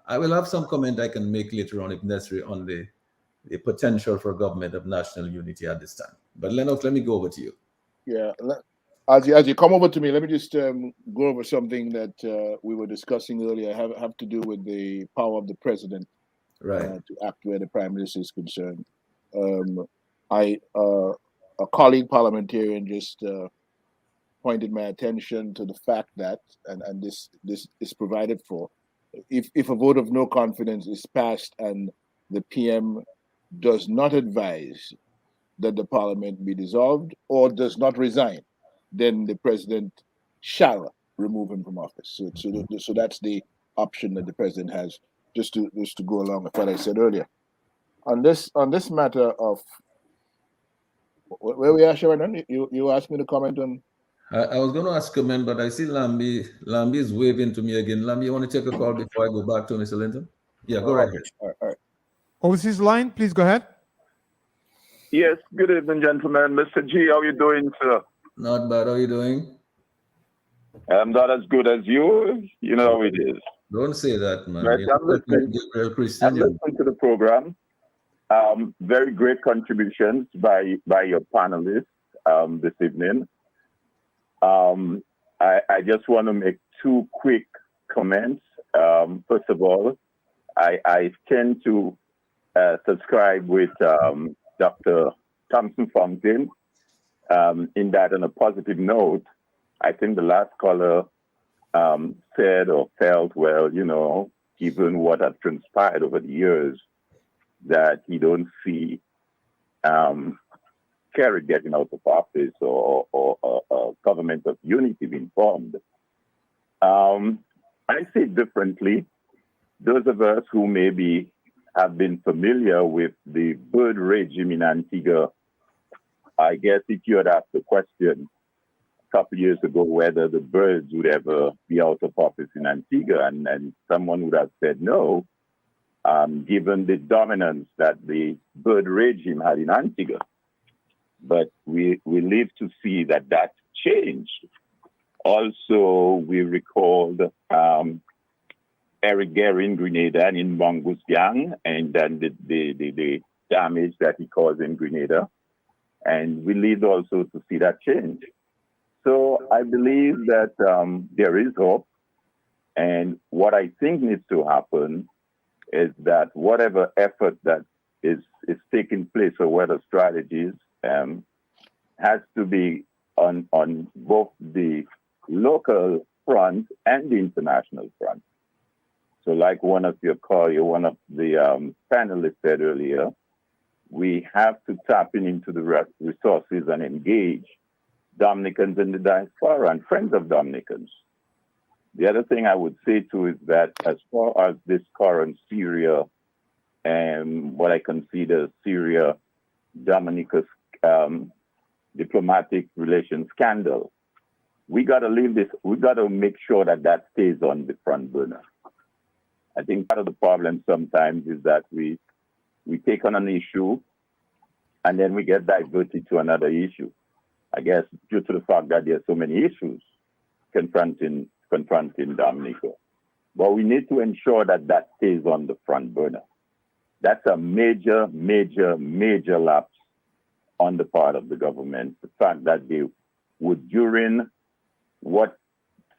I will have some comment I can make later on if necessary on the potential for government of national unity at this time. But Lennox, let me go over to you. Yeah, as you come over to me, let me just go over something that we were discussing earlier. Have to do with the power of the president, right, to act where the prime minister is concerned. A colleague parliamentarian just pointed my attention to the fact that, and this is provided for, if a vote of no confidence is passed and the PM does not advise that the parliament be dissolved or does not resign, then the president shall remove him from office. So that's the option that the president has, just to go along with what I said earlier. On this matter of where we are, Sheridan, you asked me to comment on. I was going to ask a comment, but I see Lambi is waving to me again. Lambi, you want to take a call before I go back to Mr. Linton? Yeah, go right ahead. All right. Overseas line, please go ahead. Yes, good evening, gentlemen. Mr. G, how are you doing, sir? Not bad. How are you doing? I'm not as good as you. You know how it is. Don't say that, man. Right, I'm listening to the program. Very great contributions by your panelists this evening. I just want to make 2 quick comments. First of all, I tend to subscribe with Dr. Thomson Fontaine. In that, on a positive note, I think the last caller said or felt, well, given what has transpired over the years, that he don't see Kerry getting out of office or a government of unity being formed. I say it differently. Those of us who maybe have been familiar with the bird regime in Antigua, I guess if you had asked the question a couple of years ago whether the birds would ever be out of office in Antigua, and someone would have said no, given the dominance that the bird regime had in Antigua. But we live to see that changed. Also, we recalled Eric Gary in Grenada and in Mongoose Yang, and then the damage that he caused in Grenada. And we live also to see that change. So I believe that there is hope. And what I think needs to happen is that whatever effort that is taking place or whether strategies has to be on both the local front and the international front. So like one of the panelists said earlier, we have to tap into the resources and engage Dominicans in the diaspora and friends of Dominicans. The other thing I would say too is that as far as this current Syria and what I consider Syria-Dominica diplomatic relations scandal, we got to leave this. We got to make sure that stays on the front burner. I think part of the problem sometimes is that we take on an issue and then we get diverted to another issue. I guess due to the fact that there are so many issues confronting Dominica. But we need to ensure that stays on the front burner. That's a major, major, major lapse on the part of the government. The fact that they would, during what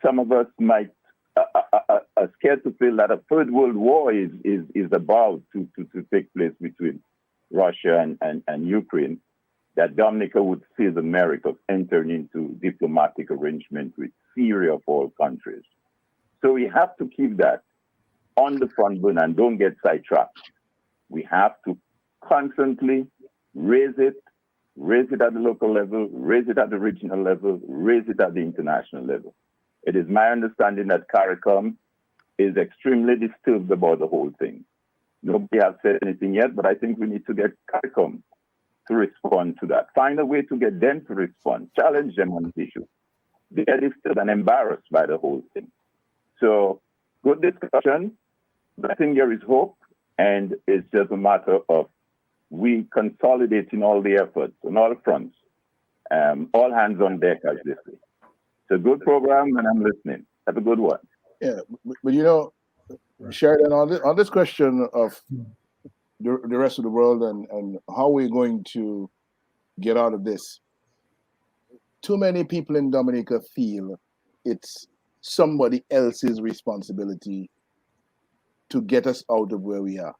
some of us might are scared to feel that a third world war is about to take place between Russia and Ukraine, that Dominica would see the merit of entering into diplomatic arrangement with Syria of all countries. So we have to keep that on the front burner and don't get sidetracked. We have to constantly raise it at the local level, raise it at the regional level, raise it at the international level. It is my understanding that CARICOM is extremely disturbed about the whole thing. Nobody has said anything yet, but I think we need to get CARICOM to respond to that. Find a way to get them to respond, challenge them on the issue. They are disturbed and embarrassed by the whole thing. So, good discussion. I think there is hope, and it's just a matter of we consolidating all the efforts on all fronts, all hands on deck, as they say. It's a good program, and I'm listening. Have a good one. Yeah, but Sheridan, on this question of the rest of the world and how we're going to get out of this, too many people in Dominica feel it's somebody else's responsibility to get us out of where we are.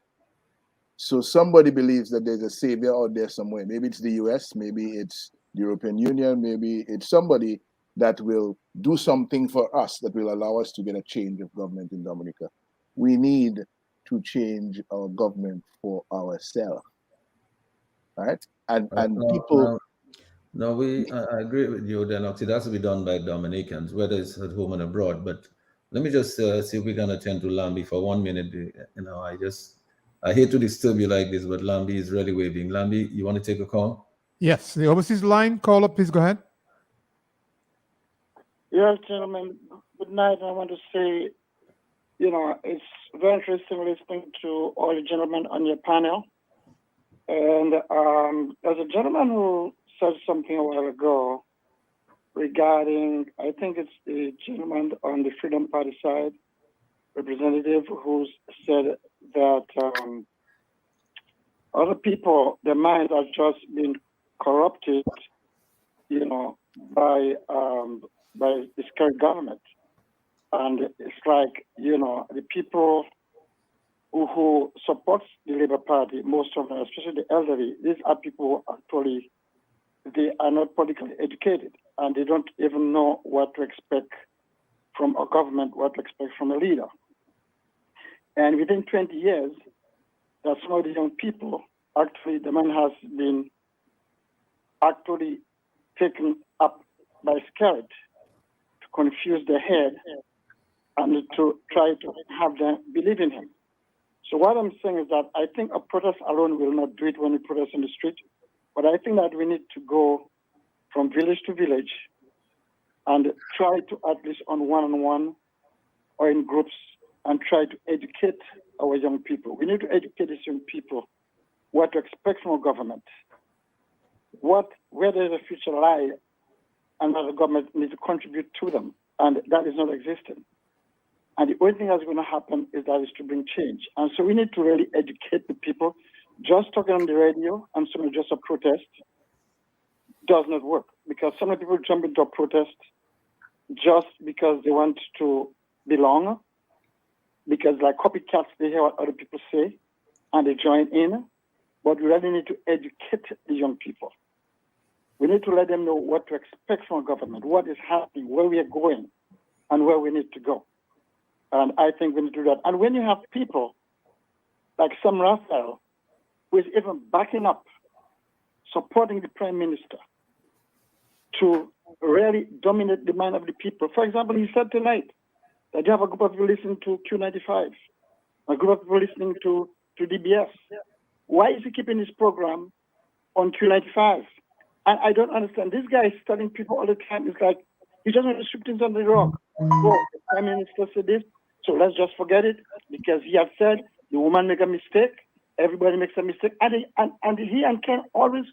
So somebody believes that there's a savior out there somewhere. Maybe it's the US, maybe it's the European Union, maybe it's somebody that will do something for us that will allow us to get a change of government in Dominica. We need to change our government for ourselves, right? And people. I agree with you, Lennox. It has to be done by Dominicans, whether it's at home and abroad. But let me just see if we can attend to Lambi for 1 minute. I hate to disturb you like this, but Lambi is really waving. Lambi, you want to take a call? Yes, the overseas line caller, please go ahead. Yes, gentlemen. Good night. I want to say, it's very interesting listening to all the gentlemen on your panel. And there's a gentleman who said something a while ago regarding, I think it's the gentleman on the Freedom Party side, representative, who said that other people, their minds are just being corrupted, by this current government. And it's like, the people who supports the Labour Party, most of them, especially the elderly, these are people who actually, they are not politically educated, and they don't even know what to expect from a government, what to expect from a leader. And within 20 years, that some of the young people, actually, the man has been actually taken up by spirit to confuse their head and to try to have them believe in him. So what I'm saying is that I think a protest alone will not do it when we protest in the street, but I think that we need to go from village to village and try to, at least on one-on-one or in groups, and try to educate our young people. We need to educate these young people what to expect from a government, where does the future lie, and how the government needs to contribute to them, and that is not existing. And the only thing that's going to happen is to bring change. And so we need to really educate the people. Just talking on the radio and some just a protest does not work, because some people jump into a protest just because they want to belong, because like copycats, they hear what other people say and they join in. But we really need to educate the young people. We need to let them know what to expect from a government, what is happening, where we are going, and where we need to go. And I think we need to do that. And when you have people like Sam Raphael, who is even backing up, supporting the Prime Minister to really dominate the mind of the people. For example, he said tonight that you have a group of people listening to Q95, a group of people listening to DBS. Why is he keeping his program on Q95? And I don't understand. This guy is telling people all the time, it's like he just wants to sweep things under the rug. Oh, the Prime Minister said this, so let's just forget it, because he has said the woman make a mistake, everybody makes a mistake, and he and Ken always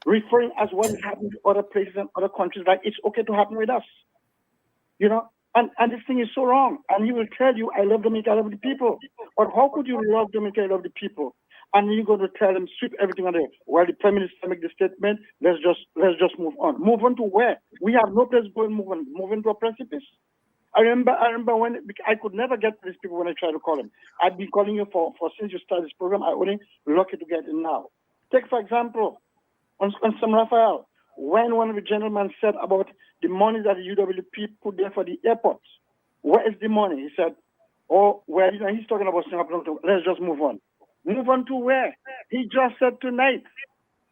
referring as what is happening to other places and other countries, like it's okay to happen with us. You know, and this thing is so wrong. And he will tell you, I love Dominica, I love the people. But how could you love Dominica, I love the people? And you're going to tell them, sweep everything under. While the Prime Minister make the statement, let's just move on. Move on to where? We have no place going. Move into a precipice. I remember when I could never get to these people when I tried to call them. I've been calling you for since you started this program. I only lucky to get in now. Take for example, on Sam Raphael, when one of the gentlemen said about the money that the UWP put there for the airport, where is the money? He said, oh, well, he's talking about Singapore. Let's just move on. Move on to where? He just said tonight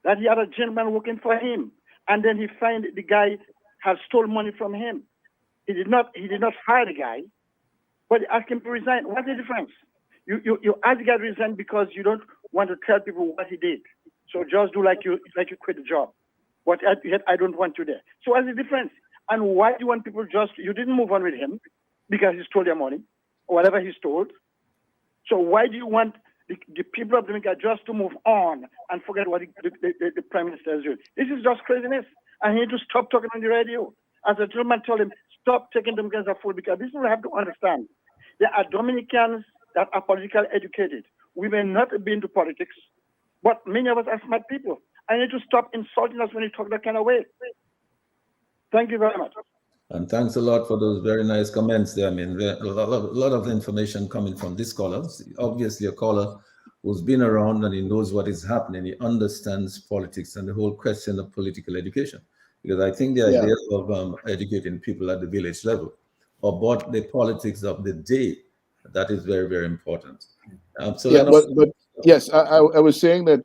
that he had a gentleman working for him, and then he find the guy has stole money from him. He did not fire the guy, but he asked him to resign. What's the difference? You ask the guy to resign because you don't want to tell people what he did. So just do like you quit the job. But yet I don't want you there. So what's the difference? And why do you want people you didn't move on with him because he stole their money or whatever he stole. So why do you want the people of Dominica just to move on and forget what the Prime Minister is doing? This is just craziness. And he need to stop talking on the radio. As the gentleman told him, stop taking Dominicans as fool, because this is what I have to understand. There are Dominicans that are politically educated. We may not be into politics, but many of us are smart people. I need to stop insulting us when you talk that kind of way. Thank you very much. And thanks a lot for those very nice comments there. I mean, a lot of information coming from this caller. Obviously, a caller who's been around and he knows what is happening. He understands politics and the whole question of political education. Because I think the idea of educating people at the village level about the politics of the day, that is very, very important. But yes, I was saying that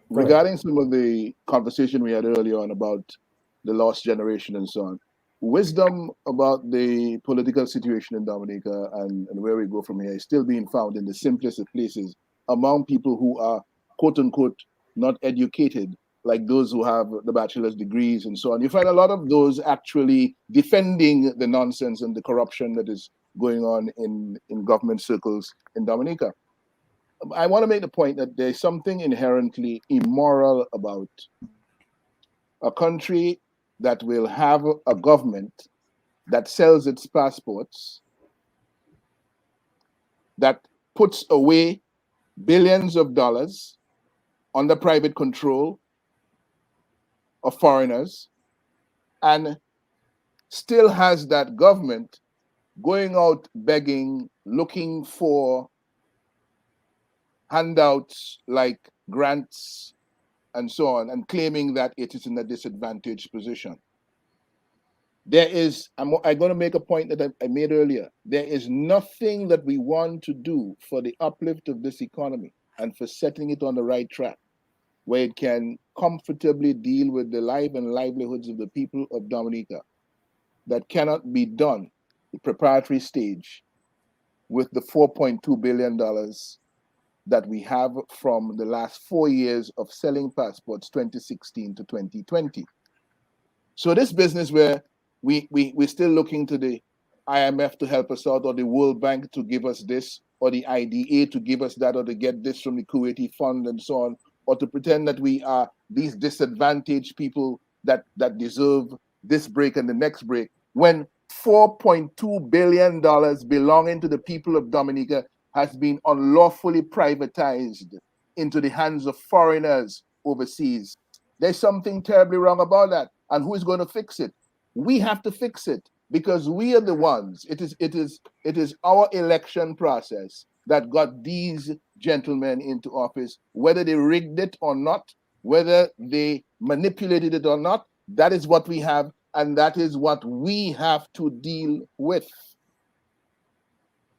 regarding some of the conversation we had earlier on about the lost generation and so on, wisdom about the political situation in Dominica and where we go from here is still being found in the simplest of places among people who are, quote unquote, not educated, like those who have the bachelor's degrees and so on. You find a lot of those actually defending the nonsense and the corruption that is going on in government circles in Dominica. I want to make the point that there's something inherently immoral about a country that will have a government that sells its passports, that puts away billions of dollars under private control of foreigners, and still has that government going out begging, looking for handouts like grants and so on, and claiming that it is in a disadvantaged position. There is, I'm going to make a point that I made earlier. There is nothing that we want to do for the uplift of this economy and for setting it on the right track, where it can comfortably deal with the life and livelihoods of the people of Dominica, that cannot be done, the preparatory stage, with the $4.2 billion that we have from the last 4 years of selling passports, 2016 to 2020. So this business where we're still looking to the IMF to help us out, or the World Bank to give us this, or the IDA to give us that, or to get this from the Kuwaiti fund and so on, or to pretend that we are these disadvantaged people that deserve this break and the next break, when $4.2 billion belonging to the people of Dominica has been unlawfully privatized into the hands of foreigners overseas. There's something terribly wrong about that. And who is going to fix it? We have to fix it, because we are the ones. It is our election process that got these gentlemen into office, whether they rigged it or not, whether they manipulated it or not. That is what we have, and that is what we have to deal with.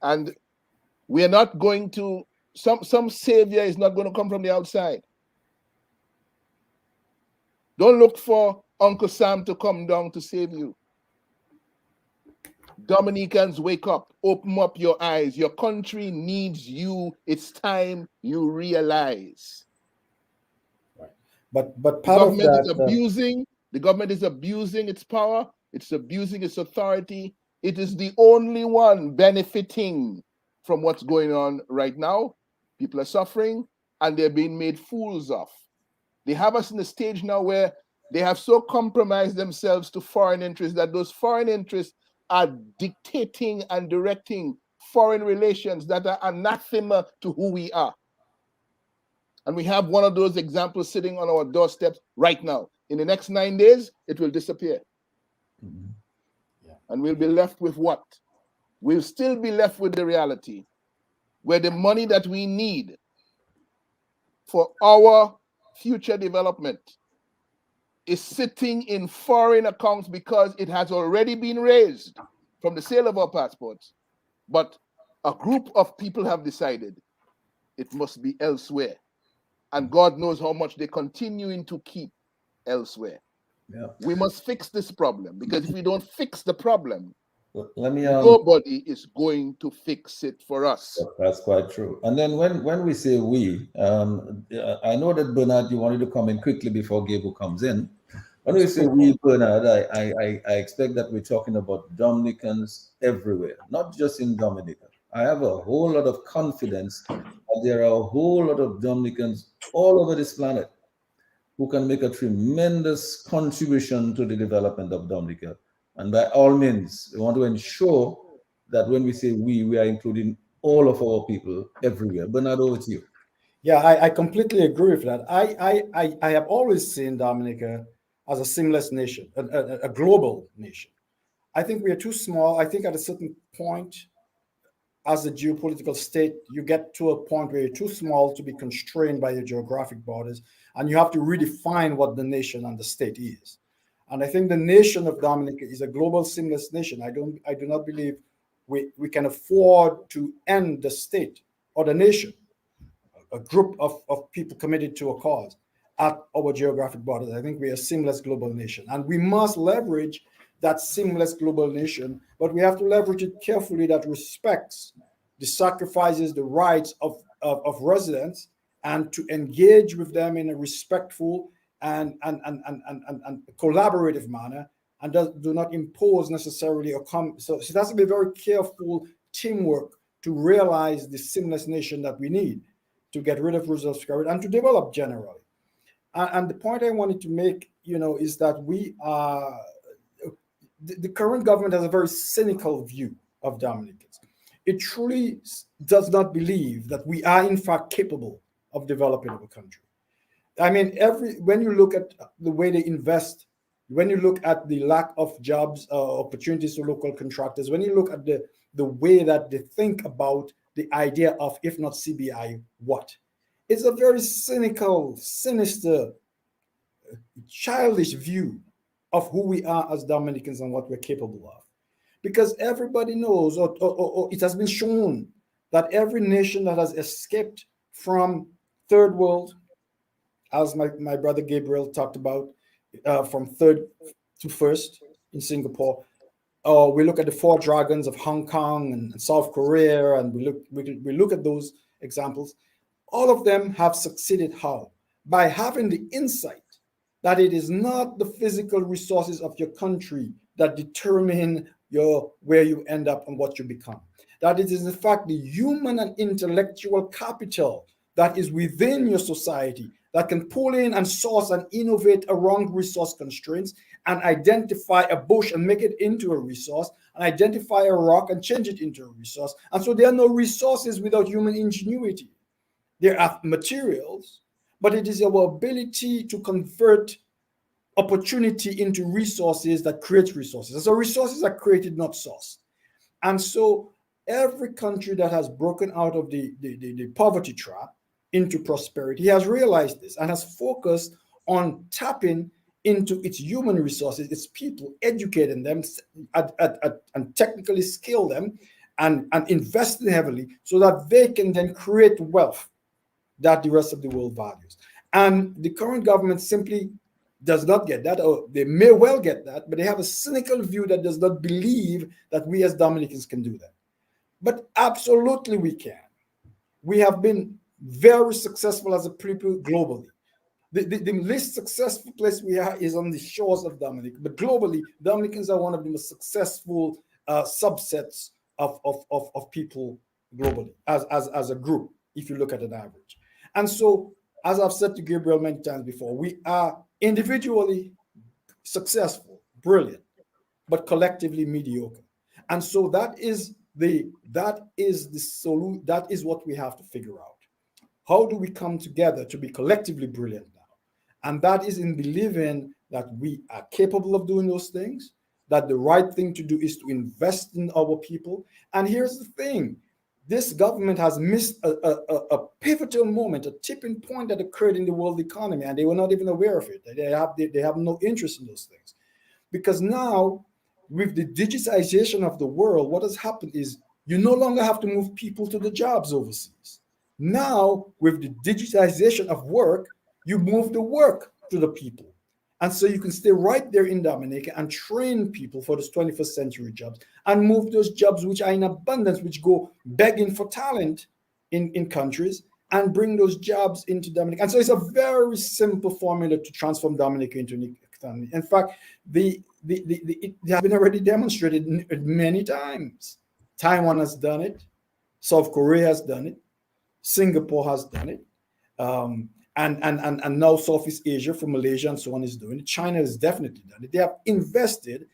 And we are not going to, some savior is not going to come from the outside. Don't look for Uncle Sam to come down to save you. Dominicans, wake up, open up your eyes. Your country needs you. It's time you realize. But part of that, the government is abusing its power. It's abusing its authority. It is the only one benefiting from what's going on right now. People are suffering and they're being made fools of. They have us in a stage now where they have so compromised themselves to foreign interests that those foreign interests are dictating and directing foreign relations that are anathema to who we are. And we have one of those examples sitting on our doorsteps right now. In the next 9 days, it will disappear. Mm-hmm. Yeah. And we'll be left with what? We'll still be left with the reality where the money that we need for our future development is sitting in foreign accounts because it has already been raised from the sale of our passports. But a group of people have decided it must be elsewhere. And God knows how much they're continuing to keep elsewhere. Yeah. We must fix this problem, because if we don't fix the problem, nobody is going to fix it for us. That's quite true. And then when we say we, I know that Bernard, you wanted to come in quickly before Gabriel comes in. When we say we, Bernard, I expect that we're talking about Dominicans everywhere, not just in Dominica. I have a whole lot of confidence that there are a whole lot of Dominicans all over this planet who can make a tremendous contribution to the development of Dominica. And by all means, we want to ensure that when we say we are including all of our people everywhere. Bernard, over to you. Yeah, I completely agree with that. I have always seen Dominica as a seamless nation, a global nation. I think we are too small. I think at a certain point, as a geopolitical state, you get to a point where you're too small to be constrained by your geographic borders, and you have to redefine what the nation and the state is. And I think the nation of Dominica is a global seamless nation. I do not believe we can afford to end the state or the nation, a group of people committed to a cause at our geographic borders. I think we are a seamless global nation, and we must leverage that seamless global nation, but we have to leverage it carefully, that respects the sacrifices, the rights of residents, and to engage with them in a respectful and collaborative manner, and do not impose necessarily or come. So it has to be very careful teamwork to realize the seamless nation that we need to get rid of resource security and to develop generally. And the point I wanted to make, is that we are. The current government has a very cynical view of Dominicans. It truly does not believe that we are in fact capable of developing our country. I mean, when you look at the way they invest, when you look at the lack of jobs, opportunities to local contractors, when you look at the way that they think about the idea of, if not CBI, what? It's a very cynical, sinister, childish view of who we are as Dominicans and what we're capable of. Because everybody knows, or it has been shown, that every nation that has escaped from third world, as my brother Gabriel talked about, from third to first in Singapore, or we look at the four dragons of Hong Kong and South Korea, and we look at those examples. All of them have succeeded how? By having the insight that it is not the physical resources of your country that determine where you end up and what you become. That it is in fact the human and intellectual capital that is within your society that can pull in and source and innovate around resource constraints and identify a bush and make it into a resource, and identify a rock and change it into a resource. And so there are no resources without human ingenuity. There are materials, but it is our ability to convert opportunity into resources that creates resources. And so resources are created, not sourced. And so every country that has broken out of the poverty trap into prosperity has realized this and has focused on tapping into its human resources, its people, educating them and technically skill them and investing heavily so that they can then create wealth that the rest of the world values. And the current government simply does not get that, or they may well get that, but they have a cynical view that does not believe that we as Dominicans can do that. But absolutely we can. We have been very successful as a people globally. The least successful place we are is on the shores of Dominica, but globally, Dominicans are one of the most successful subsets of people globally as a group, if you look at an average. And so, as I've said to Gabriel many times before, we are individually successful, brilliant, but collectively mediocre. And so that is what we have to figure out. How do we come together to be collectively brilliant now? And that is in believing that we are capable of doing those things, that the right thing to do is to invest in our people. And here's the thing. This government has missed a pivotal moment, a tipping point that occurred in the world economy, and they were not even aware of it. They have no interest in those things. Because now, with the digitization of the world, what has happened is you no longer have to move people to the jobs overseas. Now, with the digitization of work, you move the work to the people. And so you can stay right there in Dominica and train people for those 21st century jobs and move those jobs which are in abundance, which go begging for talent in countries, and bring those jobs into Dominica. And so it's a very simple formula to transform Dominica into an economy. In fact, it has been already demonstrated many times. Taiwan has done it. South Korea has done it. Singapore has done it. And now Southeast Asia, from Malaysia and so on, is doing it. China has definitely done it. They have invested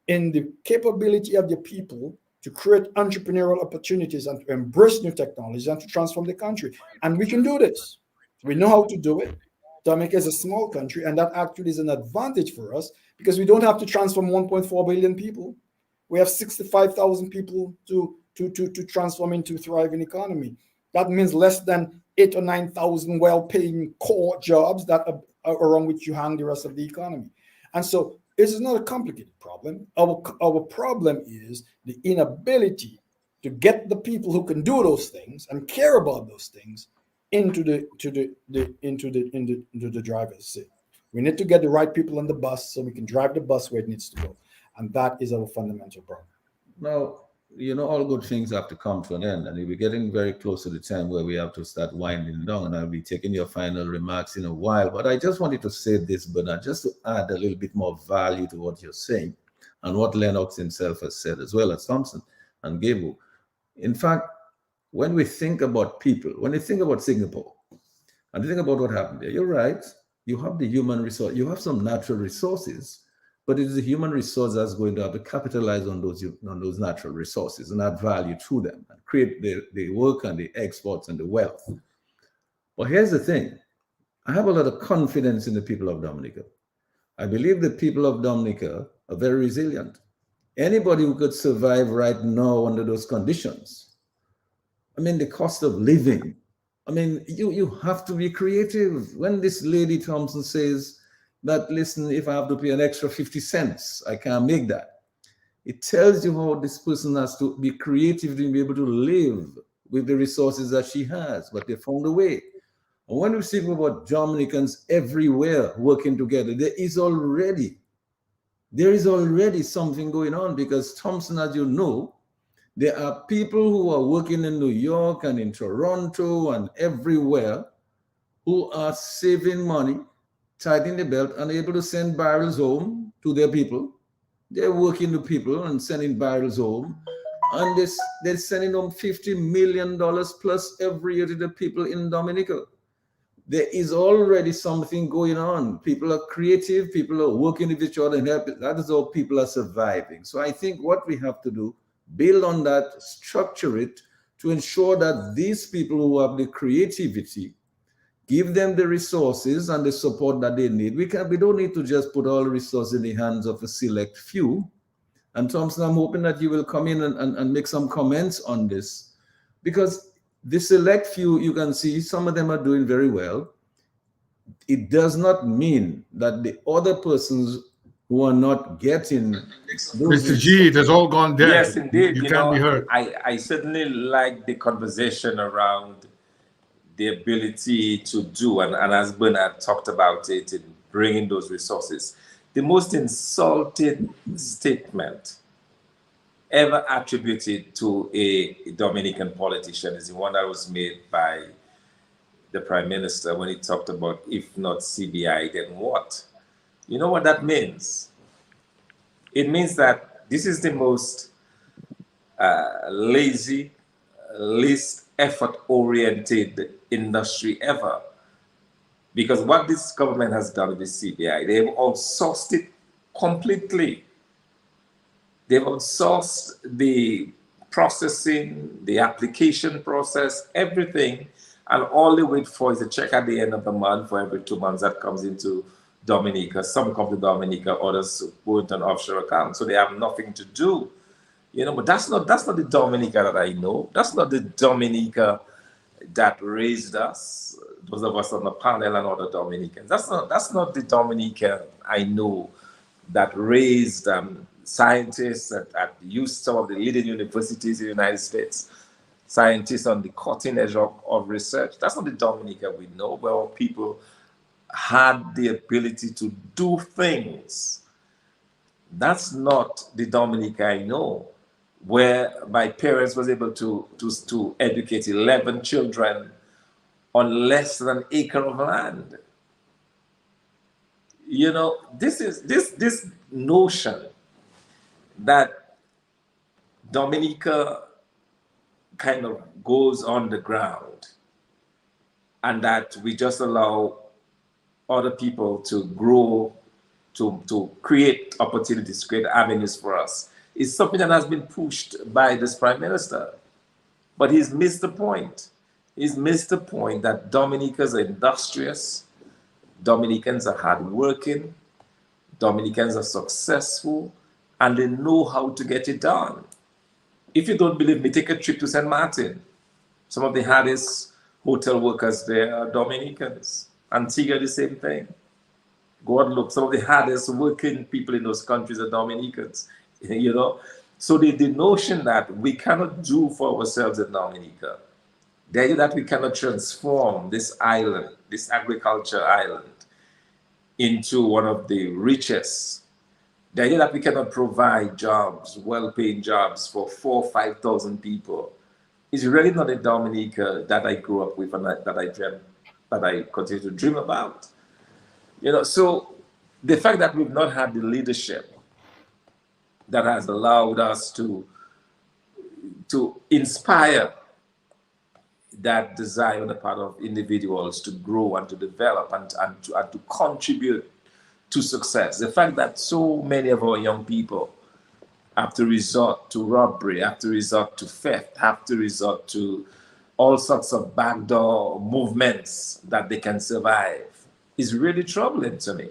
in the capability of their people to create entrepreneurial opportunities and to embrace new technologies and to transform the country. And we can do this. We know how to do it. Dominica is a small country, and that actually is an advantage for us because we don't have to transform 1.4 billion people. We have 65,000 people to transform into a thriving economy. That means less than 8,000 or 9,000 well-paying core jobs that are around which you hang the rest of the economy. And so this is not a complicated problem. Our problem is the inability to get the people who can do those things and care about those things into the driver's seat. We need to get the right people on the bus so we can drive the bus where it needs to go. And that is our fundamental problem. Now, all good things have to come to an end, and we're getting very close to the time where we have to start winding down, and I'll be taking your final remarks in a while. But I just wanted to say this, Bernard, just to add a little bit more value to what you're saying and what Lennox himself has said, as well as Thomson and Gabriel. In fact, when we think about people, when you think about Singapore, and you think about what happened there, you're right. You have the human resource, you have some natural resources, but it is the human resource that's going to have to capitalize on those natural resources and add value to them and create the work and the exports and the wealth. But here's the thing. I have a lot of confidence in the people of Dominica. I believe the people of Dominica are very resilient. Anybody who could survive right now under those conditions I mean, the cost of living. I mean, you have to be creative. When this lady Thomson says that, listen, if I have to pay an extra 50 cents, I can't make that. It tells you how this person has to be creative to be able to live with the resources that she has, but they found a way. And when we speak about Dominicans everywhere working together, there is already something going on, because Thomson, as you know, there are people who are working in New York and in Toronto and everywhere who are saving money, tightening the belt, and able to send barrels home to their people. They're working with people and sending barrels home. And they're sending home $50 million plus every year to the people in Dominica. There is already something going on. People are creative, people are working with each other and helping. That is how people are surviving. So I think what we have to do, build on that, structure it to ensure that these people who have the creativity, give them the resources and the support that they need. We don't need to just put all the resources in the hands of a select few. And Thomson, I'm hoping that you will come in and make some comments on this, because the select few, you can see some of them are doing very well. It does not mean that the other persons who are not getting Mr. G, it has all gone dead. Yes, indeed. You can't be heard. I certainly like the conversation around the ability to do, and as Bernard talked about it, in bringing those resources. The most insulting statement ever attributed to a Dominican politician is the one that was made by the Prime Minister when he talked about, if not CBI, then what? You know what that means? It means that this is the most lazy, least effort-oriented industry ever. Because what this government has done with the CBI, they've outsourced it completely. They've outsourced the processing, the application process, everything, and all they wait for is a check at the end of the month for every 2 months that comes into Dominica. Some come to Dominica, others go into an offshore account, so they have nothing to do. You know, but that's not the Dominica that I know. That's not the Dominica that raised us, those of us on the panel and other Dominicans. That's not the Dominica I know that raised scientists at some of the leading universities in the United States, scientists on the cutting edge of research. That's not the Dominica we know, where people had the ability to do things. That's not the Dominica I know, where my parents was able to educate 11 children on less than an acre of land. You know, this notion that Dominica kind of goes on the ground and that we just allow other people to grow, to create opportunities, create avenues for us, is something that has been pushed by this Prime Minister. But he's missed the point. He's missed the point that Dominicans are industrious, Dominicans are hardworking, Dominicans are successful, and they know how to get it done. If you don't believe me, take a trip to St. Martin. Some of the hardest hotel workers there are Dominicans. Antigua, the same thing. Go and look. Some of the hardest working people in those countries are Dominicans. You know, so the notion that we cannot do for ourselves in Dominica, the idea that we cannot transform this island, this agriculture island, into one of the richest, the idea that we cannot provide jobs, well-paying jobs for 4,000 or 5,000 people, is really not a Dominica that I grew up with and that I continue to dream about. You know, so the fact that we've not had the leadership that has allowed us to inspire that desire on the part of individuals to grow and to develop and to contribute to success. The fact that so many of our young people have to resort to robbery, have to resort to theft, have to resort to all sorts of backdoor movements that they can survive is really troubling to me.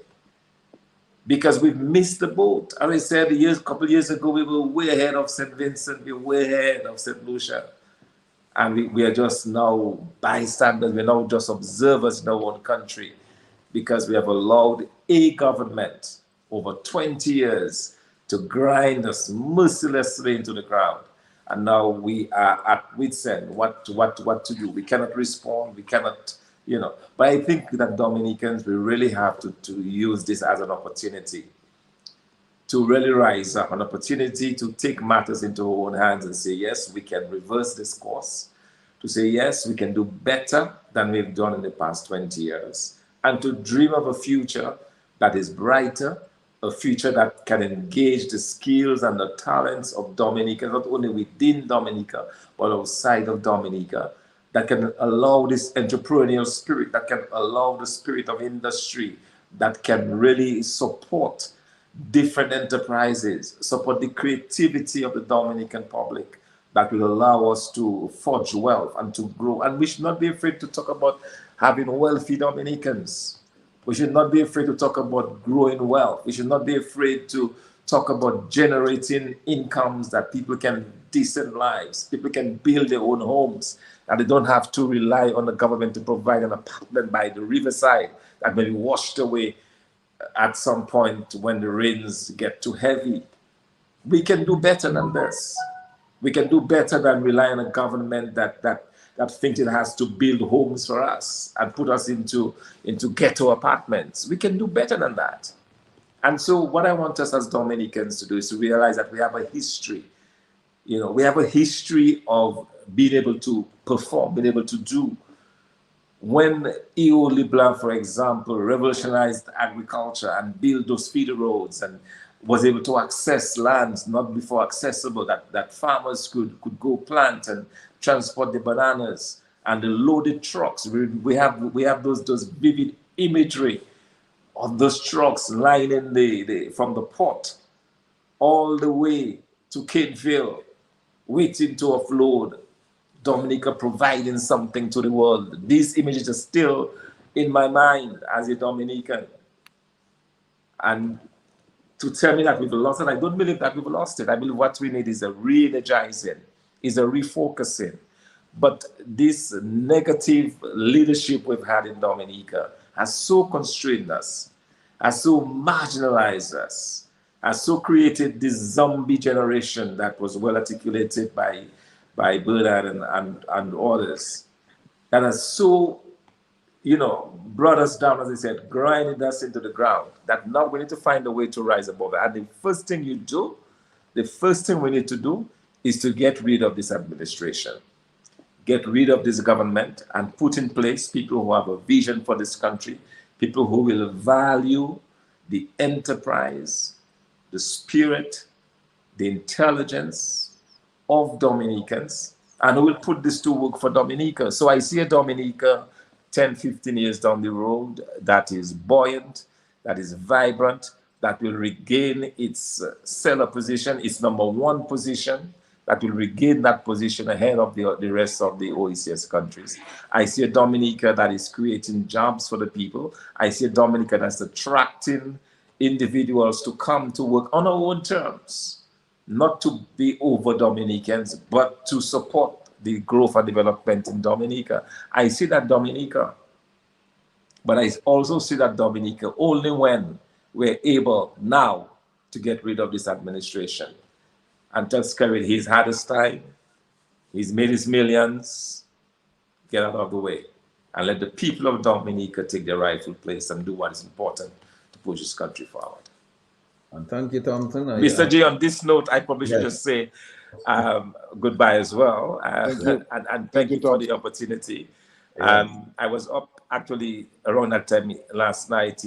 Because we've missed the boat. As I said, a couple of years ago, we were way ahead of St. Vincent, we were way ahead of St. Lucia. And we are just now bystanders, we're now just observers in our own country, because we have allowed a government over 20 years to grind us mercilessly into the ground. And now we are at wit's end, what to do. We cannot respond, we cannot, But I think that Dominicans, we really have to use this as an opportunity to really rise up, an opportunity to take matters into our own hands and say, yes, we can reverse this course, to say, yes, we can do better than we've done in the past 20 years, and to dream of a future that is brighter, a future that can engage the skills and the talents of Dominica, not only within Dominica, but outside of Dominica, that can allow this entrepreneurial spirit, that can allow the spirit of industry, that can really support different enterprises, support the creativity of the Dominican public, that will allow us to forge wealth and to grow. And we should not be afraid to talk about having wealthy Dominicans. We should not be afraid to talk about growing wealth. We should not be afraid to talk about generating incomes that people can decent lives. People can build their own homes, and they don't have to rely on the government to provide an apartment by the riverside that may be washed away at some point when the rains get too heavy. We can do better than this. We can do better than rely on a government that thinks it has to build homes for us and put us into ghetto apartments. We can do better than that. And so what I want us as Dominicans to do is to realize that we have a history. We have a history of being able to perform, being able to do. When E.O. LeBlanc, for example, revolutionized agriculture and built those feeder roads and was able to access lands not before accessible, that farmers could go plant and transport the bananas and the loaded trucks. We have those vivid imagery of those trucks lining from the port all the way to Cadeville, waiting to offload. Dominica providing something to the world. These images are still in my mind as a Dominican. And to tell me that we've lost it, I don't believe that we've lost it. I believe what we need is a re-energizing, is a refocusing. But this negative leadership we've had in Dominica has so constrained us, has so marginalized us, has so created this zombie generation that was well articulated by Bernard and others, that has so, brought us down, as I said, grinding us into the ground, that now we need to find a way to rise above it. And the first thing we need to do is to get rid of this administration, get rid of this government, and put in place people who have a vision for this country, people who will value the enterprise, the spirit, the intelligence of Dominicans, and who will put this to work for Dominica. So I see a Dominica 10, 15 years down the road that is buoyant, that is vibrant, that will regain its seller position, its number one position, that will regain that position ahead of the rest of the OECS countries. I see a Dominica that is creating jobs for the people. I see a Dominica that's attracting individuals to come to work on our own terms, not to be over Dominicans, but to support the growth and development in Dominica. I see that Dominica, but I also see that Dominica only when we're able now to get rid of this administration. And tell Skerritt he's had his time, he's made his millions, get out of the way, and let the people of Dominica take their rightful place and do what is important to push this country forward. And thank you, Thomson. Mr. G, on this note, I probably should just say goodbye as well. And thank you for the opportunity. I was up actually around that time last night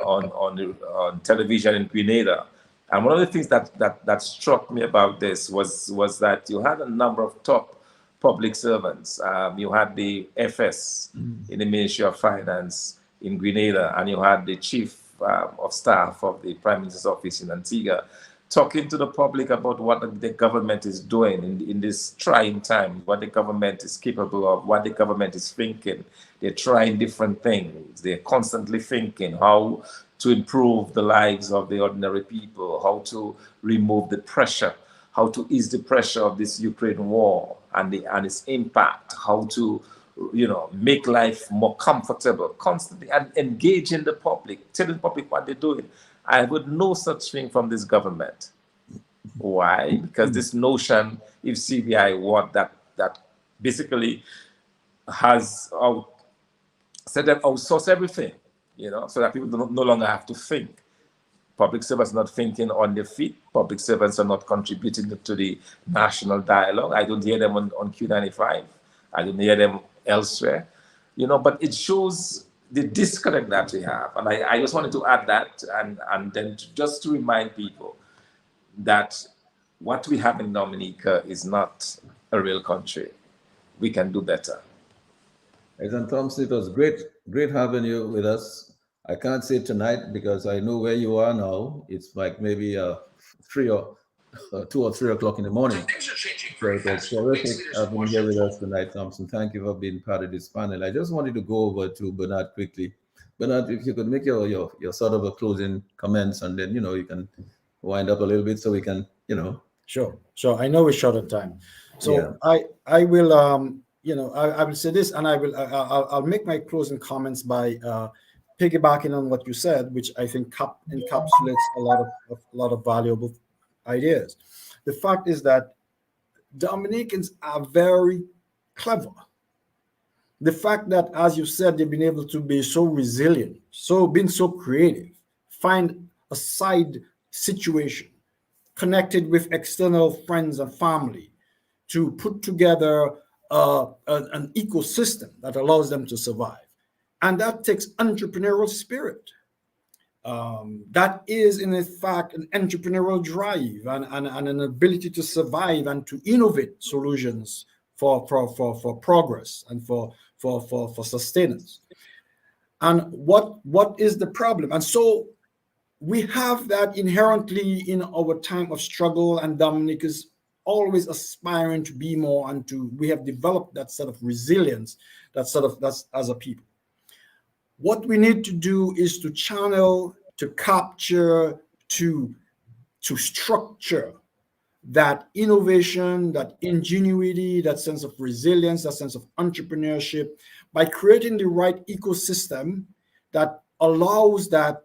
on television in Grenada. And one of the things that struck me about this was that you had a number of top public servants. You had the FS in the Ministry of Finance in Grenada, and you had the chief of staff of the Prime Minister's office in Antigua, talking to the public about what the government is doing in this trying time, what the government is capable of, what the government is thinking. They're trying different things. They're constantly thinking how to improve the lives of the ordinary people, how to remove the pressure, how to ease the pressure of this Ukraine war, and its impact, how to, make life more comfortable, constantly, and engage in the public, telling the public what they're doing. I would no such thing from this government. Why? Because this notion, if CBI what that basically has said that outsource everything, so that people no longer have to think. Public servants are not thinking on their feet. Public servants are not contributing to the national dialogue. I don't hear them on Q95. I don't hear them elsewhere. But it shows the disconnect that we have. And I just wanted to add that and then just to remind people that what we have in Dominica is not a real country. We can do better. President Thomson, it was great having you with us. I can't say tonight because I know where you are now. It's like maybe 2 or 3 o'clock in the morning. So it was terrific having you here with us tonight, Thomson. Thank you for being part of this panel. I just wanted to go over to Bernard quickly. Bernard, if you could make your sort of a closing comments, and then you can wind up a little bit so we can Sure. I know we're short on time, so yeah. I will I will say this, and I'll make my closing comments by piggybacking on what you said, which I think encapsulates a lot of valuable ideas. The fact is that Dominicans are very clever. The fact that, as you said, they've been able to be so resilient, been so creative, find a side situation, connected with external friends and family to put together an ecosystem that allows them to survive. And that takes entrepreneurial spirit. That is, in fact, an entrepreneurial drive and an ability to survive and to innovate solutions for progress and for sustenance. And what is the problem? And so we have that inherently in our time of struggle, and Dominic is always aspiring to be more, and we have developed that sort of resilience, that's as a people. What we need to do is to channel, to capture, to structure that innovation, that ingenuity, that sense of resilience, that sense of entrepreneurship, by creating the right ecosystem that allows that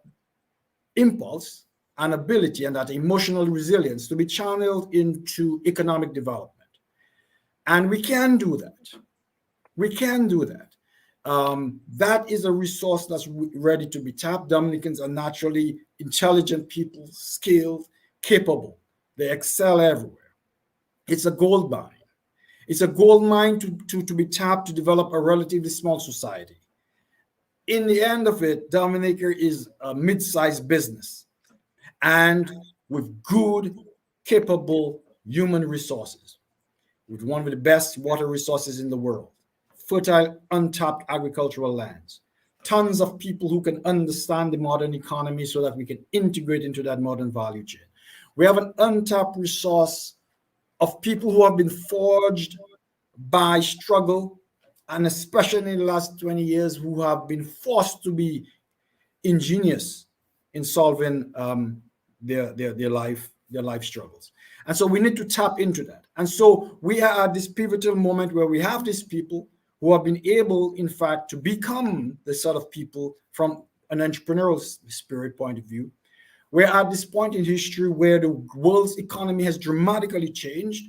impulse and ability and that emotional resilience to be channeled into economic development. And we can do that. We can do that. That is a resource that's ready to be tapped. Dominicans are naturally intelligent people, skilled, capable. They excel everywhere. It's a gold mine. It's a gold mine to be tapped to develop a relatively small society. In the end of it, Dominica is a mid-sized business and with good, capable human resources, with one of the best water resources in the world, fertile, untapped agricultural lands, tons of people who can understand the modern economy so that we can integrate into that modern value chain. We have an untapped resource of people who have been forged by struggle, and especially in the last 20 years, who have been forced to be ingenious in solving their life struggles. And so we need to tap into that. And so we are at this pivotal moment where we have these people who have been able, in fact, to become the sort of people from an entrepreneurial spirit point of view. We're at this point in history where the world's economy has dramatically changed,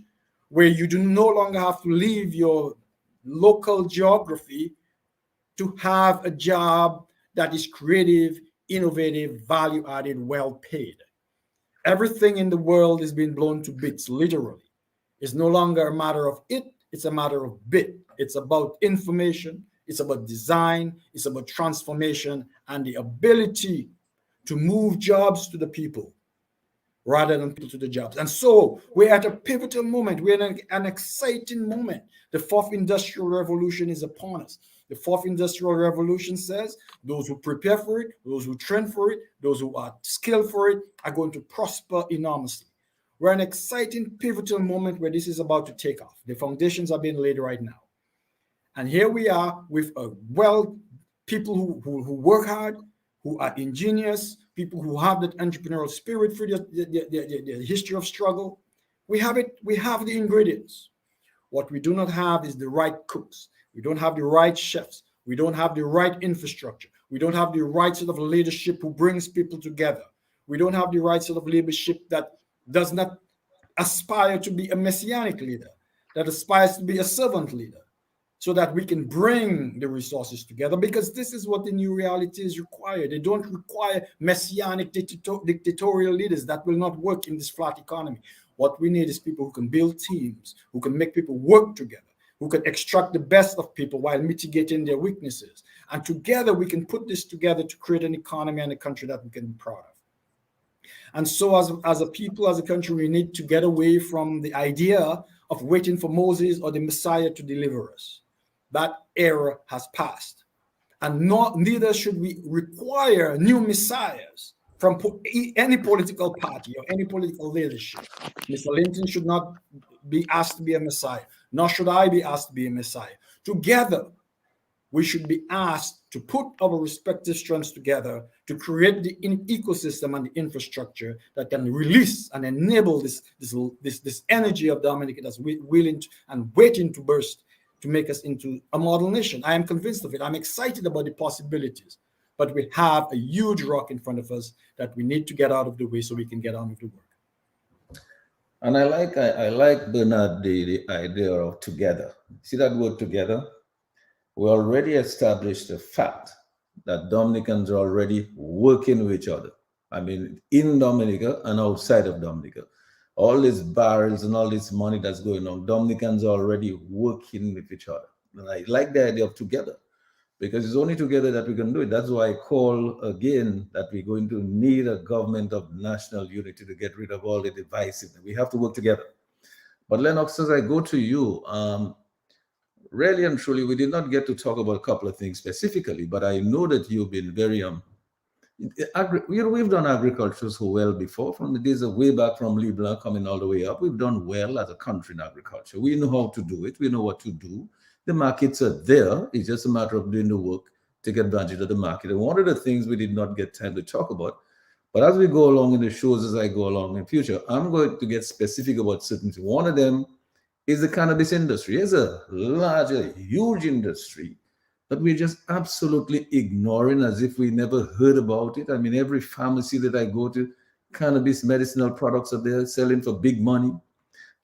where you do no longer have to leave your local geography to have a job that is creative, innovative, value-added, well-paid. Everything in the world is being blown to bits, literally. It's no longer a matter of it, it's a matter of bit. It's about information, it's about design, it's about transformation, and the ability to move jobs to the people rather than people to the jobs. And so we're at a pivotal moment. We're in an exciting moment. The fourth industrial revolution is upon us. The fourth industrial revolution says those who prepare for it, those who train for it, those who are skilled for it are going to prosper enormously. We're in an exciting pivotal moment where this is about to take off. The foundations are being laid right now. And here we are with people who work hard, who are ingenious, people who have that entrepreneurial spirit for the history of struggle. We have it. We have the ingredients. What we do not have is the right cooks. We don't have the right chefs. We don't have the right infrastructure. We don't have the right sort of leadership who brings people together. We don't have the right sort of leadership that does not aspire to be a messianic leader, that aspires to be a servant leader, so that we can bring the resources together, because this is what the new reality is required. They don't require messianic dictatorial leaders that will not work in this flat economy. What we need is people who can build teams, who can make people work together, who can extract the best of people while mitigating their weaknesses. And together we can put this together to create an economy and a country that we can be proud of. And so as a people, as a country, we need to get away from the idea of waiting for Moses or the Messiah to deliver us. That era has passed. And neither should we require new messiahs from any political party or any political leadership. Mr. Linton should not be asked to be a messiah, nor should I be asked to be a messiah. Together, we should be asked to put our respective strengths together to create the ecosystem and the infrastructure that can release and enable this energy of Dominica that's willing and waiting to burst to make us into a model nation. I am convinced of it. I'm excited about the possibilities, but we have a huge rock in front of us that we need to get out of the way so we can get on with the work. And I like Bernard, the idea of together. See that word together? We already established the fact that Dominicans are already working with each other. I mean, in Dominica and outside of Dominica. All these barrels and all this money that's going on, Dominicans are already working with each other. And I like the idea of together, because it's only together that we can do it. That's why I call again that we're going to need a government of national unity to get rid of all the divisiveness. We have to work together. But Lennox, as I go to you, really and truly, we did not get to talk about a couple of things specifically, but I know that you've been very we've done agriculture so well before, from the days of way back from Leblanc coming all the way up. We've done well as a country in agriculture. We know how to do it. We know what to do. The markets are there. It's just a matter of doing the work to get advantage of the market. And one of the things we did not get time to talk about, but as we go along in the shows, as I go along in the future, I'm going to get specific about certain things. One of them is the cannabis industry. It's a large, huge industry that we're just absolutely ignoring as if we never heard about it. I mean, every pharmacy that I go to, cannabis medicinal products are there selling for big money.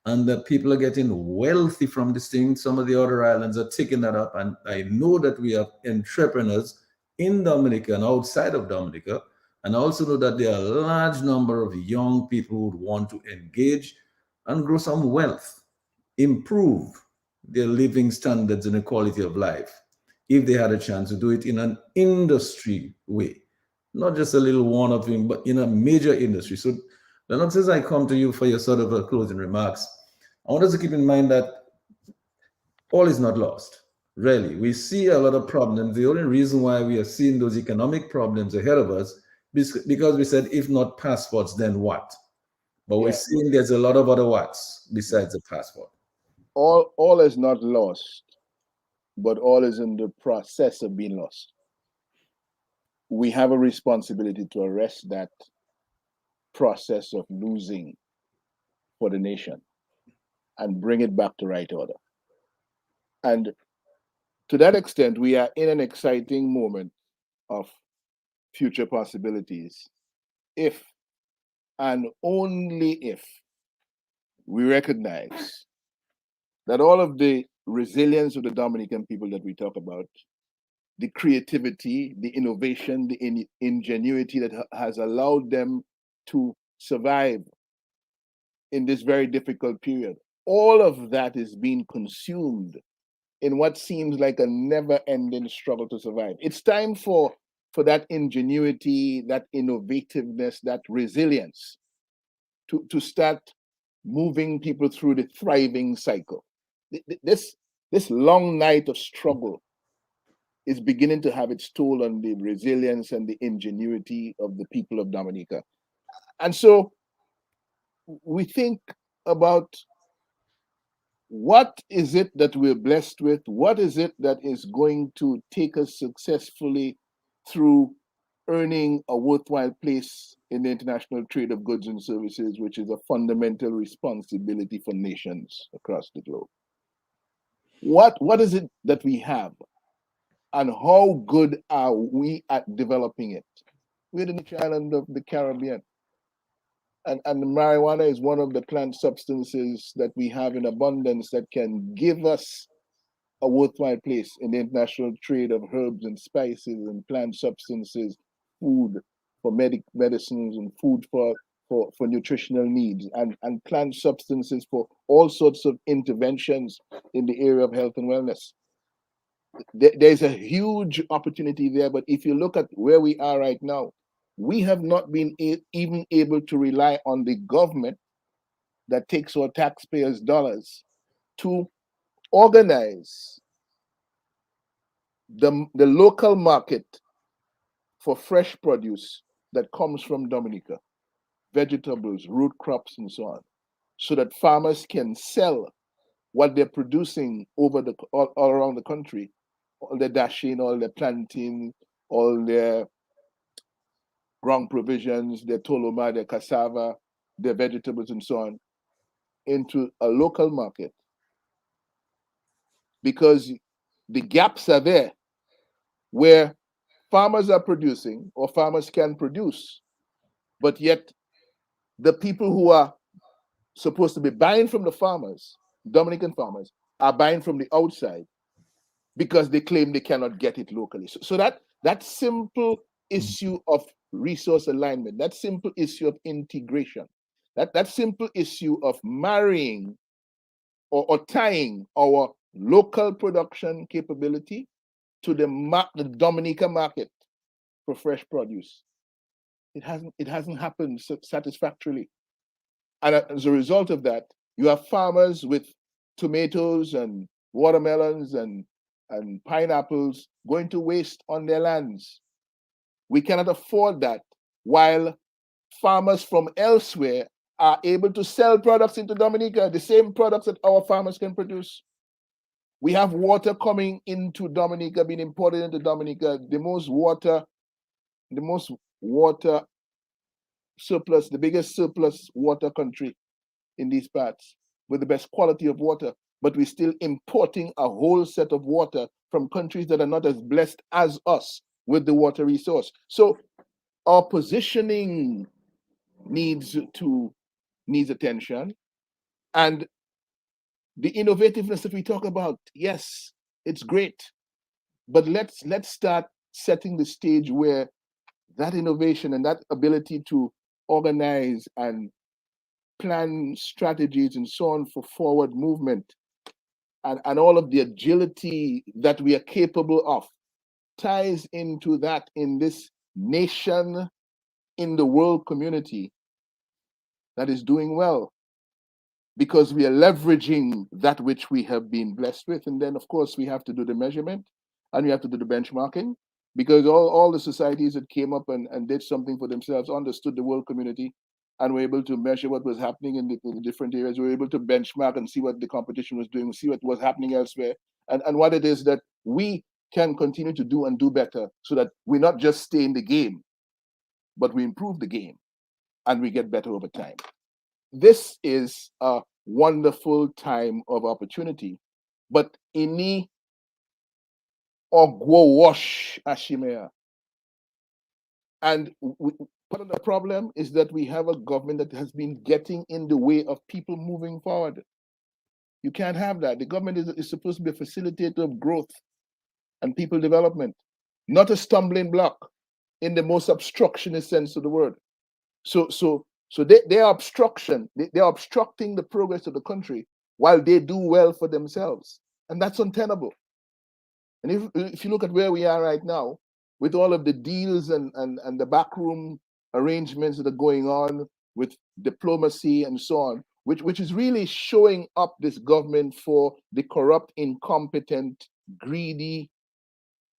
And the people are getting wealthy from this thing. Some of the other islands are taking that up. And I know that we have entrepreneurs in Dominica and outside of Dominica. And I also know that there are a large number of young people who want to engage and grow some wealth, improve their living standards and the quality of life, if they had a chance to do it in an industry way, not just a little one-off thing, but in a major industry. So, Lennox, as I come to you for your sort of closing remarks, I want us to keep in mind that all is not lost. Really, we see a lot of problems. The only reason why we are seeing those economic problems ahead of us is because we said, if not passports, then what? But we're seeing there's a lot of other whats besides the passport. All is not lost, but all is in the process of being lost. We have a responsibility to arrest that process of losing for the nation and bring it back to right order. And to that extent, we are in an exciting moment of future possibilities if and only if we recognize that all of the resilience of the Dominican people that we talk about, the creativity, the innovation, the ingenuity that has allowed them to survive in this very difficult period, all of that is being consumed in what seems like a never-ending struggle to survive. It's time for that ingenuity, that innovativeness, that resilience to start moving people through the thriving cycle. This long night of struggle is beginning to have its toll on the resilience and the ingenuity of the people of Dominica. And so we think about what is it that we're blessed with? What is it that is going to take us successfully through earning a worthwhile place in the international trade of goods and services, which is a fundamental responsibility for nations across the globe? what is it that we have, and how good are we at developing it? We're the niche island of the Caribbean. And marijuana is one of the plant substances that we have in abundance that can give us a worthwhile place in the international trade of herbs and spices and plant substances, food for medicines and food for nutritional needs, and plant substances for all sorts of interventions in the area of health and wellness. There's a huge opportunity there, but if you look at where we are right now, we have not been even able to rely on the government that takes our taxpayers' dollars to organize the local market for fresh produce that comes from Dominica, vegetables, root crops, and so on, so that farmers can sell what they're producing all around the country, all their dashing, all their planting, all their ground provisions, their toloma, their cassava, their vegetables, and so on, into a local market. Because the gaps are there where farmers are producing or farmers can produce, but yet the people who are supposed to be buying from the farmers, Dominican farmers, are buying from the outside because they claim they cannot get it locally. So that simple issue of resource alignment, that simple issue of integration, that simple issue of marrying or tying our local production capability to the Dominica market for fresh produce. It hasn't happened satisfactorily. And as a result of that, you have farmers with tomatoes and watermelons and pineapples going to waste on their lands. We cannot afford that, while farmers from elsewhere are able to sell products into Dominica, the same products that our farmers can produce. We have water coming into Dominica, being imported into Dominica, the most water surplus, the biggest surplus water country in these parts, with the best quality of water, but we're still importing a whole set of water from countries that are not as blessed as us with the water resource. So our positioning needs attention, and the innovativeness that we talk about, yes, it's great, but let's start setting the stage where that innovation and that ability to organize and plan strategies and so on for forward movement, and all of the agility that we are capable of ties into that in this nation, in the world community that is doing well, because we are leveraging that which we have been blessed with. And then, of course, we have to do the measurement and we have to do the benchmarking, because all the societies that came up and did something for themselves understood the world community and were able to measure what was happening in the different areas. We were able to benchmark and see what the competition was doing, see what was happening elsewhere, and what it is that we can continue to do and do better, so that we not just stay in the game, but we improve the game and we get better over time. This is a wonderful time of opportunity, but ini ogwo wash ashimea. And part of the problem is that we have a government that has been getting in the way of people moving forward. You can't have that. The government is supposed to be a facilitator of growth and people development, not a stumbling block in the most obstructionist sense of the word. So they are obstruction. They are obstructing the progress of the country while they do well for themselves, and that's untenable. And if you look at where we are right now, with all of the deals and the backroom arrangements that are going on with diplomacy and so on, which is really showing up this government for the corrupt, incompetent, greedy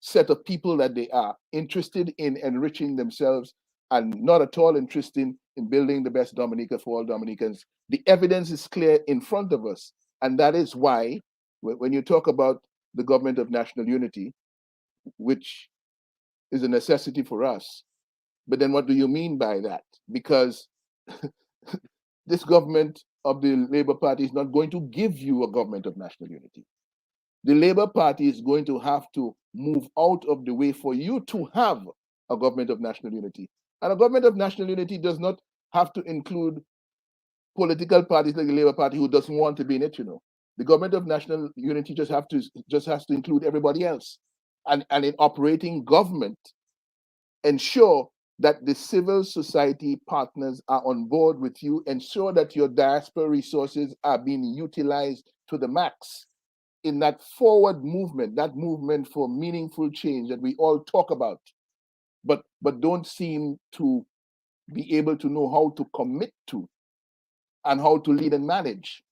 set of people that they are, interested in enriching themselves and not at all interested in building the best Dominica for all Dominicans. The evidence is clear in front of us. And that is why, when you talk about the government of national unity, which is a necessity for us, but then what do you mean by that? Because this government of the Labour Party is not going to give you a government of national unity. the Labour Party is going to have to move out of the way for you to have a government of national unity. And a government of national unity does not have to include political parties like the Labour Party who doesn't want to be in it, you know. The government of national unity just has to include everybody else. And in operating government, ensure that the civil society partners are on board with you, ensure that your diaspora resources are being utilized to the max in that forward movement, that movement for meaningful change that we all talk about, but don't seem to be able to know how to commit to and how to lead and manage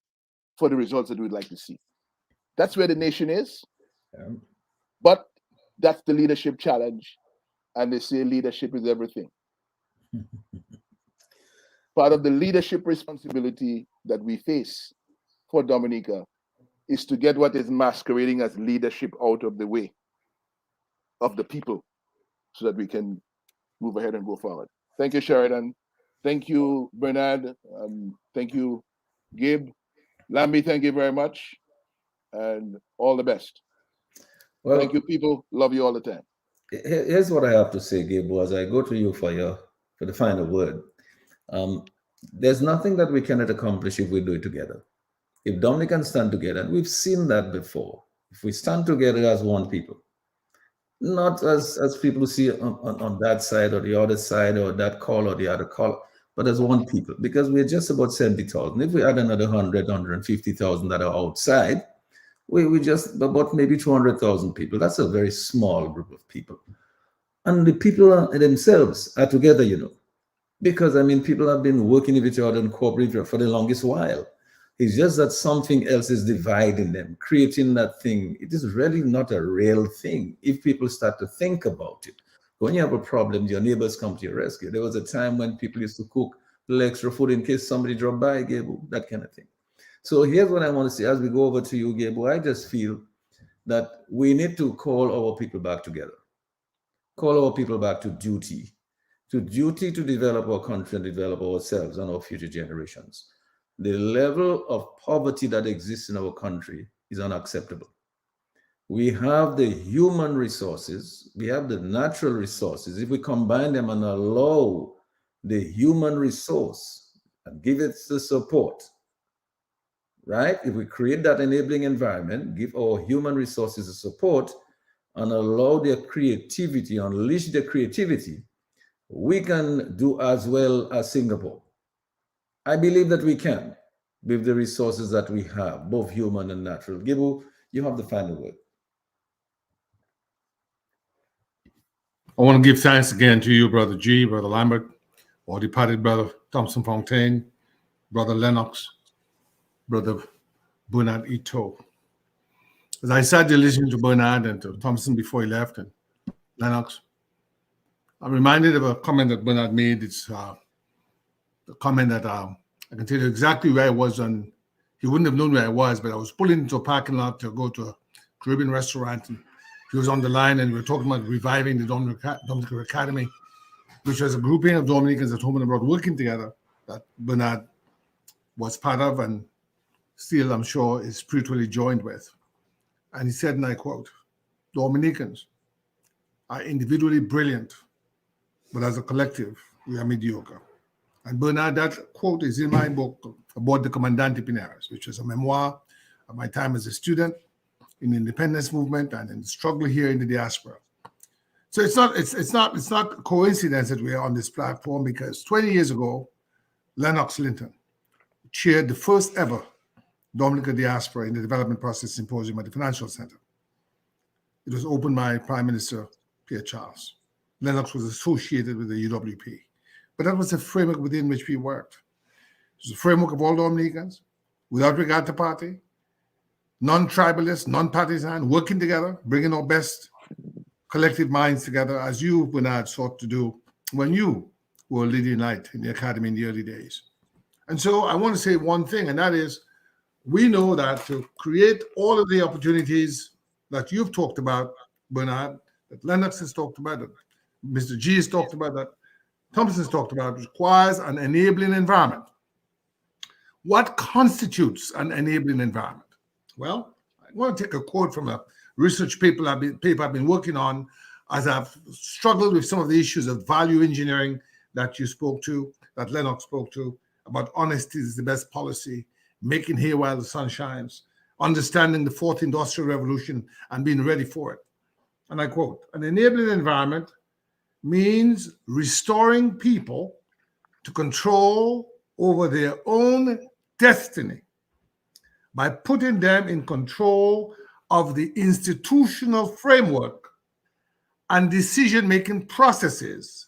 for the results that we'd like to see. That's where the nation is. Yeah. But that's the leadership challenge. And they say leadership is everything. Part of the leadership responsibility that we face for Dominica is to get what is masquerading as leadership out of the way of the people so that we can move ahead and go forward. Thank you, Sheridan. Thank you, Bernard. Thank you, Gabe. Lambi, thank you very much. And all the best. Well, thank you, people. Love you all the time. Here's what I have to say, Gabriel, as I go to you for the final word. There's nothing that we cannot accomplish if we do it together. If Dominicans stand together, and we've seen that before, if we stand together as one people, not as people who see on that side or the other side or that call or the other call, but as one people, because we're just about 70,000. If we add another 100, 150,000 that are outside, we just about maybe 200,000 people. That's a very small group of people. And the people themselves are together, you know, because, I mean, people have been working with each other and cooperating for the longest while. It's just that something else is dividing them, creating that thing. It is really not a real thing if people start to think about it. When you have a problem, your neighbors come to your rescue. There was a time when people used to cook a little extra food in case somebody dropped by, Gabriel, that kind of thing. So here's what I want to say. As we go over to you, Gabriel, I just feel that we need to call our people back together. Call our people back to duty to develop our country and develop ourselves and our future generations. The level of poverty that exists in our country is unacceptable. We have the human resources, we have the natural resources. If we combine them and allow the human resource and give it the support, right? If we create that enabling environment, give our human resources the support and allow their creativity, unleash their creativity, we can do as well as Singapore. I believe that we can with the resources that we have, both human and natural. Gibu, you have the final word. I want to give thanks again to you, Brother G, Brother Lambert, our departed brother Thomson Fontaine, Brother Lennox, Brother Bernard Hurtault. As I sat there listening to Bernard and to Thomson before he left, and Lennox, I'm reminded of a comment that Bernard made. It's the comment that I can tell you exactly where I was on. He wouldn't have known where I was, but I was pulling into a parking lot to go to a Caribbean restaurant, and he was on the line, and we were talking about reviving the Dominican Academy, which was a grouping of Dominicans at home and abroad working together that Bernard was part of and still, I'm sure, is spiritually joined with. And he said, and I quote, Dominicans are individually brilliant, but as a collective, we are mediocre. And Bernard, that quote is in my book about the Comandante Pinares, which is a memoir of my time as a student in the independence movement and in the struggle here in the diaspora. So it's not a coincidence that we are on this platform, because 20 years ago, Lennox Linton chaired the first ever Dominican diaspora in the Development Process Symposium at the Financial Center. It was opened by Prime Minister Pierre Charles. Lennox was associated with the UWP. But that was the framework within which we worked. It was a framework of all Dominicans, without regard to party, non-tribalist, non-partisan, working together, bringing our best collective minds together, as you, Bernard, sought to do when you were leading light in the academy in the early days. And so I want to say one thing, and that is, we know that to create all of the opportunities that you've talked about, Bernard, that Lennox has talked about, that Mr. G has talked about, that Thomson's talked about, requires an enabling environment. What constitutes an enabling environment? Well, want to take a quote from a research paper I've been working on as I've struggled with some of the issues of value engineering that you spoke to, that Lennox spoke to, about honesty is the best policy, making hay while the sun shines, understanding the fourth industrial revolution and being ready for it. And I quote, an enabling environment means restoring people to control over their own destiny by putting them in control of the institutional framework and decision-making processes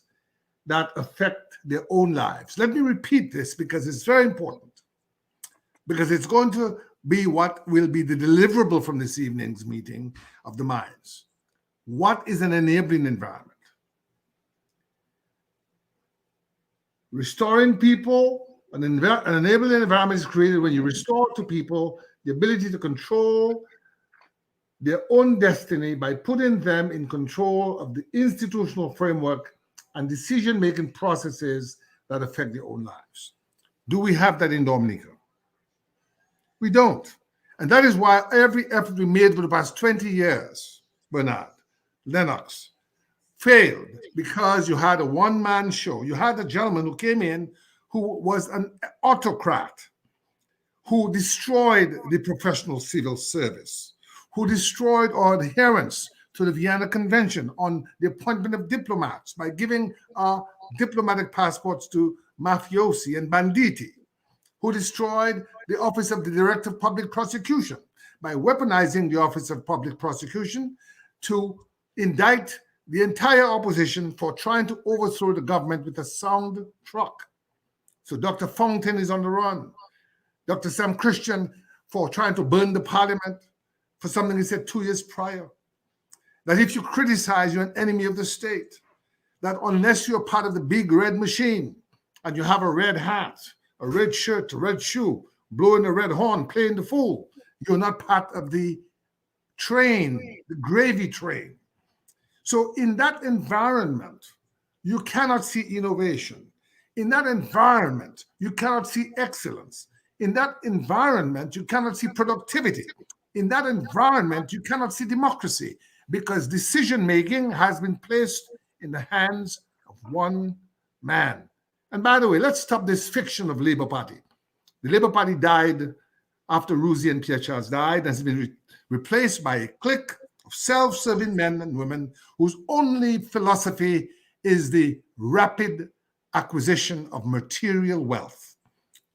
that affect their own lives. Let me repeat this because it's very important, because it's going to be what will be the deliverable from this evening's meeting of the minds. What is an enabling environment? Restoring people, an enabling environment is created when you restore to people the ability to control their own destiny by putting them in control of the institutional framework and decision-making processes that affect their own lives. Do we have that in Dominica? We don't. And that is why every effort we made for the past 20 years, Bernard, Lennox, failed, because you had a one-man show. You had a gentleman who came in who was an autocrat, who destroyed the professional civil service, who destroyed our adherence to the Vienna Convention on the appointment of diplomats by giving diplomatic passports to mafiosi and banditti, who destroyed the Office of the Director of Public Prosecution by weaponizing the Office of Public Prosecution to indict the entire opposition for trying to overthrow the government with a sound truck. So Dr. Fontaine is on the run. Dr. Sam Christian for trying to burn the parliament for something he said 2 years prior. That if you criticize, you're an enemy of the state. That unless you're part of the big red machine and you have a red hat, a red shirt, a red shoe, blowing a red horn, playing the fool, you're not part of the train, the gravy train. So in that environment, you cannot see innovation. In that environment, you cannot see excellence. In that environment, you cannot see productivity. In that environment, you cannot see democracy, because decision-making has been placed in the hands of one man. And by the way, let's stop this fiction of Labour Party. The Labour Party died after Rosie and Pierre Charles died and has been replaced by a clique of self-serving men and women whose only philosophy is the rapid acquisition of material wealth.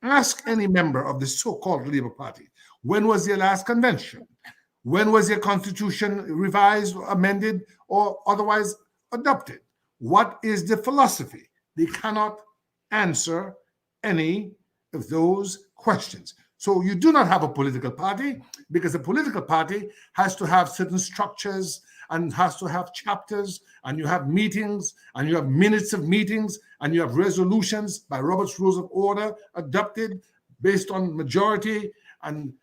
Ask any member of the so-called Labour Party, when was their last convention? When was their constitution revised, amended, or otherwise adopted? What is the philosophy? They cannot answer any of those questions. So you do not have a political party, because a political party has to have certain structures and has to have chapters, and you have meetings, and you have minutes of meetings, and you have resolutions by Robert's Rules of Order adopted based on majority and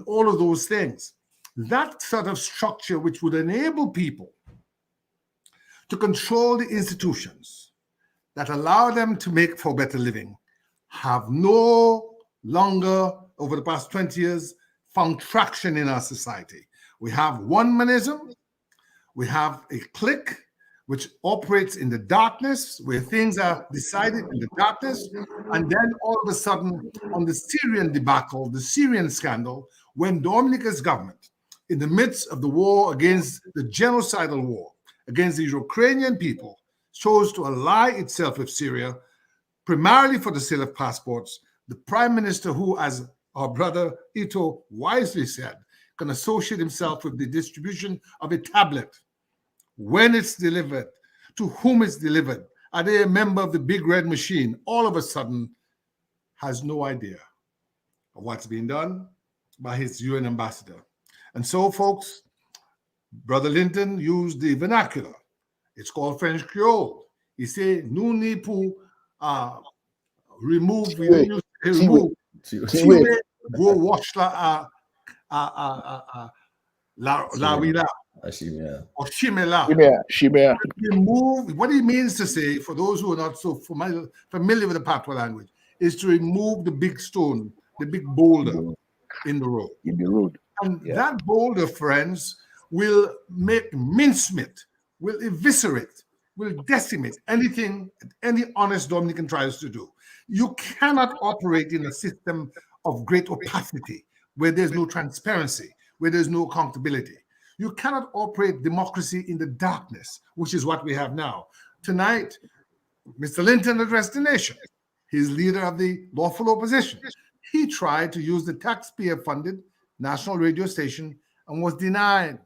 all of those things. That sort of structure, which would enable people to control the institutions that allow them to make for better living, have no longer, over the past 20 years, found traction in our society. We have one-manism. We have a clique which operates in the darkness, where things are decided in the darkness. And then all of a sudden, on the Syrian debacle, the Syrian scandal, when Dominica's government, in the midst of the war against the genocidal war against the Ukrainian people, chose to ally itself with Syria, primarily for the sale of passports, the prime minister, who, as our brother Ito wisely said, can associate himself with the distribution of a tablet, when it's delivered, to whom it's delivered, are they a member of the big red machine, all of a sudden has no idea of what's being done by his UN ambassador. And so, folks, Brother Linton used the vernacular. It's called French Creole. He said, "Nous n'y pour remove, go wash la wila." Or shimela. Remove, what he means to say, for those who are not so familiar with the Patois language, is to remove the big stone, the big boulder in the road. And that bold of friends will make mincemeat, will eviscerate, will decimate anything any honest Dominican tries to do. You cannot operate in a system of great opacity where there's no transparency, where there's no accountability. You cannot operate democracy in the darkness, which is what we have now. Tonight, Mr. Linton addressed the nation. He's leader of the lawful opposition. He tried to use the taxpayer-funded national radio station and was denied.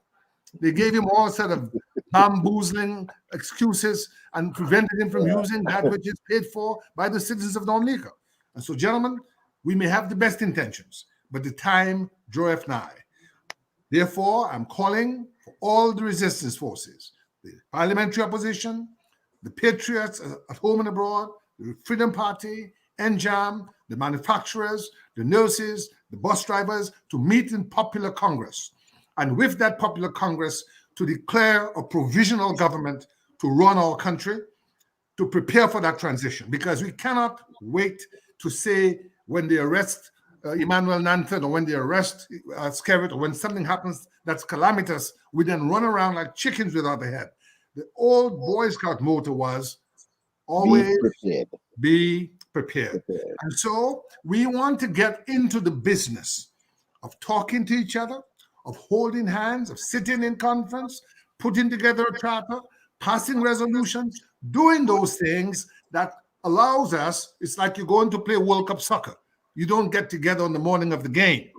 They gave him all sort of bamboozling excuses and prevented him from using that which is paid for by the citizens of Dominica. And so, gentlemen, we may have the best intentions, but the time draweth nigh. Therefore, I'm calling for all the resistance forces, the parliamentary opposition, the patriots at home and abroad, the Freedom Party, NJAM, the manufacturers, the nurses, the bus drivers, to meet in popular Congress. And with that popular Congress, to declare a provisional government to run our country, to prepare for that transition. Because we cannot wait to say when they arrest Emmanuel Nanton, or when they arrest Skerritt, or when something happens that's calamitous, we then run around like chickens without a head. The old Boy Scout motto was always be prepared. And so we want to get into the business of talking to each other, of holding hands, of sitting in conference, putting together a charter, passing resolutions, doing those things that allows us. It's like you're going to play World Cup soccer. You don't get together on the morning of the game.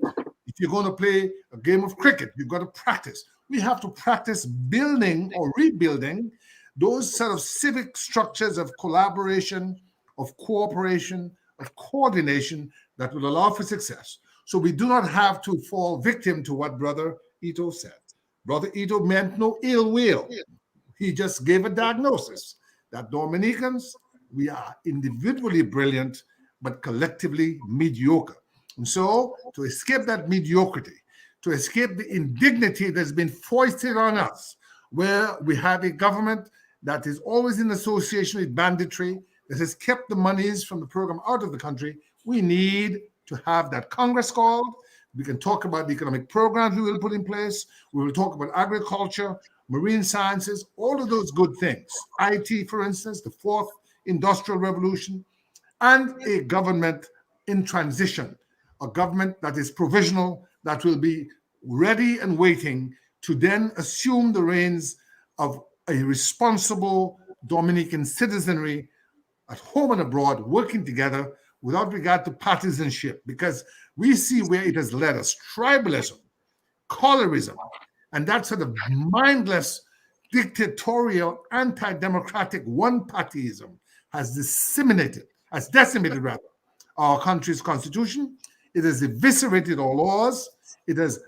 If you're going to play a game of cricket, you've got to practice. We have to practice building or rebuilding those sort of civic structures of collaboration, of cooperation, of coordination that will allow for success. So we do not have to fall victim to what Brother Ito said. Brother Ito meant no ill will. He just gave a diagnosis that Dominicans, we are individually brilliant, but collectively mediocre. And so to escape that mediocrity, to escape the indignity that's been foisted on us, where we have a government that is always in association with banditry, that has kept the monies from the program out of the country, we need to have that Congress called. We can talk about the economic programs we will put in place. We will talk about agriculture, marine sciences, all of those good things. IT, for instance, the fourth industrial revolution, and a government in transition, a government that is provisional, that will be ready and waiting to then assume the reins of a responsible Dominican citizenry at home and abroad, working together without regard to partisanship, because we see where it has led us: tribalism, colorism, and that sort of mindless, dictatorial, anti-democratic one-partyism has decimated our country's constitution. It has eviscerated our laws. It has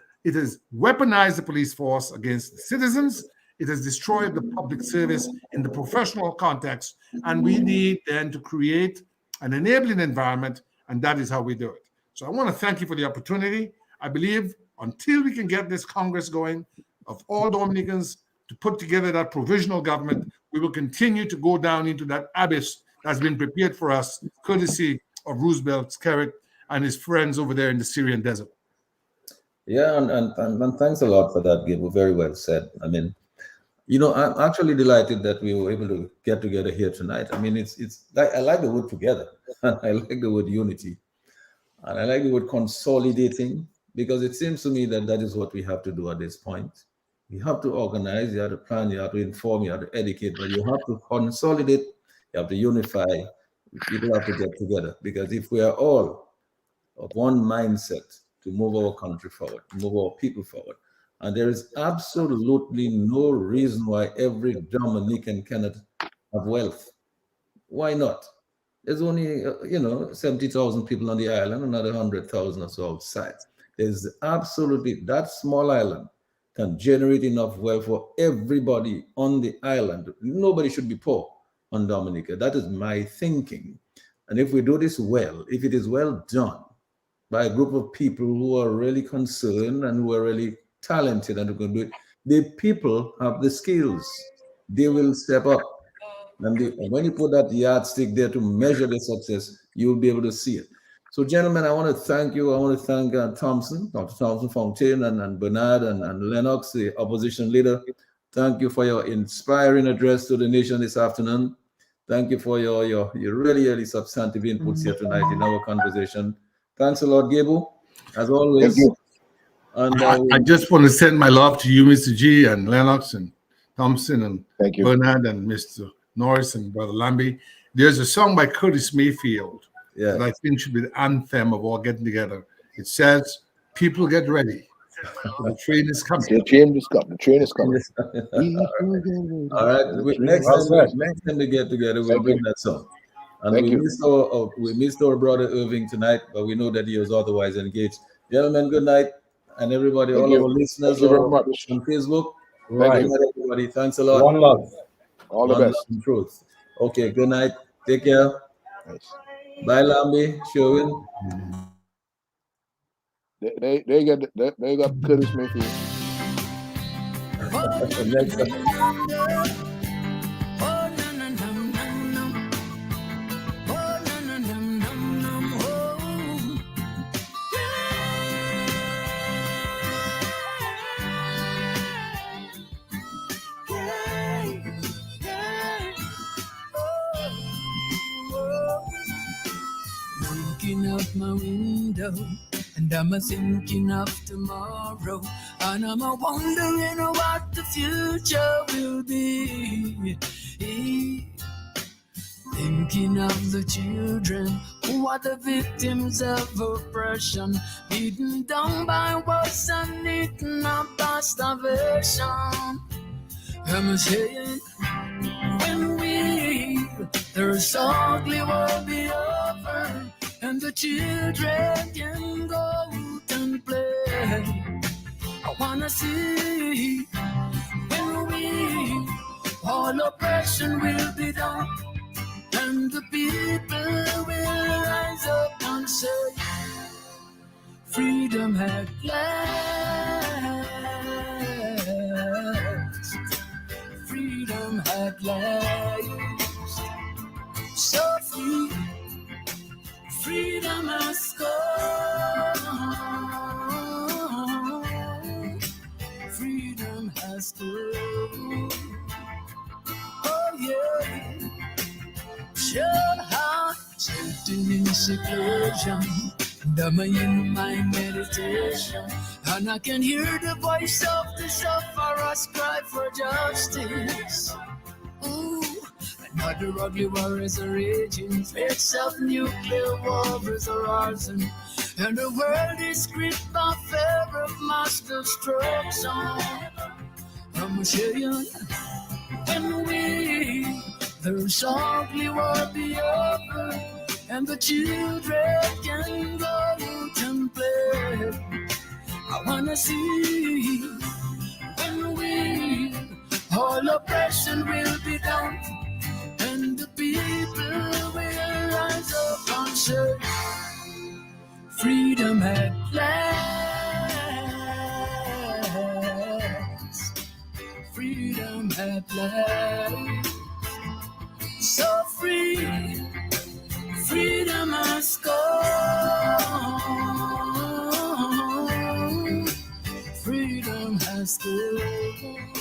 weaponized the police force against the citizens. It has destroyed the public service in the professional context. And we need then to create an enabling environment, and that is how we do it. So I want to thank you for the opportunity. I believe until we can get this Congress going of all Dominicans to put together that provisional government, we will continue to go down into that abyss that's been prepared for us, courtesy of Roosevelt, Skerritt, and his friends over there in the Syrian desert. Yeah, and thanks a lot for that, Gabriel. Very well said. I mean, you know, I'm actually delighted that we were able to get together here tonight. I mean, it's like, I like the word together, and I like the word unity, and I like the word consolidating, because it seems to me that that is what we have to do at this point. You have to organize, you have to plan, you have to inform, you have to educate, but you have to consolidate, you have to unify. People have to get together, because if we are all of one mindset to move our country forward, to move our people forward, and there is absolutely no reason why every Dominican cannot have wealth. Why not? There's only, 70,000 people on the island, another 100,000 or so outside. There's absolutely, that small island can generate enough wealth for everybody on the island. Nobody should be poor on Dominica. That is my thinking. And if we do this well, if it is well done by a group of people who are really concerned and who are really talented and who can do it, the people have the skills. They will step up. And when you put that yardstick there to measure the success, you'll be able to see it. So, gentlemen, I want to thank you. I want to thank Thomson, Dr. Thomson, Fontaine, and Bernard and Lennox, the opposition leader. Thank you for your inspiring address to the nation this afternoon. Thank you for your really, really substantive inputs here tonight in our conversation. Thanks a lot, Gabriel, as always. Thank you. And I just want to send my love to you, Mr. G, and Lennox, and Thomson, and thank you, Bernard, and Mr. Norris, and Brother Lambie. There's a song by Curtis Mayfield that I think should be the anthem of all getting together. It says, "People get ready. The train is coming." The train is coming. The train is coming. All right. Next time we get together, we'll bring that song. And we missed our brother Irving tonight, but we know that he was otherwise engaged. Gentlemen, good night. And everybody, all our listeners on Facebook. Right. Good night, everybody. Thanks a lot. One love. All the best. And truth. Okay, good night. Take care. Nice. Bye, Lambi. Sherwin. They got Curtis Mayfield. Next time. Looking out my window, and I'm thinking of tomorrow, and I'm wondering what the future will be. Thinking of the children who are the victims of oppression, beaten down by wars and eaten up by starvation. I'm saying, when there's ugly will be over, and the children can go out and play. I wanna see when all oppression will be done, and the people will rise up and say, freedom at last, freedom at last, so free. Freedom has come. Freedom has come. Oh yeah. Sure heart, sitting in seclusion, and I'm in my meditation, and I can hear the voice of the sufferers cry for justice. Ooh. Another ugly war is raging, threats of nuclear war is arising, and the world is gripped by fear of mass destruction. I'm saying, when there's ugly war be over, and the children can go out and play. I wanna see when all oppression will be done, and the people will rise up and say, freedom at last, freedom at last, so free, freedom has come, freedom has come.